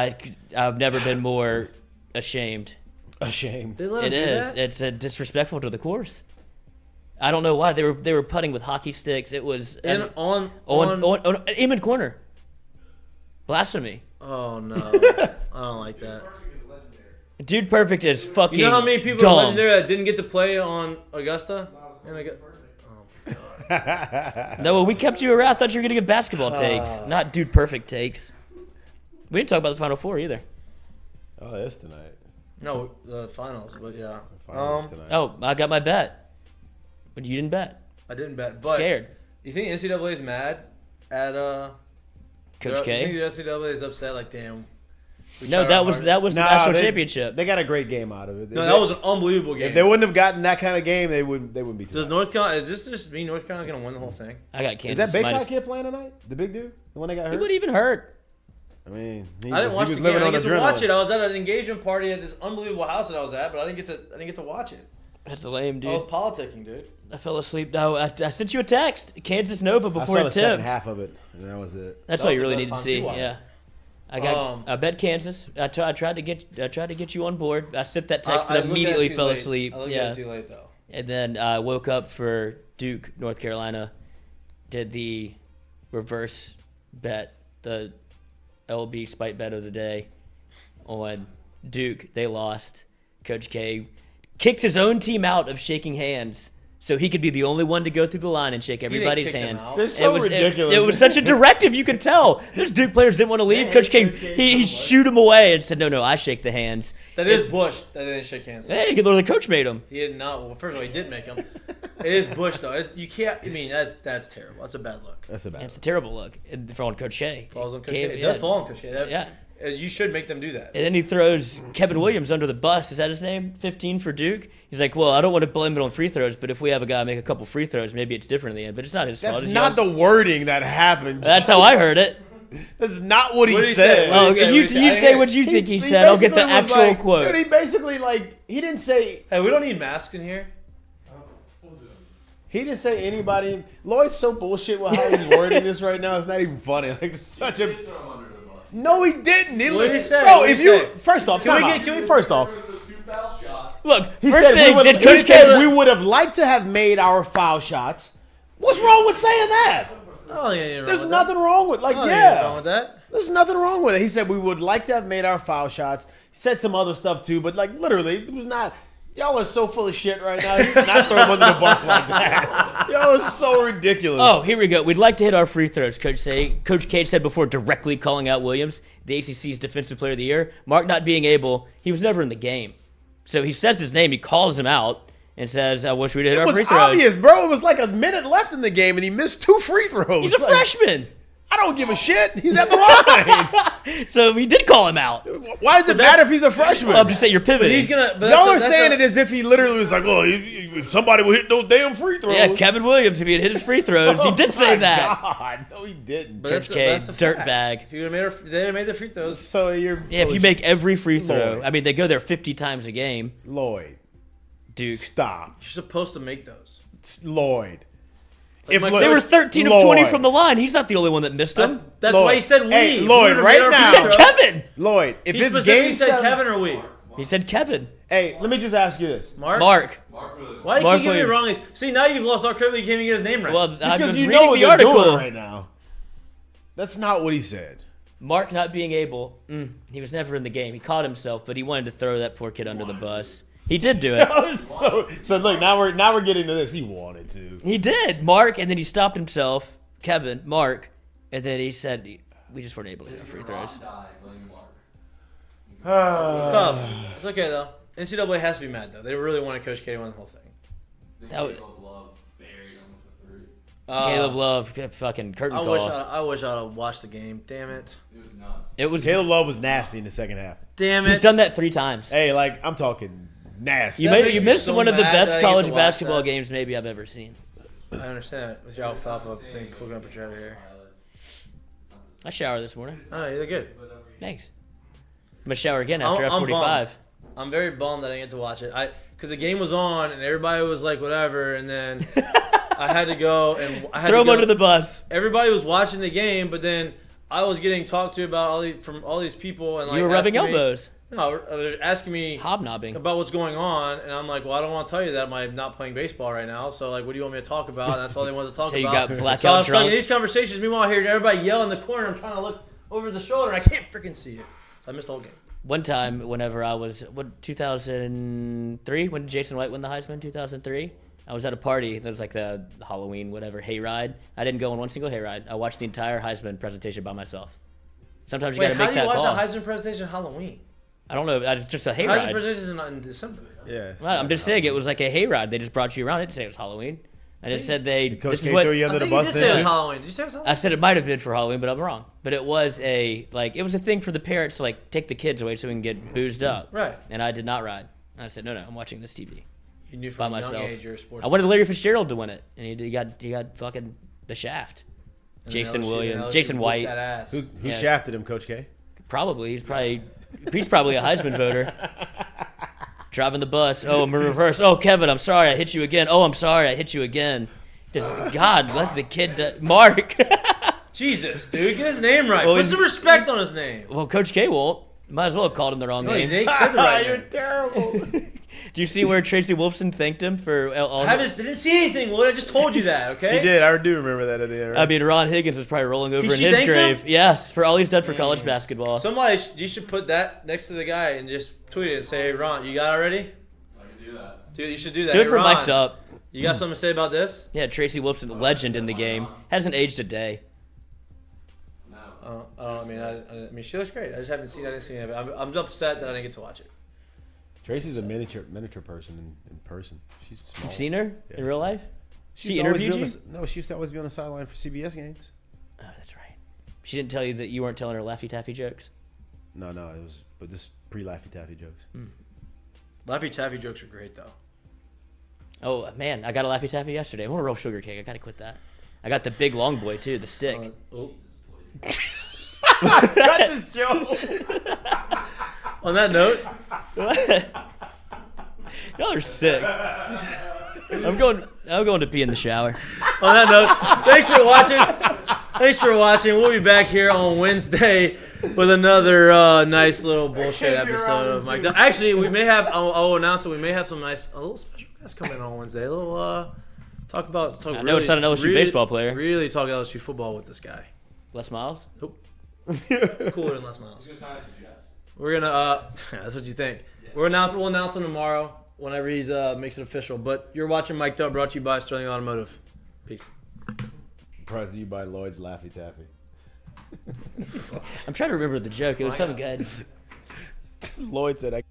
[SPEAKER 5] I've never been more ashamed.
[SPEAKER 4] Ashamed.
[SPEAKER 1] They let him
[SPEAKER 5] It
[SPEAKER 1] do
[SPEAKER 5] is.
[SPEAKER 1] that?
[SPEAKER 5] It's disrespectful to the course. I don't know why. They were putting with hockey sticks. It was
[SPEAKER 1] On
[SPEAKER 5] aim in corner. Blasphemy.
[SPEAKER 1] Oh no, I don't like that.
[SPEAKER 5] Dude perfect is fucking
[SPEAKER 1] You know how many people
[SPEAKER 5] dumb.
[SPEAKER 1] are legendary that didn't get to play on Augusta? And I got,
[SPEAKER 5] No, well, we kept you around. I thought you were going to get basketball takes, not dude perfect takes. We didn't talk about the Final Four either.
[SPEAKER 4] Oh, that's tonight.
[SPEAKER 1] no, the finals, but yeah.
[SPEAKER 4] Finals tonight.
[SPEAKER 5] Oh, I got my bet. But you didn't bet.
[SPEAKER 1] I didn't bet, but
[SPEAKER 5] Scared.
[SPEAKER 1] you think NCAA is mad at
[SPEAKER 5] Coach
[SPEAKER 1] You
[SPEAKER 5] K?
[SPEAKER 1] think the NCAA is upset? Like, damn. we
[SPEAKER 5] No,
[SPEAKER 1] tried our
[SPEAKER 5] that was the national
[SPEAKER 4] they-
[SPEAKER 5] championship.
[SPEAKER 4] They got a great game out of it.
[SPEAKER 1] No, that was an unbelievable game.
[SPEAKER 4] If they wouldn't have gotten that kind of game, they wouldn't be.
[SPEAKER 1] Does North Carolina? Is this just me? North Carolina's gonna win the whole thing?
[SPEAKER 5] I got
[SPEAKER 4] Is
[SPEAKER 5] Kansas.
[SPEAKER 4] that Baycott
[SPEAKER 5] minus-
[SPEAKER 4] kid playing tonight? The big dude, the one that got
[SPEAKER 5] He
[SPEAKER 4] hurt.
[SPEAKER 5] wasn't even hurt.
[SPEAKER 4] I mean, he
[SPEAKER 1] I didn't watch
[SPEAKER 4] was
[SPEAKER 1] the game.
[SPEAKER 4] living
[SPEAKER 1] I
[SPEAKER 4] on
[SPEAKER 1] didn't get to
[SPEAKER 4] adrenaline.
[SPEAKER 1] watch it. I was at an engagement party at this unbelievable house that I was at, but I didn't get to watch it.
[SPEAKER 5] That's lame,
[SPEAKER 1] I was
[SPEAKER 5] dude.
[SPEAKER 1] politicking, dude.
[SPEAKER 5] I fell asleep. No, I sent you a text. Kansas Nova
[SPEAKER 4] I
[SPEAKER 5] before
[SPEAKER 4] saw
[SPEAKER 5] it
[SPEAKER 4] the second
[SPEAKER 5] tipped.
[SPEAKER 4] half of it, and that was it.
[SPEAKER 5] That's
[SPEAKER 1] That
[SPEAKER 5] all
[SPEAKER 1] was
[SPEAKER 5] you
[SPEAKER 1] the
[SPEAKER 5] really
[SPEAKER 1] best
[SPEAKER 5] need to
[SPEAKER 1] time
[SPEAKER 5] see.
[SPEAKER 1] to watch
[SPEAKER 5] Yeah.
[SPEAKER 1] it.
[SPEAKER 5] I bet Kansas. I tried to get you on board. I sent that text
[SPEAKER 1] I
[SPEAKER 5] and
[SPEAKER 1] looked at it
[SPEAKER 5] immediately
[SPEAKER 1] too
[SPEAKER 5] fell
[SPEAKER 1] late.
[SPEAKER 5] asleep.
[SPEAKER 1] I looked
[SPEAKER 5] Yeah.
[SPEAKER 1] at it too late though.
[SPEAKER 5] And then I woke up for Duke, North Carolina. Did the reverse bet, the LB spite bet of the day on Duke. They lost. Coach K kicked his own team out of shaking hands so he could be the only one to go through the line and shake everybody's
[SPEAKER 1] kick them
[SPEAKER 5] hand.
[SPEAKER 1] out.
[SPEAKER 4] It's so
[SPEAKER 5] it was
[SPEAKER 4] ridiculous.
[SPEAKER 5] It was such a directive, you could tell. Those Duke players didn't want to leave. Coach K, he shooed him away and said, "No, I shake the hands."
[SPEAKER 1] That is Bush. That they didn't shake hands.
[SPEAKER 5] Hey, the coach made him.
[SPEAKER 1] He did not. Well, first of all, he did make him. It is Bush though. You can't. I mean, that's terrible. That's a bad look.
[SPEAKER 4] That's about.
[SPEAKER 5] It's a terrible look for on Coach K.
[SPEAKER 1] Falls on Coach
[SPEAKER 5] K,
[SPEAKER 1] K. It
[SPEAKER 5] yeah.
[SPEAKER 1] does fall on Coach K.
[SPEAKER 5] Yeah.
[SPEAKER 1] You should make them do that.
[SPEAKER 5] And then he throws Kevin Williams under the bus. Is that his name? 15 for Duke. He's like, well, I don't want to blame it on free throws, but if we have a guy make a couple free throws, maybe it's different in the end. But it's not his fault.
[SPEAKER 4] That's not the wording that happened.
[SPEAKER 5] That's how I heard it.
[SPEAKER 4] That's not what he
[SPEAKER 1] What did he
[SPEAKER 4] said.
[SPEAKER 1] say?
[SPEAKER 5] Oh,
[SPEAKER 1] say?
[SPEAKER 5] you
[SPEAKER 1] What did he say?
[SPEAKER 5] say what you think he said. I'll get the
[SPEAKER 4] basically was
[SPEAKER 5] actual
[SPEAKER 4] like,
[SPEAKER 5] quote.
[SPEAKER 4] Dude, he basically he didn't say
[SPEAKER 1] Hey, we don't need masks in here.
[SPEAKER 4] he didn't say anybody. Lloyd's so bullshit with how he's wording this right now. It's not even funny. Like it's such a. No, he didn't.
[SPEAKER 1] What did he say?
[SPEAKER 4] Bro,
[SPEAKER 1] What did
[SPEAKER 4] if
[SPEAKER 1] he
[SPEAKER 4] you
[SPEAKER 1] say?
[SPEAKER 4] first off, first off,
[SPEAKER 5] Look,
[SPEAKER 4] he
[SPEAKER 5] first
[SPEAKER 4] said
[SPEAKER 5] thing,
[SPEAKER 4] we
[SPEAKER 5] did
[SPEAKER 4] would,
[SPEAKER 5] Coach
[SPEAKER 4] he said
[SPEAKER 5] K
[SPEAKER 4] we would have liked to have made our foul shots. What's wrong with saying that?
[SPEAKER 1] I don't think anything wrong
[SPEAKER 4] There's
[SPEAKER 1] with
[SPEAKER 4] nothing wrong with
[SPEAKER 1] that. I don't think anything wrong with that.
[SPEAKER 4] There's nothing wrong with it. He said we would like to have made our foul shots. He said some other stuff too, but like literally, it was not. Y'all are so full of shit right now. You cannot throw him under the bus like that. Y'all are so ridiculous.
[SPEAKER 5] Oh, here we go. We'd like to hit our free throws, Coach K said before directly calling out Williams, the ACC's Defensive Player of the Year. Mark not being able, he was never in the game. So he says his name, he calls him out, and says, I wish we'd hit our free throws.
[SPEAKER 4] It was obvious, bro. It was like a minute left in the game, and he missed 2 free throws.
[SPEAKER 5] He's a freshman.
[SPEAKER 4] I don't give a shit. He's at the line.
[SPEAKER 5] So he did call him out.
[SPEAKER 4] Why does it matter if he's a freshman?
[SPEAKER 5] Well, I'm just saying you're pivoting.
[SPEAKER 1] But he's gonna. But
[SPEAKER 4] Y'all are saying it as if he literally was like, oh, if somebody would hit those damn free throws.
[SPEAKER 5] Yeah, Kevin Williams, if he had hit his free throws, he did say that.
[SPEAKER 4] God, no, he didn't.
[SPEAKER 1] But
[SPEAKER 5] Coach
[SPEAKER 1] that's
[SPEAKER 5] K,
[SPEAKER 1] that's a fact.
[SPEAKER 5] dirtbag.
[SPEAKER 1] If you would have made, they'd made the free throws.
[SPEAKER 4] So you're.
[SPEAKER 5] Yeah, if you make every free throw,
[SPEAKER 4] Lloyd.
[SPEAKER 5] I mean, they go there 50 times a game.
[SPEAKER 4] Lloyd,
[SPEAKER 5] Duke.
[SPEAKER 4] stop.
[SPEAKER 1] You're supposed to make those.
[SPEAKER 4] Lloyd.
[SPEAKER 1] If
[SPEAKER 5] They were 13 of 20 from the line. He's not the only one that missed them.
[SPEAKER 1] That's
[SPEAKER 4] Lloyd.
[SPEAKER 1] why he said we.
[SPEAKER 4] Hey,
[SPEAKER 1] If we
[SPEAKER 4] Lloyd,
[SPEAKER 1] would've
[SPEAKER 4] right
[SPEAKER 1] made our
[SPEAKER 4] now-
[SPEAKER 5] He
[SPEAKER 1] free
[SPEAKER 5] said
[SPEAKER 1] throws-
[SPEAKER 5] Kevin.
[SPEAKER 4] Lloyd, if
[SPEAKER 1] He
[SPEAKER 4] it's
[SPEAKER 1] specifically
[SPEAKER 4] game
[SPEAKER 1] said
[SPEAKER 4] 7,
[SPEAKER 1] Kevin or we.
[SPEAKER 5] He said Kevin.
[SPEAKER 4] Hey, let me just ask you this.
[SPEAKER 1] Mark. Why do you
[SPEAKER 5] Mark
[SPEAKER 1] keep getting me
[SPEAKER 5] Williams.
[SPEAKER 1] wrong? See, now you've lost all credibility. You can't even get his name right.
[SPEAKER 5] Well, I've
[SPEAKER 4] Because
[SPEAKER 5] been
[SPEAKER 4] you
[SPEAKER 5] reading
[SPEAKER 4] know what
[SPEAKER 5] the
[SPEAKER 4] they're
[SPEAKER 5] article.
[SPEAKER 4] doing right now. That's not what he said.
[SPEAKER 5] Mark not being able, he was never in the game. He caught himself, but he wanted to throw that poor kid under the bus. He did do it.
[SPEAKER 4] so look, now we're getting to this. He wanted to.
[SPEAKER 5] He did. Mark, and then he stopped himself. Kevin, Mark, and then he said, we just weren't able to hit free throws.
[SPEAKER 1] It's tough. It's okay though. NCAA has to be mad though. They really wanted Coach K to win the whole thing.
[SPEAKER 5] That would,
[SPEAKER 1] Uh,
[SPEAKER 5] Caleb Love, fucking curtain
[SPEAKER 1] I
[SPEAKER 5] call.
[SPEAKER 1] wish I'd have watched the game. Damn it.
[SPEAKER 5] It was.
[SPEAKER 4] Caleb Love was nasty in the second half.
[SPEAKER 1] Damn it.
[SPEAKER 5] He's done that 3 times.
[SPEAKER 4] Hey, like I'm talking nasty.
[SPEAKER 1] That makes
[SPEAKER 5] You
[SPEAKER 1] me
[SPEAKER 5] missed
[SPEAKER 1] so
[SPEAKER 5] one of the
[SPEAKER 1] mad that I
[SPEAKER 5] best
[SPEAKER 1] get
[SPEAKER 5] college
[SPEAKER 1] to watch
[SPEAKER 5] basketball
[SPEAKER 1] that.
[SPEAKER 5] games maybe I've ever seen.
[SPEAKER 1] I understand it with your alfalfa thing cooking up a treasure here.
[SPEAKER 5] I showered this morning.
[SPEAKER 1] Oh, you look good.
[SPEAKER 5] Thanks. I'm gonna shower again after
[SPEAKER 1] I'm
[SPEAKER 5] F45.
[SPEAKER 1] I'm very bummed that I didn't get to watch it. Because the game was on and everybody was like whatever, and then I had to go and I had
[SPEAKER 5] Throw
[SPEAKER 1] to
[SPEAKER 5] him
[SPEAKER 1] go.
[SPEAKER 5] under the bus.
[SPEAKER 1] Everybody was watching the game, but then I was getting talked to about from all these people and like
[SPEAKER 5] You were rubbing
[SPEAKER 1] asking me-
[SPEAKER 5] elbows,
[SPEAKER 1] No, they're asking me
[SPEAKER 5] hobnobbing.
[SPEAKER 1] about what's going on, and I'm like, well, I don't want to tell you that I'm not playing baseball right now. So like, what do you want me to talk about? And that's all they wanted to talk
[SPEAKER 5] So you
[SPEAKER 1] about.
[SPEAKER 5] got blackout
[SPEAKER 1] so I was
[SPEAKER 5] drunk?
[SPEAKER 1] talking these conversations. Meanwhile, I hear everybody yell in the corner. I'm trying to look over the shoulder, and I can't freaking see it. So I missed the whole game.
[SPEAKER 5] One time, whenever I was 2003, when did Jason White win the Heisman? 2003. I was at a party. That was like the Halloween, whatever, hayride. I didn't go on one single hayride. I watched the entire Heisman presentation by myself. Sometimes you
[SPEAKER 1] Wait,
[SPEAKER 5] got to
[SPEAKER 1] how
[SPEAKER 5] make
[SPEAKER 1] do you
[SPEAKER 5] that
[SPEAKER 1] watch
[SPEAKER 5] call.
[SPEAKER 1] a Heisman presentation Halloween?
[SPEAKER 5] I don't know. It's just a
[SPEAKER 1] Heisman
[SPEAKER 5] hayride.
[SPEAKER 1] presentation is in December.
[SPEAKER 4] Yeah.
[SPEAKER 5] Well, I'm just saying it was like a hayride. They just brought you around. It didn't say it was Halloween. I just said they.
[SPEAKER 4] Coach
[SPEAKER 5] This is
[SPEAKER 4] K
[SPEAKER 5] what
[SPEAKER 4] throw you
[SPEAKER 1] I
[SPEAKER 4] under the
[SPEAKER 1] think you
[SPEAKER 4] bus
[SPEAKER 1] did say it was
[SPEAKER 4] then?
[SPEAKER 1] Halloween. Did you say it was Halloween?
[SPEAKER 5] I said. It might have been for Halloween, but I'm wrong. But it was it was a thing for the parents to like take the kids away so we can get boozed up.
[SPEAKER 1] Right.
[SPEAKER 5] And I did not ride. I said no, I'm watching this TV.
[SPEAKER 1] You knew
[SPEAKER 5] by
[SPEAKER 1] from a young
[SPEAKER 5] myself.
[SPEAKER 1] age you're a sports.
[SPEAKER 5] I wanted Larry Fitzgerald to win it, and he got fucking the shaft.
[SPEAKER 1] And
[SPEAKER 5] Jason
[SPEAKER 1] LSU
[SPEAKER 5] Williams, Jason
[SPEAKER 1] whooped
[SPEAKER 5] White,
[SPEAKER 1] That ass.
[SPEAKER 4] Who
[SPEAKER 5] Yeah.
[SPEAKER 4] shafted him, Coach K?
[SPEAKER 5] probably he's probably a Heisman voter. Driving the bus. Oh, I'm in reverse. Oh, Kevin, I'm sorry, I hit you again. Oh, I'm sorry, I hit you again. Just God, let the kid Mark.
[SPEAKER 1] Jesus, dude, get his name right.
[SPEAKER 5] Well,
[SPEAKER 1] Put some respect on his name.
[SPEAKER 5] Well, Coach K won't. Might as well have called him the wrong
[SPEAKER 1] No,
[SPEAKER 5] name.
[SPEAKER 1] Nate said the right
[SPEAKER 4] You're
[SPEAKER 1] name.
[SPEAKER 4] terrible.
[SPEAKER 5] Do you see where Tracy Wolfson thanked him for all
[SPEAKER 1] I didn't see anything, Lloyd. I just told you that, okay?
[SPEAKER 4] She did. I do remember that at the end.
[SPEAKER 5] I mean, Ron Higgins was probably rolling over in
[SPEAKER 1] She
[SPEAKER 5] his
[SPEAKER 1] thanked
[SPEAKER 5] grave.
[SPEAKER 1] him?
[SPEAKER 5] Yes, for all he's done for college basketball.
[SPEAKER 1] Somebody, you should put that next to the guy and just tweet it and say, hey, Ron, you got it already?
[SPEAKER 2] I can do that.
[SPEAKER 1] Dude, you should do that.
[SPEAKER 5] Do it
[SPEAKER 1] Hey,
[SPEAKER 5] for
[SPEAKER 1] Ron,
[SPEAKER 5] Mik'd up.
[SPEAKER 1] You got something to say about this?
[SPEAKER 5] Yeah, Tracy Wolfson, the legend in the game, hasn't aged a day.
[SPEAKER 2] No.
[SPEAKER 1] I mean, she looks great. I didn't see it. I'm upset that I didn't get to watch it.
[SPEAKER 4] Tracy's a miniature person in person. She's small.
[SPEAKER 5] You've seen her
[SPEAKER 4] Yeah.
[SPEAKER 5] in real life? She
[SPEAKER 4] used to always
[SPEAKER 5] interviewed
[SPEAKER 4] be
[SPEAKER 5] you?
[SPEAKER 4] on the- No, she used to always be on the sideline for CBS games.
[SPEAKER 5] Oh, that's right. She didn't tell you that you weren't telling her Laffy Taffy jokes?
[SPEAKER 4] No, it was, but this pre-Laffy Taffy jokes.
[SPEAKER 1] Laffy Taffy jokes are great though.
[SPEAKER 5] Oh man, I got a Laffy Taffy yesterday. I want a real sugar cake. I gotta quit that. I got the big long boy too, the stick.
[SPEAKER 4] Got this joke.
[SPEAKER 1] On that note,
[SPEAKER 5] Y'all are sick. I'm going to pee in the shower.
[SPEAKER 1] on that note, thanks for watching. Thanks for watching. We'll be back here on Wednesday with another nice little bullshit episode of Mike. Actually, we may have. I'll announce it. We may have some a little special guests coming in on Wednesday. A little talk.
[SPEAKER 5] I know it's not an LSU baseball player.
[SPEAKER 1] Really talk LSU football with this guy.
[SPEAKER 5] Les Miles?
[SPEAKER 1] Nope. Cooler than Les Miles.
[SPEAKER 2] He's gonna sign with the Jets.
[SPEAKER 1] We're gonna. That's what you think. We'll announce him tomorrow whenever he's makes it official. But you're watching Mik'd, brought to you by Sterling Automotive. Peace.
[SPEAKER 4] Brought to you by Lloyd's Laffy Taffy.
[SPEAKER 5] I'm trying to remember the joke. It was something good.
[SPEAKER 4] Lloyd said,